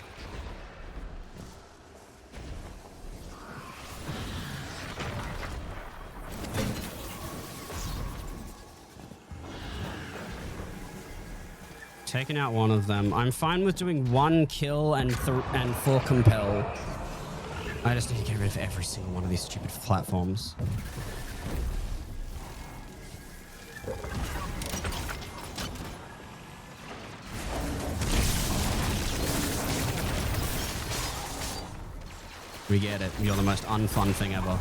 Taking out one of them. I'm fine with doing one kill and 4 compel. I just need to get rid of every single one of these stupid platforms. We get it. You're the most unfun thing ever.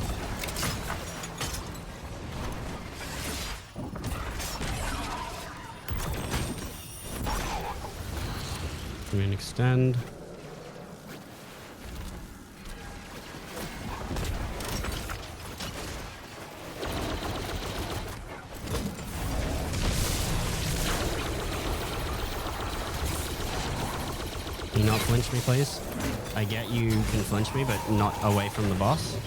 I mean, extend. Can you not flinch me, please? I get you can flinch me, but not away from the boss.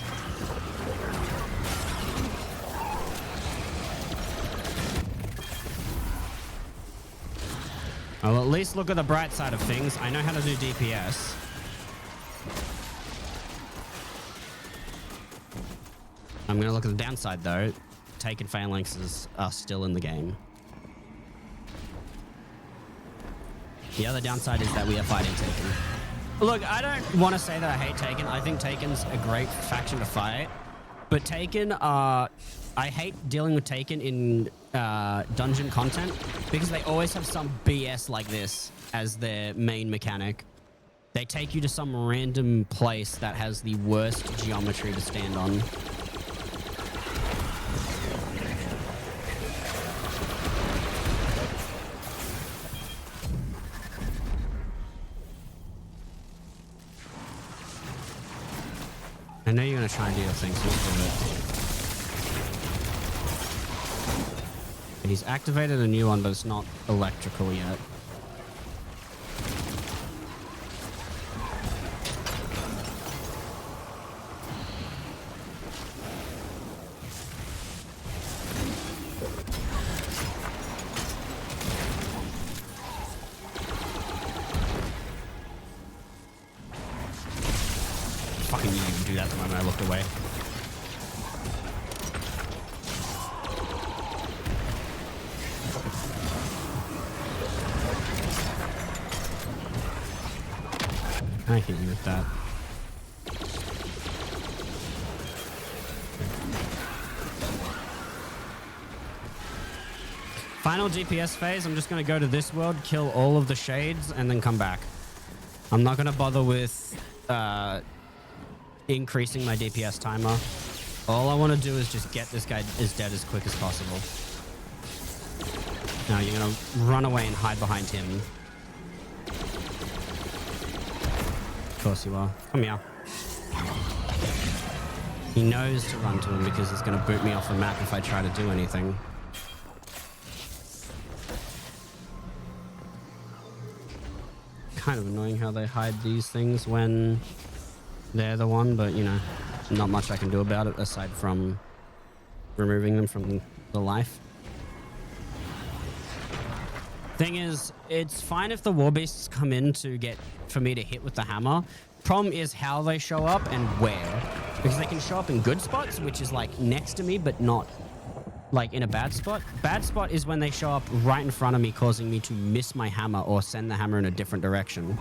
I'll at least look at the bright side of things. I know how to do DPS. I'm going to look at the downside, though. Taken phalanxes are still in the game. The other downside is that we are fighting Taken. Look, I don't want to say that I hate Taken. I think Taken's a great faction to fight. But Taken are... I hate dealing with Taken in dungeon content because they always have some BS like this as their main mechanic. They take you to some random place that has the worst geometry to stand on. I know you're going to try and do your thing, so let's do it. He's activated a new one, but it's not electrical yet. Fucking you didn't do that the moment I looked away. I hit you with that. Final DPS phase, I'm just going to go to this world, kill all of the shades, and then come back. I'm not going to bother with increasing my DPS timer. All I want to do is just get this guy as dead as quick as possible. Now you're going to run away and hide behind him. Of course you are. Come here. He knows to run to him because he's going to boot me off the map if I try to do anything. Kind of annoying how they hide these things when they're the one, but you know, not much I can do about it aside from removing them from the life. Thing is, it's fine if the war beasts come in to get for me to hit with the hammer. Problem is how they show up and where, because they can show up in good spots, which is like next to me, but not like in a bad spot. Bad spot is when they show up right in front of me, causing me to miss my hammer or send the hammer in a different direction.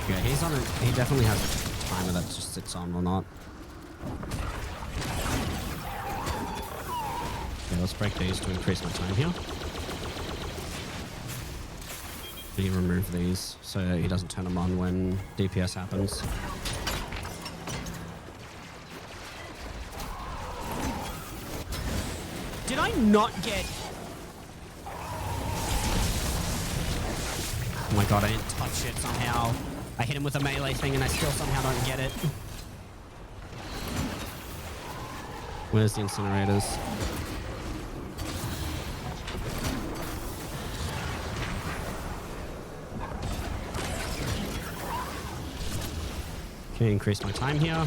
Yeah, he's on he definitely has a timer that just sits on or not. Okay, let's break these to increase my time here. He remove these so he doesn't turn them on when DPS happens. Did I not get... Oh my god, I didn't touch it somehow. I hit him with a melee thing and I still somehow don't get it. Where's the incinerators? Okay, increase my time here.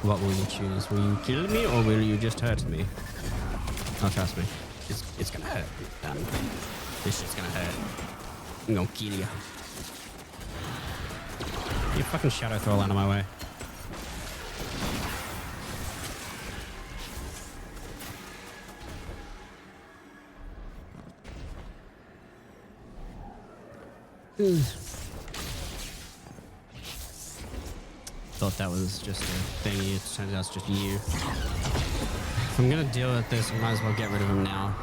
What will you choose? Will you kill me or will you just hurt me? Oh, trust me. It's gonna hurt. This shit's gonna hurt. I'm gonna kill you. You fucking shadow throw out of my way. Thought that was just a thingy. It turns out it's just you. If I'm gonna deal with this, I might as well get rid of him now.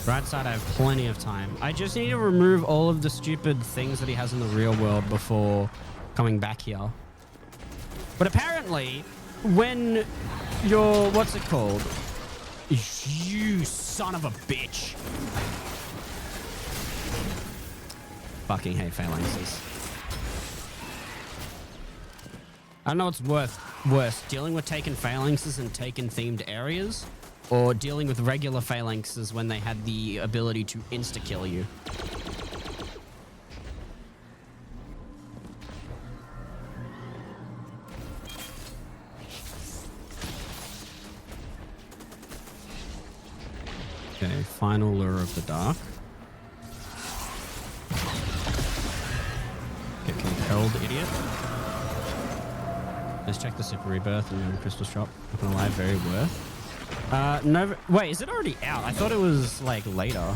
Right side, I have plenty of time. I just need to remove all of the stupid things that he has in the real world before coming back here. But apparently, when you're... What's it called? You son of a bitch. Fucking hate phalanxes. I don't know what's worse, dealing with Taken phalanxes and Taken themed areas, or dealing with regular phalanxes when they had the ability to insta-kill you. Okay, final lure of the dark. Get compelled, idiot. Let's check the Super Rebirth and Crystal Shop. Not gonna lie, very worth. No, wait, is it already out? I thought it was like later.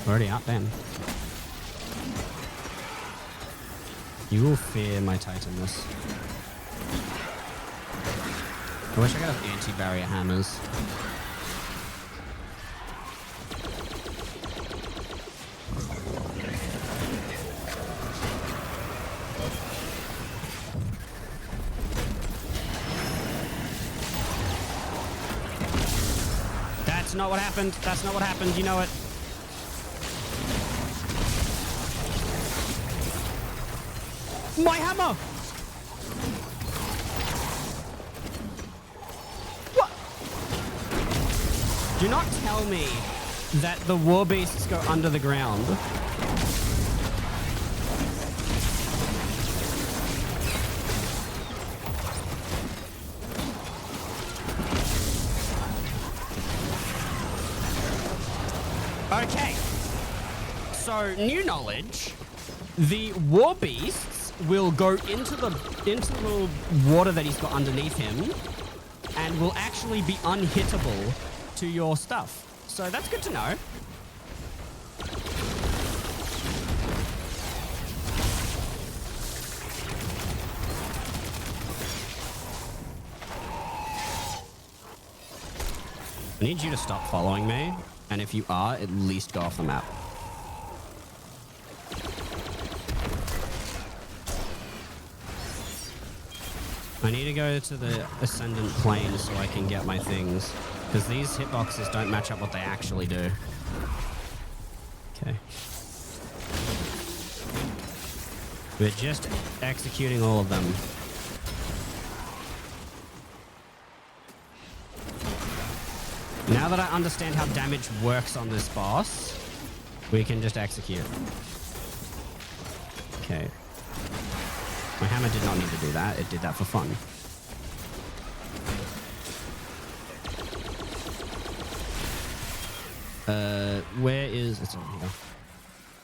Already out then. You will fear my Titanness. I wish I could have anti-barrier hammers. That's not what happened. That's not what happened. You know it. My hammer! What? Do not tell me that the war beasts go under the ground. Okay. So, new knowledge. The war beasts will go into the water that he's got underneath him and will actually be unhittable to your stuff. So that's good to know. I need you to stop following me, and if you are, at least go off the map. I need to go to the Ascendant Plane so I can get my things. Because these hitboxes don't match up what they actually do. Okay. We're just executing all of them. Now that I understand how damage works on this boss, we can just execute. Okay. My hammer did not need to do that. It did that for fun. Where is... It's over here.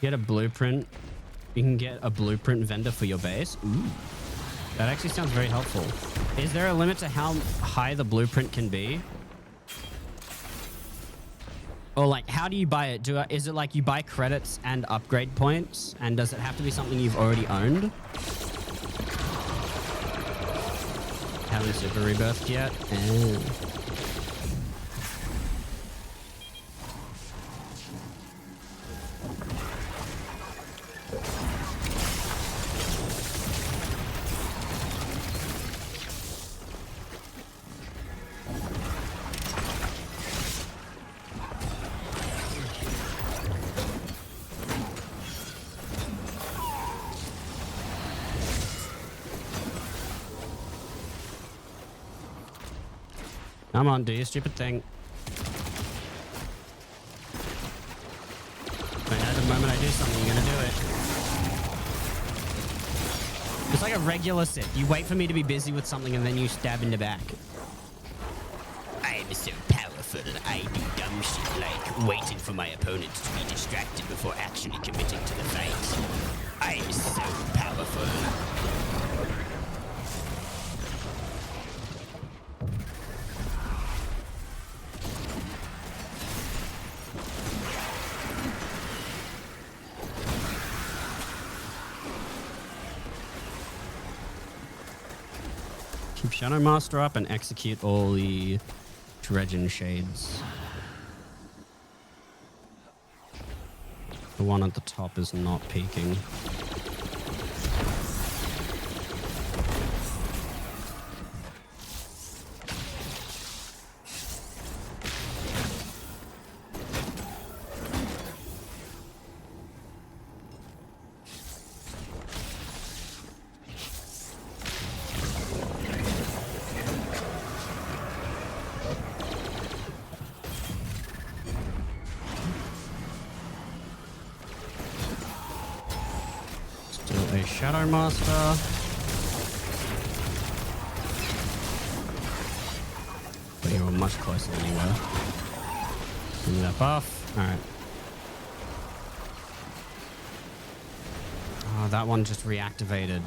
Get a blueprint. You can get a blueprint vendor for your base. Ooh. That actually sounds very helpful. Is there a limit to how high the blueprint can be? Or like, how do you buy it? Is it like you buy credits and upgrade points? And does it have to be something you've already owned? Haven't super rebirthed yet. Come on, do your stupid thing. I know the moment I do something, you're gonna do it. It's like a regular sip. You wait for me to be busy with something and then you stab in the back. I am so powerful, I do dumb shit like waiting for my opponents to be distracted before actually committing to the fight. I am so powerful. Keep Shadow Master up and execute all the Dredgen Shades. The one at the top is not peeking. Shadow Master. But you were much closer than you were. Give me that buff. Alright. Oh, that one just reactivated.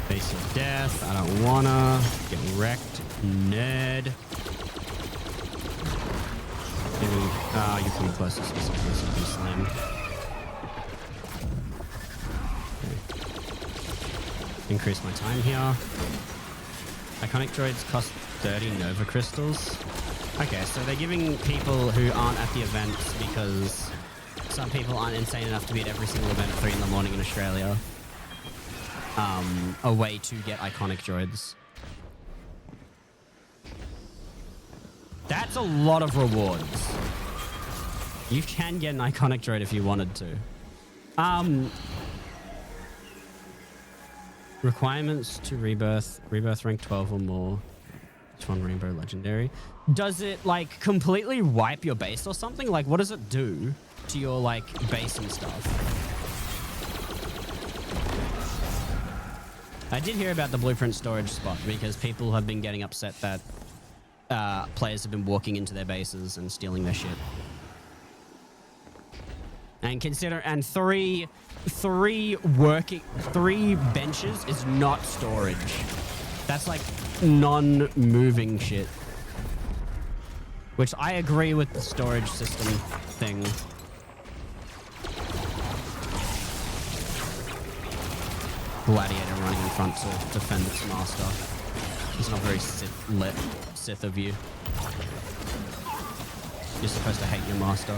Face of death. I don't wanna. Get wrecked. Nerd. Ah, you're coming closer specifically, so you can slam. Okay. Increase my time here. Iconic droids cost 30 Nova crystals. Okay, so they're giving people who aren't at the events, because some people aren't insane enough to be at every single event at 3 in the morning in Australia, a way to get iconic droids. That's a lot of rewards. You can get an iconic droid if you wanted to. Requirements to rebirth. Rebirth rank 12 or more. Which one? Rainbow Legendary. Does it, like, completely wipe your base or something? Like, what does it do to your, like, base and stuff? I did hear about the blueprint storage spot because people have been getting upset that players have been walking into their bases and stealing their shit. And three benches is not storage. That's like non-moving shit. Which I agree with the storage system thing. Gladiator running in front to defend its master. It's not very Sith of you. You're supposed to hate your master.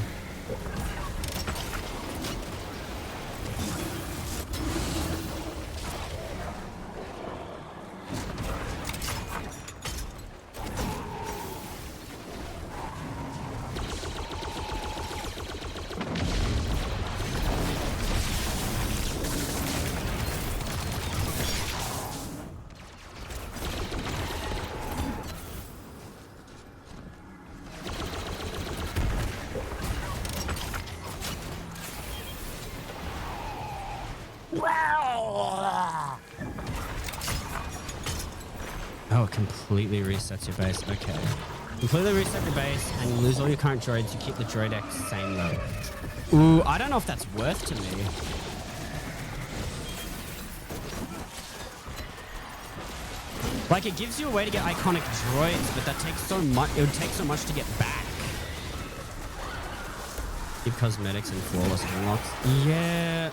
Oh, it completely resets your base. Okay. Completely reset your base and you lose all your current droids. You keep the droid X same though. Ooh, I don't know if that's worth to me. Like, it gives you a way to get iconic droids, but that takes so much. It would take so much to get back. Give cosmetics and flawless unlocks. Yeah.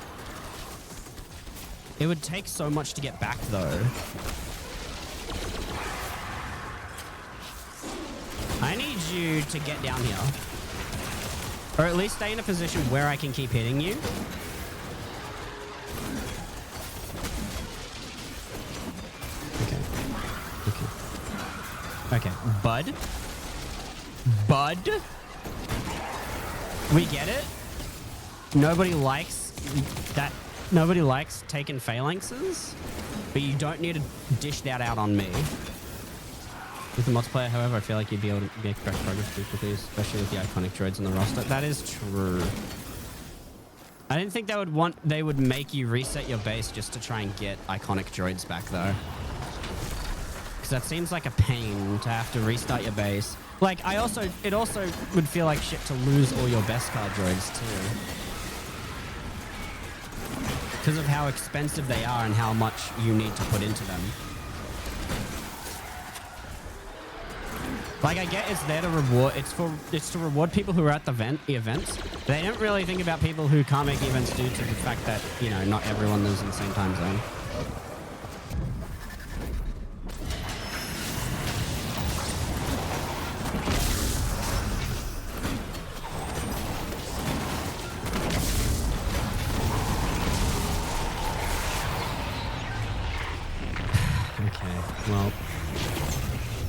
It would take so much to get back though. I need you to get down here. Or at least stay in a position where I can keep hitting you. Okay. Okay. Okay. Bud? Bud? We get it? Nobody likes that. Nobody likes taking phalanxes, but you don't need to dish that out on me. With the multiplayer, however, I feel like you'd be able to make fresh progress pretty quickly, especially with the iconic droids in the roster. That is true. I didn't think they would make you reset your base just to try and get iconic droids back though. Because that seems like a pain to have to restart your base. Like, it also would feel like shit to lose all your best card droids too. Because of how expensive they are and how much you need to put into them. Like, I get it's there to reward, it's to reward people who are at the events. They don't really think about people who can't make the events due to the fact that, you know, not everyone lives in the same time zone. Okay, well,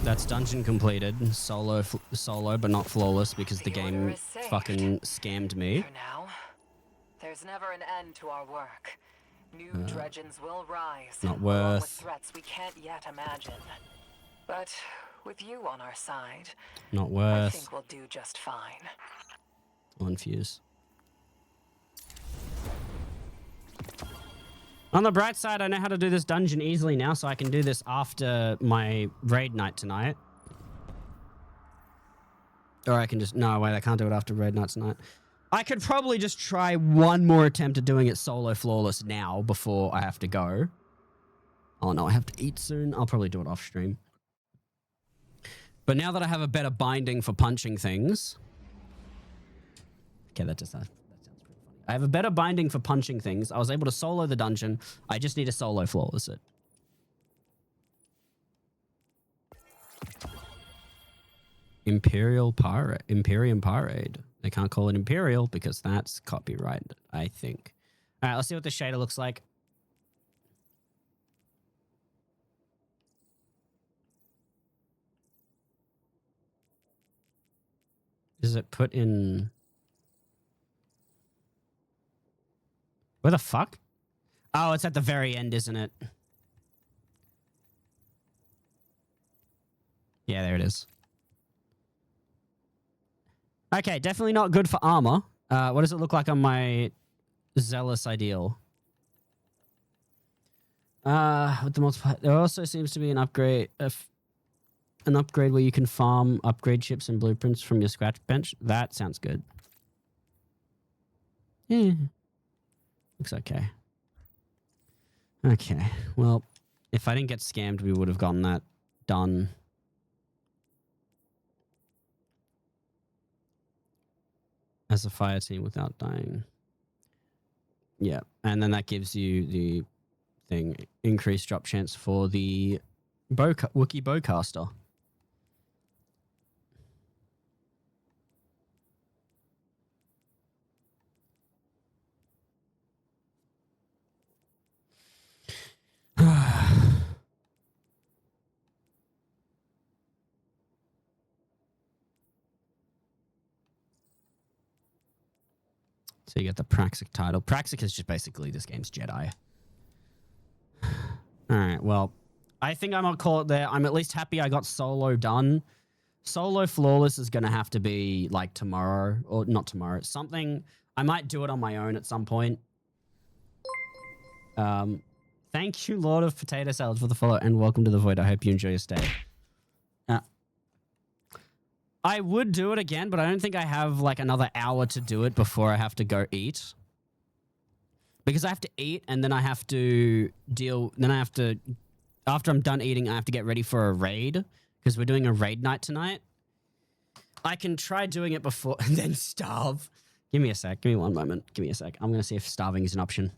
that's dungeon completed. Solo, but not flawless because the game fucking scammed me. For now, there's never an end to our work. New dredgens will rise. Not along with worth. threats we can't yet imagine. But With you on our side, Not I worth. think we'll do just fine. On fuse. On the bright side, I know how to do this dungeon easily now, so I can do this after my raid night tonight. Or I can just... No, wait, I can't do it after raid night tonight. I could probably just try one more attempt at doing it solo flawless now before I have to go. Oh, no, I have to eat soon. I'll probably do it off stream. But now that I have a better binding for punching things... Okay, that sounds pretty funny. I have a better binding for punching things. I was able to solo the dungeon. I just need to solo flawless it. Imperium Parade. They can't call it Imperial because that's copyright, I think. All right, let's see what the shader looks like. Is it put in... Where the fuck? Oh, it's at the very end, isn't it? Yeah, there it is. Okay, definitely not good for armor. What does it look like on my Zealous Ideal? With the multiplier, there also seems to be an upgrade, an upgrade where you can farm upgrade chips and blueprints from your scratch bench. That sounds good. Yeah, looks okay. Okay, well, if I didn't get scammed, we would have gotten that done. As a fire team without dying. Yeah, and then that gives you the thing, increased drop chance for the Wookiee Bowcaster. So you get the Praxic title. Praxic is just basically this game's Jedi. All right, well, I think I'm going to call it there. I'm at least happy I got solo done. Solo flawless is going to have to be like tomorrow, or not tomorrow. Something, I might do it on my own at some point. Thank you, Lord of Potato Salad, for the follow, and welcome to the Void. I hope you enjoy your stay. I would do it again, but I don't think I have like another hour to do it before I have to go eat. Because I have to eat and then I have to after I'm done eating, I have to get ready for a raid because we're doing a raid night tonight. I can try doing it before and then starve. Give me a sec. Give me one moment. Give me a sec. I'm going to see if starving is an option.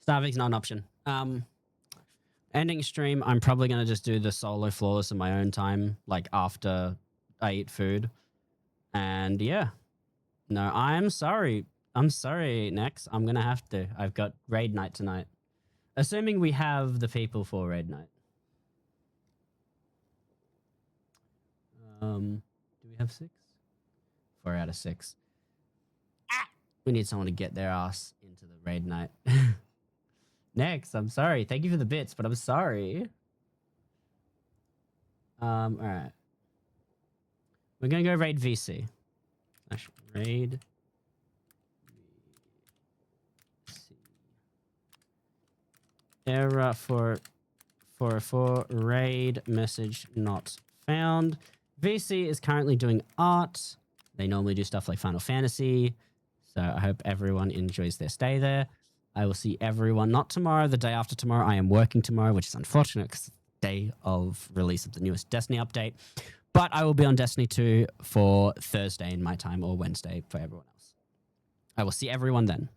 Starving's not an option. Ending stream, I'm probably gonna just do the solo flawless in my own time, like after I eat food. And yeah. No, I'm sorry. I'm sorry, Nex. I'm gonna have to. I've got raid night tonight. Assuming we have the people for raid night. Do we have 6? 4 out of 6. We need someone to get their ass into the raid night. Next, I'm sorry. Thank you for the bits, but I'm sorry. All right. We're gonna go raid VC. Raid VC. Error for raid message not found. VC is currently doing art. They normally do stuff like Final Fantasy. So I hope everyone enjoys their stay there. I will see everyone not tomorrow, the day after tomorrow. I am working tomorrow, which is unfortunate because it's the day of release of the newest Destiny update. But I will be on Destiny 2 for Thursday in my time or Wednesday for everyone else. I will see everyone then.